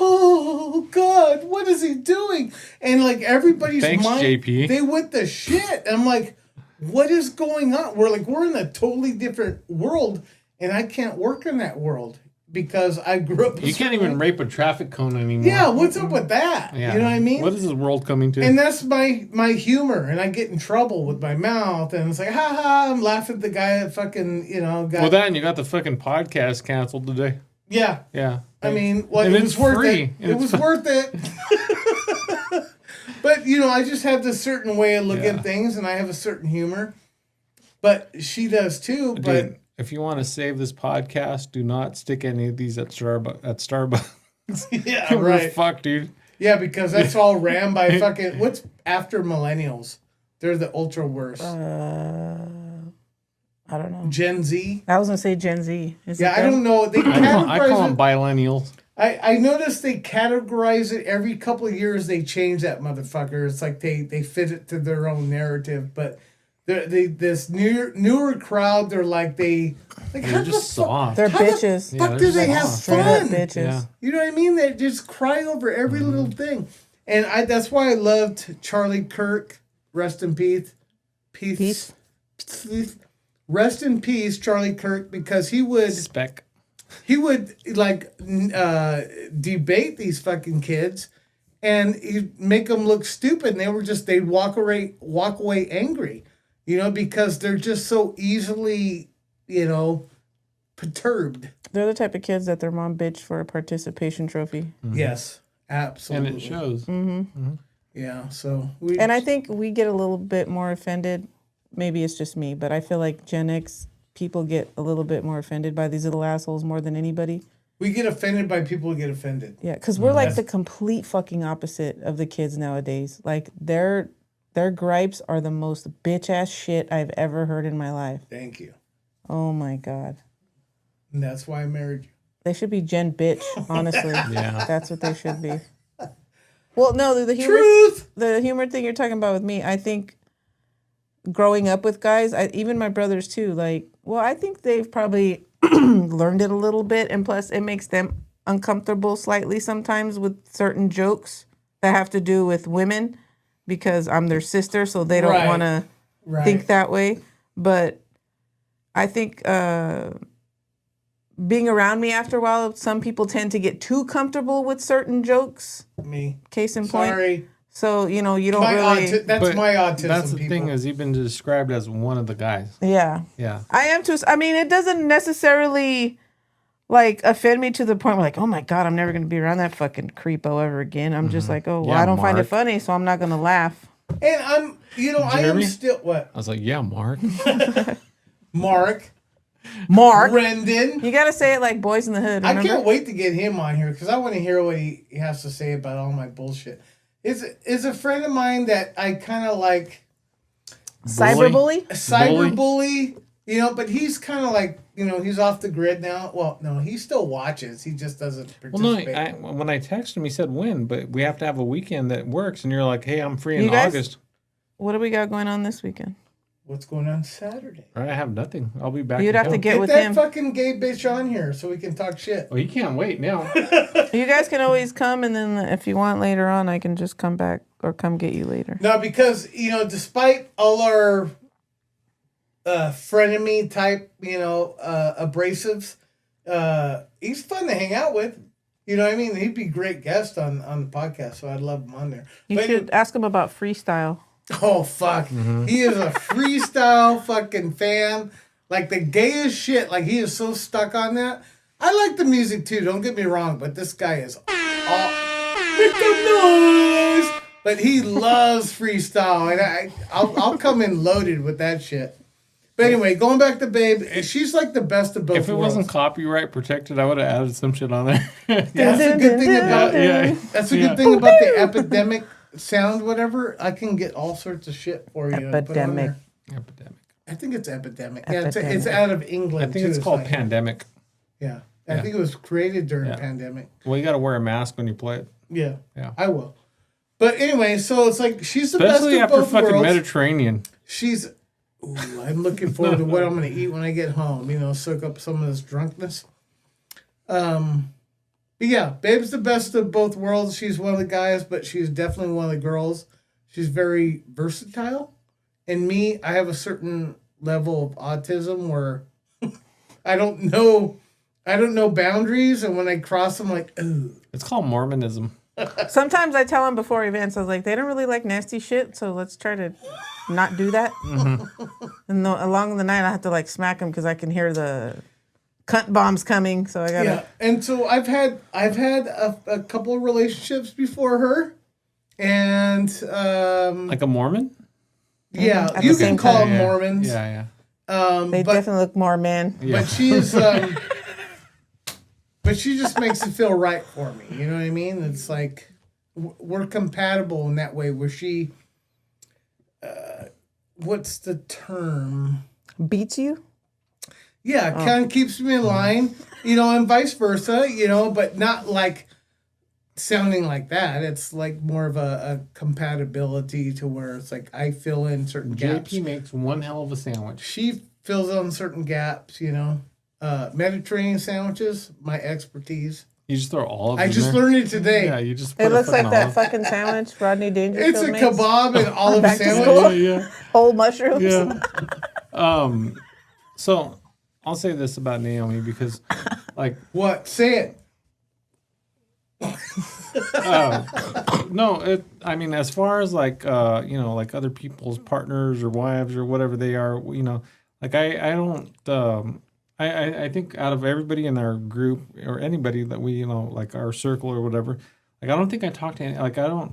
"Oh God, what is he doing?" And like everybody's Thanks, mind, JP. they went to shit. I'm like, what is going on? We're in a totally different world, and I can't work in that world because I grew up. You can't even rape a traffic cone anymore. Yeah, what's up with that? Yeah. You know what I mean? What is this world coming to? And that's my humor, and I get in trouble with my mouth, and it's like, ha ha, I'm laughing at the guy that fucking, got... Well, that and you got the fucking podcast canceled today. Yeah. Yeah. I mean, well, and it was worth it. And It was worth it. But, I just have this certain way of looking at things, and I have a certain humor. But she does too, but... Dude, if you want to save this podcast, do not stick any of these at Starbucks. Yeah, We're right. fucked, dude. Yeah, because that's all ran by fucking... What's after millennials? They're the ultra worst. I don't know. Gen Z? I was going to say Gen Z. Is Yeah, it I don't know. They I call them categorize it... bilennials. I noticed they categorize it every couple of years. They change that motherfucker. It's like they fit it to their own narrative. But this newer crowd, they're They're just soft. They're how bitches. the fuck Yeah, do they're they just have Straight fun? up bitches. Yeah. You know what I mean? They just cry over every little thing. And that's why I loved Charlie Kirk. Rest in peace. Peace. Rest in peace, Charlie Kirk, because he would debate these fucking kids, and he'd make them look stupid, and they'd walk away angry, because they're just so easily, perturbed. They're the type of kids that their mom bitched for a participation trophy. Mm-hmm. Yes, absolutely. And it shows. Mm-hmm. Yeah, so And I think we get a little bit more offended. Maybe it's just me, but I feel like Gen X people get a little bit more offended by these little assholes more than anybody. we get offended by people who get offended. Yeah, because we're like the complete fucking opposite of the kids nowadays. Like their gripes are the most bitch ass shit I've ever heard in my life. Thank you. Oh my God. And that's why I married you. They should be Gen bitch, honestly. Yeah. That's what they should be. Well, no, the humor thing you're talking about with me, I think growing up with guys, even my brothers too, I think they've probably learned it a little bit, and plus it makes them uncomfortable slightly sometimes with certain jokes that have to do with women because I'm their sister, so they don't want to think that way. But I think being around me after a while, some people tend to get too comfortable with certain jokes. Me. Case in point. Sorry. So, you don't really... That's my autism, That's the people. thing, is you've been described as one of the guys. Yeah. Yeah. I am too. I mean, it doesn't necessarily offend me to the point where oh my God, I'm never going to be around that fucking creepo ever again. I'm just I don't find it funny, so I'm not going to laugh. And I'm, I am still, what? I was like, yeah, Mark. Mark. Brendan. You got to say it like Boys in the Hood, remember? I can't wait to get him on here because I want to hear what he has to say about all my bullshit. Is a friend of mine that I kind of like. Cyberbully? Cyberbully. But he's kind of he's off the grid now. Well, no, he still watches. He just doesn't participate. Well, no, when I texted him, he said when, but we have to have a weekend that works. And you're like, hey, I'm free in August. What do we got going on this weekend? What's going on Saturday? I have nothing. I'll be back. You'd have to get with that him. Fucking gay bitch on here so we can talk shit. Oh, you can't wait now. You guys can always come, and then if you want later on, I can just come back or come get you later. No, because, despite all our frenemy type, abrasives, he's fun to hang out with. You know what I mean? He'd be a great guest on the podcast, so I'd love him on there. You should ask him about freestyle. Oh, fuck. He is a freestyle fucking fan. Like the gayest shit. Like he is so stuck on that. I like the music too, don't get me wrong, but this guy is all make the noise. But he loves freestyle, and I'll come in loaded with that shit. But anyway, going back to Babe, she's like the best of both worlds. If it wasn't copyright protected, I would have added some shit on there. That's a good thing about That's a good thing about the epidemic sound, whatever. I can get all sorts of shit for you. Epidemic. I think it's epidemic. Yeah, it's out of England. I think it's called Pandemic. Yeah. I think it was created during pandemic. Well, you got to wear a mask when you play it. Yeah. I will. But anyway, so it's like she's the Especially best of both after fucking worlds. Mediterranean. I'm looking forward to what I'm going to eat when I get home. Soak up some of this drunkenness. But yeah, Babe's the best of both worlds. She's one of the guys, but she's definitely one of the girls. She's very versatile. And me, I have a certain level of autism where I don't know boundaries, and when I cross them, like, ooh. It's called Mormonism. Sometimes I tell them before events, I was like, they don't really like nasty shit, so let's try to not do that. And along the night, I have to like smack them because I can hear the cunt bombs coming. So I gotta. Yeah, and so I've had a couple of relationships before her, and Like a Mormon? yeah, At you the can same call time. them Mormons. Yeah. They but definitely look more man. Yeah. but she is. But she just makes it feel right for me. You know what I mean? It's like we're compatible in that way. Where she, what's the term? Beats you? Yeah, kind of keeps me in line. You know, and vice versa. You know, but not like sounding like that. It's like more of a compatibility to where it's like I fill in certain gaps. JP makes one hell of a sandwich. She fills in certain gaps. You know. Mediterranean sandwiches, my expertise. You just throw olives I in just there? learned it today. Yeah, you just put It looks fucking like that olive. fucking sandwich Rodney Dangerfield It's a makes. kebab and olive Back to sandwich. school. Yeah. Whole mushrooms. Yeah. So I'll say this about Naomi because, like, What? Say it. no, I mean, as far as like, like other people's partners or wives or whatever they are, like I don't, I think out of everybody in our group or anybody that we, like our circle or whatever, like I don't think I talk to any, like I don't,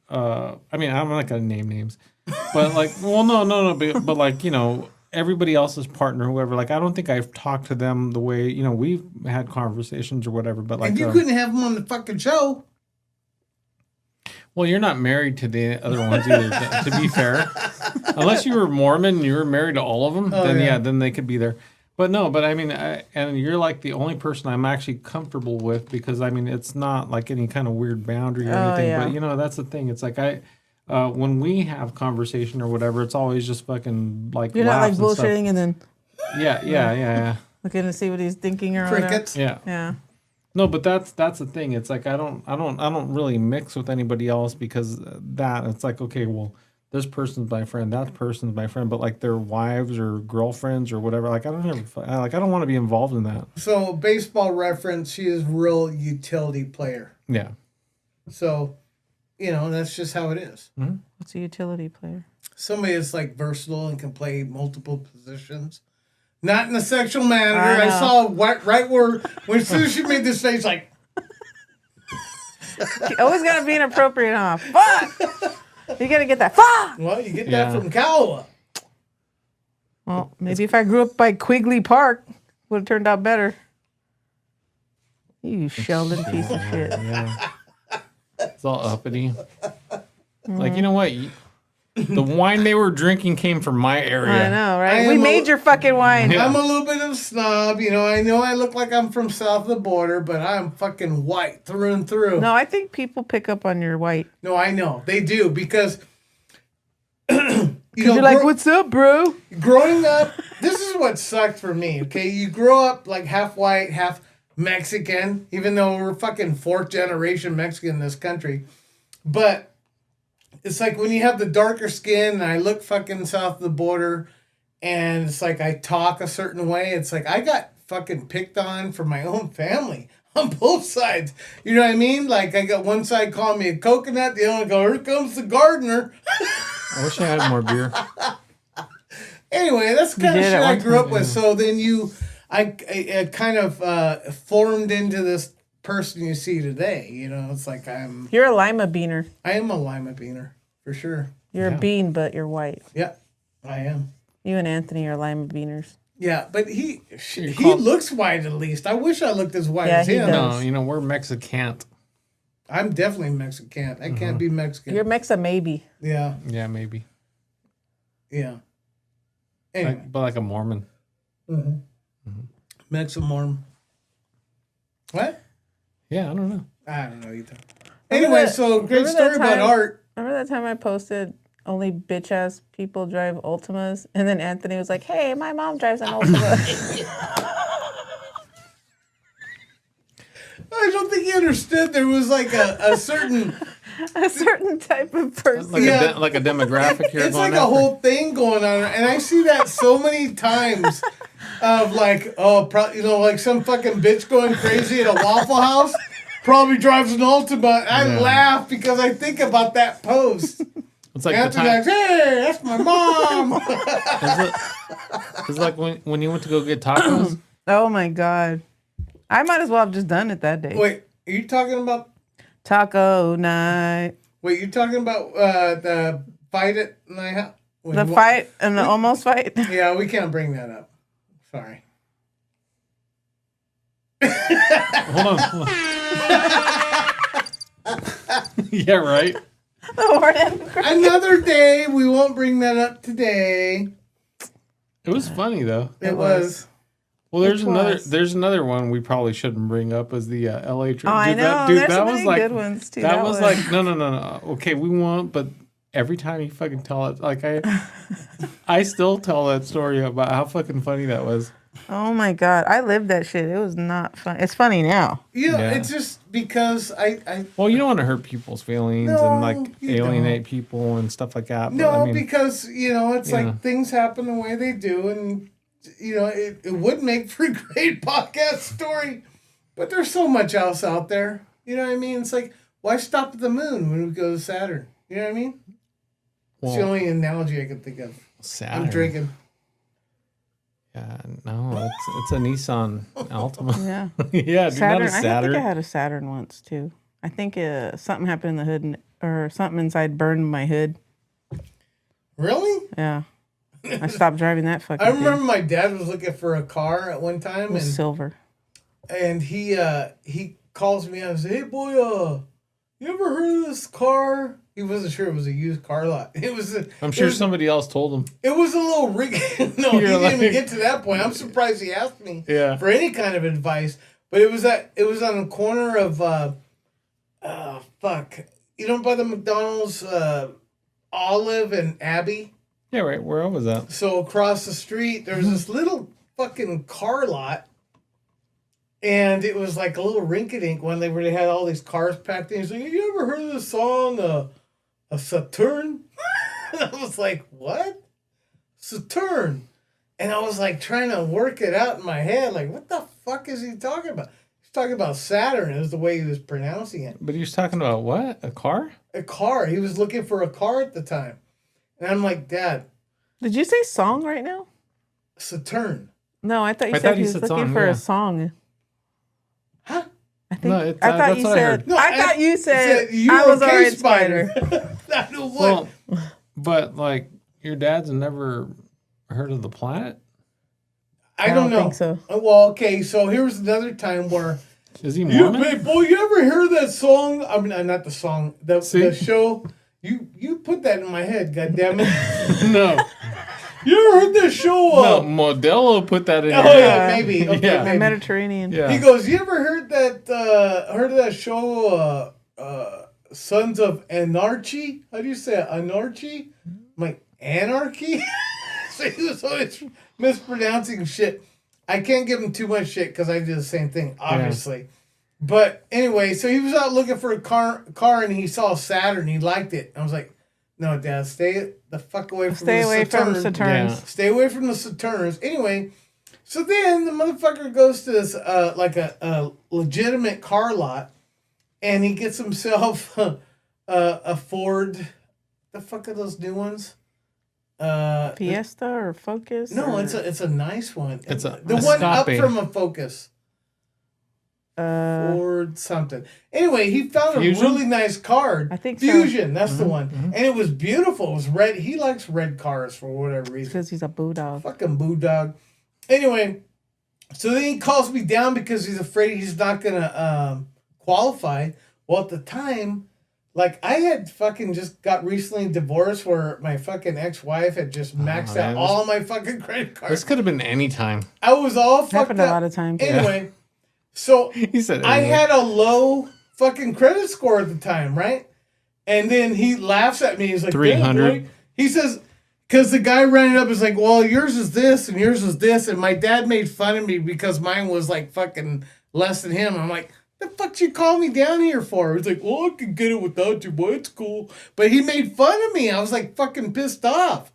I mean, I'm not gonna name names, but like, well, no, but like, everybody else's partner, whoever, like I don't think I've talked to them the way, we've had conversations or whatever, but like, And you couldn't have them on the fucking show. well, you're not married to the other ones either, to be fair. Unless you were Mormon and you were married to all of them, then they could be there. But no, I mean, and you're like the only person I'm actually comfortable with because, I mean, it's not like any kind of weird boundary or anything. yeah. But, that's the thing. It's like when we have conversation or whatever, it's always just fucking like You're not like laughs and stuff. bullshitting and then Yeah. looking to see what he's thinking or whatever. Crickets. Yeah. Yeah. No, but that's the thing. It's like I don't really mix with anybody else because that it's like, okay, well, this person's my friend, that person's my friend, but like their wives or girlfriends or whatever, like I don't want to be involved in that. So, baseball reference, she is real utility player. Yeah. So, that's just how it is. What's a utility player? Somebody that's like versatile and can play multiple positions. Not in a sexual manner. I I know. saw right where, as soon as she made this face, like, You always gotta be inappropriate, huh? Fuck! You gotta get that fuck! well, you get Yeah. that from Calwa. Well, maybe if I grew up by Quigley Park, would have turned out better. You Sheldon piece of shit. Yeah. It's all uppity. Like, you know what? The wine they were drinking came from my area. I know, I right? am We a- made your fucking wine. Yeah. I'm a little bit of a snob. I know I look like I'm from south of the border, but I'm fucking white through and through. No, I think people pick up on your white. No, I know. They do because, You're like, what's up, bro? growing up, this is what sucked for me, okay? You grow up like half white, half Mexican, even though we're fucking fourth generation Mexican in this country. But it's like when you have the darker skin and I look fucking south of the border and it's like I talk a certain way, it's like I got fucking picked on from my own family on both sides. You know what I mean? Like I got one side calling me a coconut, the other one go, here comes the gardener. I wish I had more beer. Anyway, that's the kind of did shit at I one grew up time, with. yeah. So then I kind of formed into this person you see today. It's like You're a lima beaner. I am a lima beaner for sure. You're Yeah. a bean, but you're white. Yeah, I am. You and Anthony are lima beaners. Yeah, but he called- looks white at least. I wish I looked as white Yeah, as he him. does. No, we're Mexican. I'm definitely Mexican. I can't be Mexican. You're Mexa maybe. Yeah, Yeah, maybe. yeah. Anyway, But like a Mormon. Mexican. What? Yeah, I don't know. I don't know either. Remember Anyway, that- so great remember story that about time- art. Remember that time I posted only bitch ass people drive Ultimas? And then Anthony was like, hey, my mom drives an Ultima. I don't think he understood there was like a certain. A certain type of person. Like, Yeah. like a demographic here. It's going like a after. whole thing going on, and I see that so many times of like, like some fucking bitch going crazy at a Waffle House probably drives an Ultima. I laugh because I think about that post. It's like Anthony's like, hey, that's my mom. It's like when you went to go get tacos. Oh my God. I might as well have just done it that day. Wait, are you talking about Taco night. Wait, you talking about the fight at my house? The fight and the almost fight? Yeah, we can't bring that up. Sorry. Hold on. Yeah, right. Another day. We won't bring that up today. It was funny though. It was. Well, there's another one we probably shouldn't bring up as the LA trip. Oh, I know. There's so many good ones too. That was like no. Okay, we won't. But every time you fucking tell it, like I still tell that story about how fucking funny that was. Oh my God, I lived that shit. It was not fun. It's funny now. Yeah, it's just because I. Well, you don't want to hurt people's feelings and like alienate people and stuff like that. No, but, I mean, because it's like things happen the way they do, and it would make for a great podcast story, but there's so much else out there. You know what I mean? It's like, why stop at the moon when we go to Saturn? You know what I mean? It's the only analogy I can think of. Saturn. I'm drinking. Yeah, no, it's a Nissan Altima. Yeah. Yeah, Saturn. Not a Saturn. I think I had a Saturn once too. I think something happened in the hood, or something inside burned my hood. Really? Yeah. I stopped driving that fucking I remember thing. my dad was looking for a car at one time. It was silver. And he calls me out and says, hey, boy, you ever heard of this car? He wasn't sure it was a used car lot. I'm sure somebody else told him. It was a little rig. No, he didn't even get to that point. I'm surprised he asked me for any kind of advice. But it was on the corner of by the McDonald's Olive and Abbey. Yeah, right. Where was that? So across the street, there was this little fucking car lot. And it was like a little rinky-dink one where they had all these cars packed in. He's like, you ever heard of this song, a Saturn? And I was like, what? Saturn. And I was like trying to work it out in my head. Like, what the fuck is he talking about? He's talking about Saturn is the way he was pronouncing it. But he was talking about what? A car? A car. He was looking for a car at the time. And I'm like, Dad. Did you say song right now? Saturn. No, I thought you said he was looking for a song. Huh? I think I thought you said. No, I thought you said I was a red spider. I know what. Well, but like your dad's never heard of the planet. I don't know. Think so. Well, okay. So here's another time where is he Mormon? You ever hear that song? I mean, not the song. The show. You put that in my head. God damn it. No. You ever heard this show? No, Modelo put that in. Yeah, maybe. Okay, maybe. Mediterranean. Yeah. He goes, you ever heard of that show, Sons of Anarchy? How do you say it? Anarchy? I'm like, anarchy? So he was always mispronouncing shit. I can't give him too much shit because I did the same thing, obviously. Yeah. But anyway, so he was out looking for a car and he saw Saturn. He liked it. I was like, no, Dad, stay the fuck away from the Saturns. Yeah. Stay away from the Saturns. Anyway, so then the motherfucker goes to this like a legitimate car lot, and he gets himself a Ford. The fuck are those new ones? Fiesta or Focus? No, it's a nice one. It's the one up from a Focus. Ford something. Anyway, he found Fusion? a really nice car. I think Fusion, that's the one. Mm-hmm. And it was beautiful. It was red. He likes red cars for whatever reason. Because he's a bulldog. Fucking bulldog. Anyway, so then he calls me down because he's afraid he's not going to qualify. Well, at the time, like I had fucking just got recently divorced where my fucking ex-wife had just maxed out all my fucking credit cards. This could have been any time. I was all fucked happened up. A lot of times. Anyway. So he said, I had a low fucking credit score at the time, right? And then he laughs at me. He's like, 300. He says, because the guy ran it up, is like, well, yours is this and yours is this. And my dad made fun of me because mine was like fucking less than him. I'm like, the fuck you call me down here for? He's like, well, I can get it without you, boy. It's cool. But he made fun of me. I was like fucking pissed off.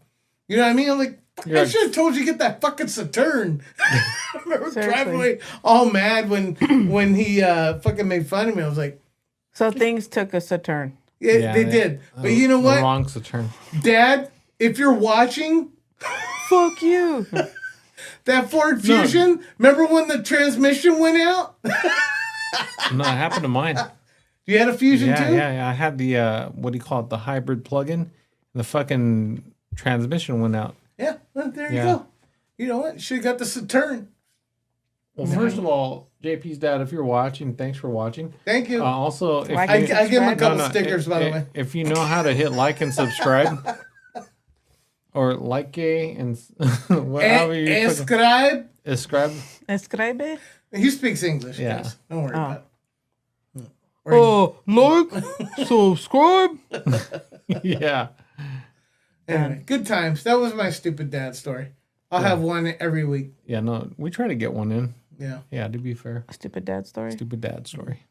You know what I mean? I'm like, You're I like, should have told you to get that fucking Saturn. I remember Seriously. driving away all mad when he fucking made fun of me. I was like, So things took us a turn. yeah, they did. But you know the what? wrong's the turn. Dad, if you're watching Fuck you. that Ford Fusion, remember when the transmission went out? No, it happened to mine. You had a Fusion Yeah, too? yeah. I had the what do you call it? The hybrid plug-in. And the fucking transmission went out. Yeah, well, there you Yeah. go. You know what? You should have got the Saturn. Well, first of all, JP's dad, if you're watching, thanks for watching. Thank you. Also, if Like I you, give him a subscribe? couple No, no, stickers, by the way. if you know how to hit like and subscribe, or like and whatever you Ascribe. subscribe. Escribe? He speaks English, Yeah. guys. Don't worry Oh. about it. Like, subscribe. Yeah. Anyway, good times. That was my stupid dad story. I'll have one every week. Yeah, no, we try to get one in. Yeah. Yeah, to be fair. Stupid dad story. Stupid dad story.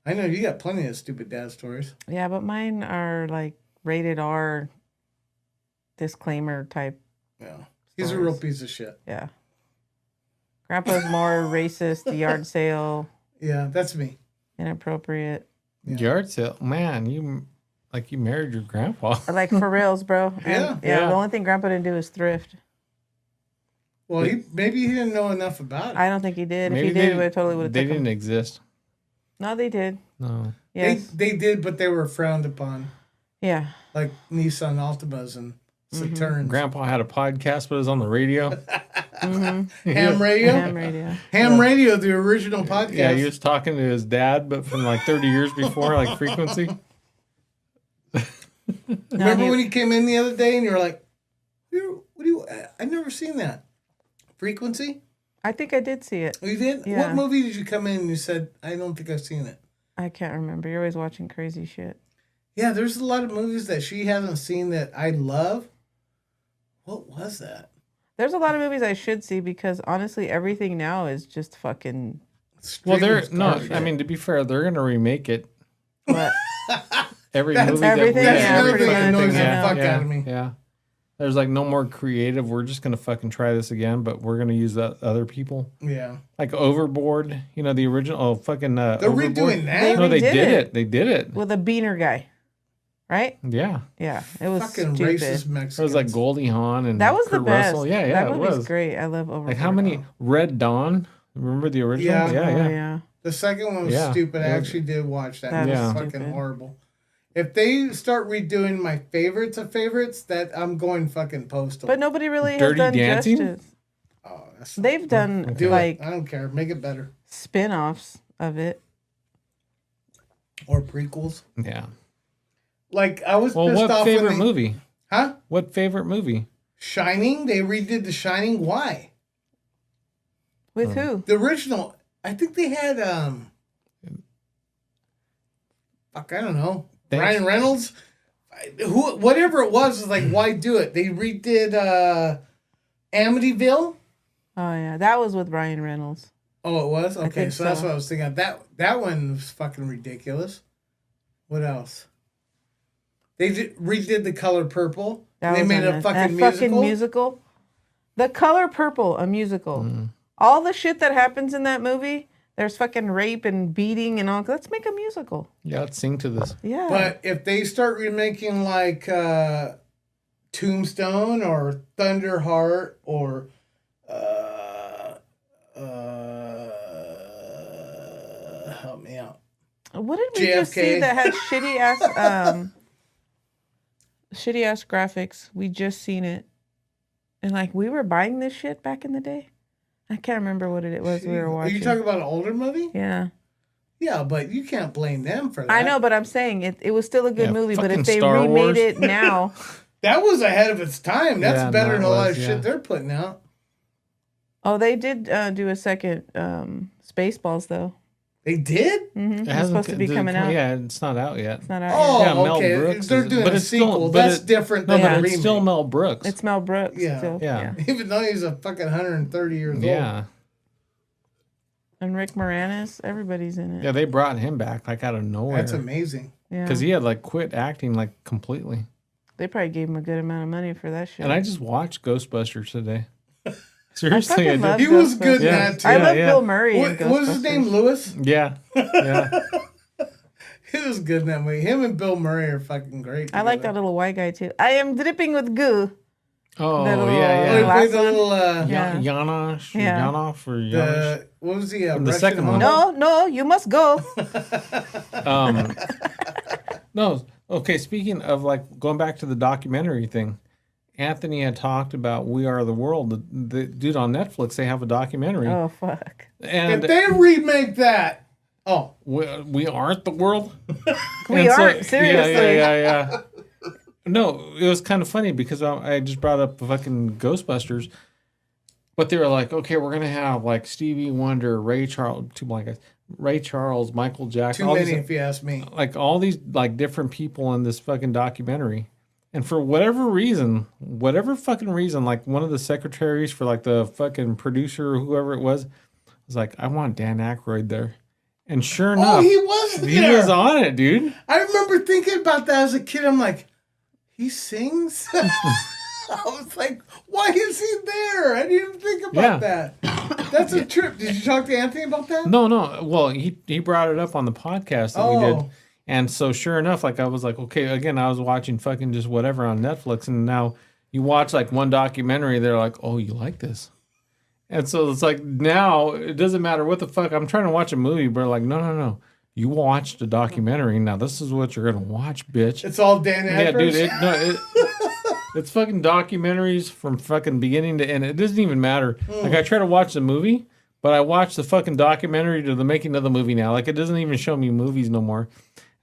I know you got plenty of stupid dad stories. Yeah, but mine are like rated R disclaimer type. Yeah. He's a real piece of shit. Yeah. Grandpa's more racist, yard sale, Yeah, that's me. inappropriate. Yeah. Yard sale. Man, you married your grandpa. Like for reals, bro. And, Yeah. The only thing Grandpa didn't do is thrift. Well, maybe he didn't know enough about it. I don't think he did. Maybe if he did, we totally would have they took him. didn't exist. No, they did. No. Yes. They did, but they were frowned upon, Yeah. like Nissan Altimas and Saturns. Grandpa had a podcast, but it was on the radio. Ham radio. Ham radio. Ham radio, the original podcast. Yeah, he was talking to his dad, but from like 30 years before, like frequency. Remember when he came in the other day and you were like, "What do you? I've never seen that." Frequency? I think I did see it. Oh, you did? Yeah. What movie did you come in and you said, "I don't think I've seen it"? I can't remember. You're always watching crazy shit. Yeah, there's a lot of movies that she hasn't seen that I love. What was that? There's a lot of movies I should see because honestly, everything now is just fucking. Well, Streamers no, garbage. I mean, to be fair, they're going to remake it. What? Every That's movie everything, that we that's yeah, another pretty thing that much, annoys the yeah. fuck out of me. Yeah. There's like no more creative. We're just going to fucking try this again, but we're going to use that other people. Yeah, Like Overboard, you know, the original. Oh, fucking. they're Overboard. redoing that. No, they redid did it. it. They did it. With a beaner guy, right? Yeah. Yeah, it was Fucking stupid. racist Mexicans. It was like Goldie Hawn and That was Kurt the best. Russell. Yeah, that it movie's was. great. I love Overboard. Like how many? Red Dawn. Remember the original? Yeah. Oh, yeah. yeah. The second one was Yeah. stupid. I Yeah. actually did watch that. That It was was fucking stupid. horrible. If they start redoing my favorites of favorites, that I'm going fucking postal. But nobody really Dirty has done Dancing? justice. Oh, that's They've done do like it. I don't care. Make it better. spin-offs of it. Or prequels. Yeah. Like I was Well, pissed what off favorite when they, movie? Huh? What favorite movie? Shining. They redid The Shining. Why? With who? The original. I think they had fuck, I don't know. Thanks. Ryan Reynolds. Whatever it was like, why do it? They redid Amityville. Oh yeah, that was with Ryan Reynolds. Oh, it was? Okay, think so that's so. what I was thinking. That one was fucking ridiculous. What else? They redid The Color Purple. That They was made on a it. fucking That musical. musical. The Color Purple, a musical. All the shit that happens in that movie, there's fucking rape and beating and all. Let's make a musical. Yeah, let's sing to this. Yeah. But if they start remaking like Tombstone or Thunderheart or help me out. What did we just see JFK. that had shitty ass graphics? We just seen it, and like we were buying this shit back in the day. I can't remember what it was we were Are watching. you talking about an older movie? Yeah, Yeah, but you can't blame them for that. I know, but I'm saying it was still a good Yeah, movie. But fucking if they Star remade Wars. it now, That was ahead of its time. That's Yeah, better no, than it a lot was, of yeah. shit they're putting out. oh, they did do a second Spaceballs though. They did? It's supposed to be coming out. Yeah, it's not out yet. It's not out Oh, yet. Yeah, Mel okay. Brooks They're is- doing but a it's still- sequel. but That's it- different No, than but a it's remake. still Mel Brooks. It's Mel Brooks. Yeah. Still. Yeah. Even though he's a fucking 130 years old. Yeah. And Rick Moranis, everybody's in it. Yeah, they brought him back like out of nowhere. That's amazing. Yeah. Because he had like quit acting like completely. They probably gave him a good amount of money for that shit. And I just watched Ghostbusters today. Seriously, I fucking love did. He was good in Ghostbusters. that too. I love yeah. Bill Murray. What was his name? Lewis. Yeah, yeah. He was good in that movie. Him and Bill Murray are fucking great. I like that together. little white guy too. I am dripping with goo. Oh, That little- Oh, he yeah. played the Last little. Yeah. Janosch, Yeah. Janoff, or Janosch. What was he? The Russian second one. homo? No, you must go. No, okay. Speaking of like going back to the documentary thing, Anthony had talked about "We Are the World." The dude on Netflix, they have a documentary, Oh fuck. and If they remake that, we aren't the world. We And so- aren't seriously. Yeah. No, it was kind of funny because I just brought up fucking Ghostbusters, but they were like, okay, we're gonna have like Stevie Wonder, Ray Charles, two black guys, Ray Charles, Michael Jackson, too all many these, if you ask me. like all these like different people in this fucking documentary. And for whatever fucking reason, like one of the secretaries for like the fucking producer or whoever it was like, I want Dan Aykroyd there. And sure enough, Oh, he was there. he was on it, dude. I remember thinking about that as a kid. I'm like, he sings? I was like, why is he there? I didn't even think about that. That's a trip. Did you talk to Anthony about that? No. Well, he brought it up on the podcast that we did. Oh. And so sure enough, like I was like, okay, again, I was watching fucking just whatever on Netflix, and now you watch like one documentary, they're like, oh, you like this? And so it's like now it doesn't matter what the fuck. I'm trying to watch a movie, but like, no. You watched a documentary. Now this is what you're gonna watch, bitch. It's all Dan Aykroyd. Yeah, dude. It's fucking documentaries from fucking beginning to end. It doesn't even matter. Like I try to watch the movie, but I watch the fucking documentary to the making of the movie now. Like it doesn't even show me movies no more.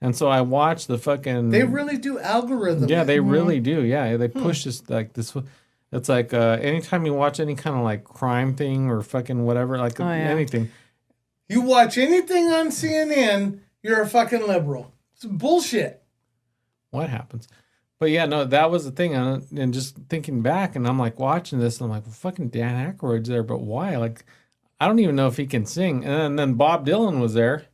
And so I watch the fucking. They really do algorithm. Yeah, they really do. Yeah, they push this like this. It's like anytime you watch any kind of like crime thing or fucking whatever, like anything. You watch anything on CNN, you're a fucking liberal. It's bullshit. What happens? But yeah, no, that was the thing. And just thinking back, and I'm like watching this, and I'm like, well, fucking Dan Aykroyd's there, but why? Like, I don't even know if he can sing. And then Bob Dylan was there,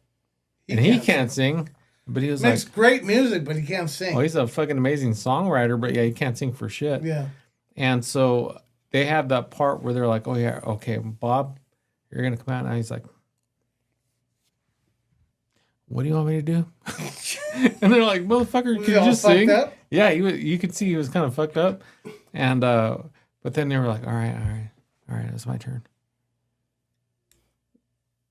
and he can't sing. But he was Makes like, great music, but he can't sing. oh, he's a fucking amazing songwriter, but yeah, he can't sing for shit. Yeah. And so they had that part where they're like, oh yeah, okay, Bob, you're gonna come out now. He's like, what do you want me to do? And they're like, motherfucker, Was can he you all just fucked sing? up? Yeah, you could see he was kind of fucked up. And but then they were like, all right, it's my turn.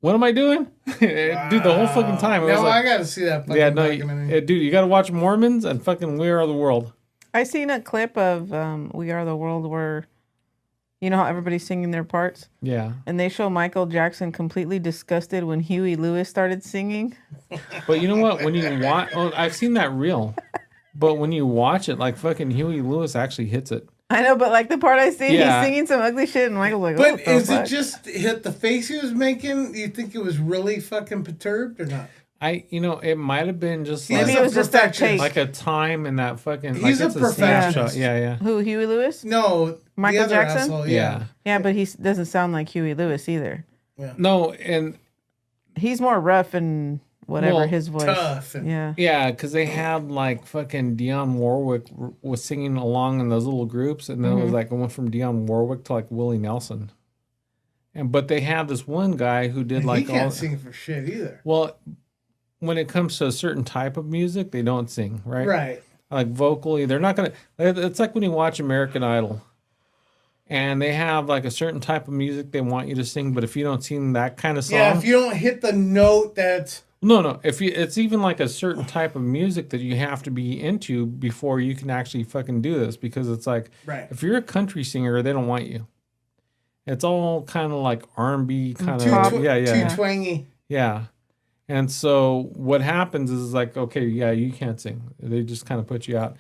What am I doing? Dude, the whole fucking time. It was No, like, I gotta see that fucking yeah, no, documentary. dude, you gotta watch Mormons and fucking We Are the World. I seen a clip of We Are the World where, you know how everybody's singing their parts? Yeah. And they show Michael Jackson completely disgusted when Huey Lewis started singing. But you know what? When you watch, I've seen that reel. But when you watch it, like fucking Huey Lewis actually hits it. I know, but like the part I see, Yeah. he's singing some ugly shit, and Michael's like, But what the is fuck? it just hit the face he was making? You think it was really fucking perturbed or not? It might have been just He's Maybe like, it was just that perfectionist. take. like a time in that fucking. He's like a it's perfectionist. snapshot. Yeah. Who, Huey Lewis? No, Michael the other Jackson? asshole, Yeah. Yeah, but he doesn't sound like Huey Lewis either. No, and He's more rough and whatever Well, his voice. tough and- Yeah. yeah, because they had like fucking Dionne Warwick was singing along in those little groups, and then it was like it went from Dionne Warwick to like Willie Nelson. But they had this one guy who did like he can't all. sing for shit either. Well, when it comes to a certain type of music, they don't sing, right? Right. Like vocally, they're not gonna. It's like when you watch American Idol, and they have like a certain type of music they want you to sing, but if you don't sing that kind of song, Yeah, if you don't hit the note that's no. If you, it's even like a certain type of music that you have to be into before you can actually fucking do this, because it's like, right. if you're a country singer, they don't want you. It's all kind of like R&B kind Too, of, tw- yeah. too twangy. Yeah. And so what happens is like, okay, yeah, you can't sing. They just kind of put you out.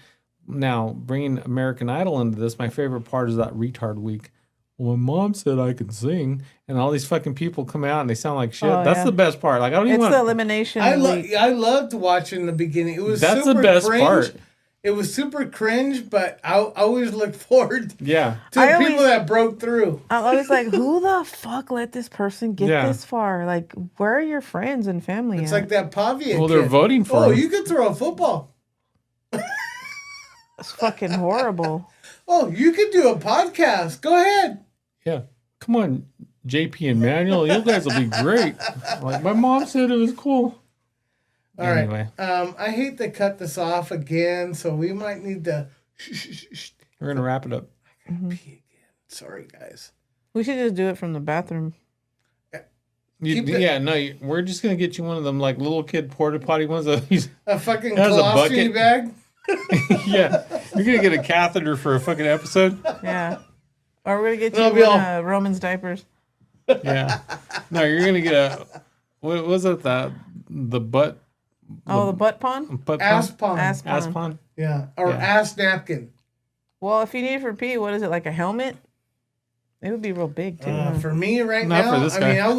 Now, bringing American Idol into this, my favorite part is that retard week. Well, my mom said I could sing, and all these fucking people come out and they sound like shit. Oh, That's yeah. the best part. Like, I don't even It's want the elimination. week. I loved watching the beginning. It was That's super the best cringe. part. It was super cringe, but I always looked forward Yeah. to I the people always- that broke through. I'm always like, who the fuck let this person get Yeah. this far? Like, where are your friends and family? It's at? like that Pavia Well, they're kid. voting for Oh, him. you could throw a football. It's fucking horrible. Oh, you could do a podcast. Go ahead. Yeah. Come on, JP and Manuel. You guys will be great. Like, my mom said it was cool. All right. I hate to cut this off again, so we might need to. We're going to wrap it up. I gotta pee again. Sorry, guys. We should just do it from the bathroom. We're just going to get you one of them, like, little kid porta potty ones. A fucking Has a colostomy bucket. bag? Yeah. You're going to get a catheter for a fucking episode? Yeah. Or we're going to It'll get be you all- Roman's diapers. Yeah. No, you're going to get a, what was it, the butt? Oh, the butt pond? Butt Ass pond? pond. Ass pond. Ass pond? Yeah. Or Yeah. ass napkin. Well, if you need it for pee, what is it, like a helmet? It would be real big, too. huh? For me right Not now, for this I mean, guy. it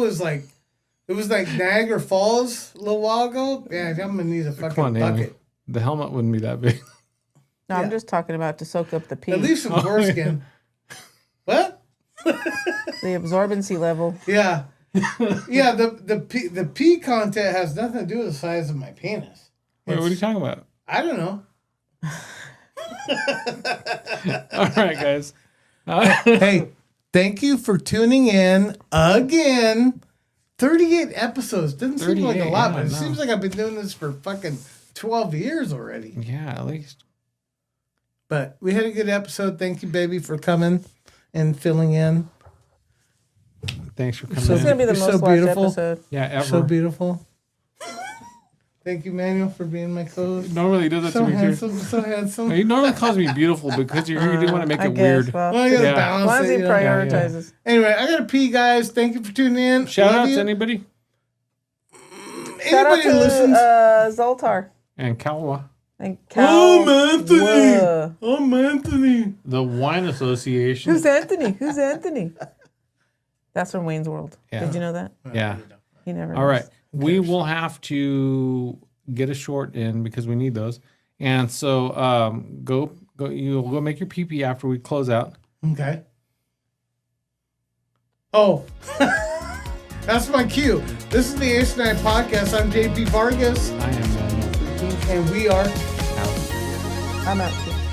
was like Niagara Falls a little while ago. Yeah, I'm going to need a fucking Come on, Naomi. bucket. The helmet wouldn't be that big. No, Yeah. I'm just talking about to soak up the pee. At least some foreskin. What? The absorbency level. Yeah. Yeah, the pee content has nothing to do with the size of my penis. Wait, what are you talking about? I don't know. All right, guys. Hey, thank you for tuning in again. 38 episodes. Doesn't seem like a 38, lot, yeah, but it no. seems like I've been doing this for fucking 12 years already. Yeah, at least. But we had a good episode. Thank you, baby, for coming and filling in. Thanks for coming So It's in. going to be the You're most so watched beautiful. episode. Yeah, ever. So beautiful. Thank you, Manuel, for being my co-host. Normally he does that So to me too. handsome, so handsome. He normally calls me beautiful because you do want to make I it guess, weird. well, Well, I gotta Yeah. as balance long as it, he you know. prioritizes. Anyway, I gotta pee, guys. Thank you for tuning in. Shout Love out you. to anybody. Shout out Anybody to who listens. Zoltar. And Calwa, And I'm Anthony. Whoa. I'm Anthony. the Wine Association. Who's Anthony? Who's Anthony? That's from Wayne's World. Yeah. Did you know that? Yeah. He never All right. knows. We will have to get a short in because we need those. And so go you'll go make your pee after we close out. Okay. Oh, that's my cue. This is the Ace Night Podcast. I'm JP Vargas, I am Daniel. and we are Out. I'm out too.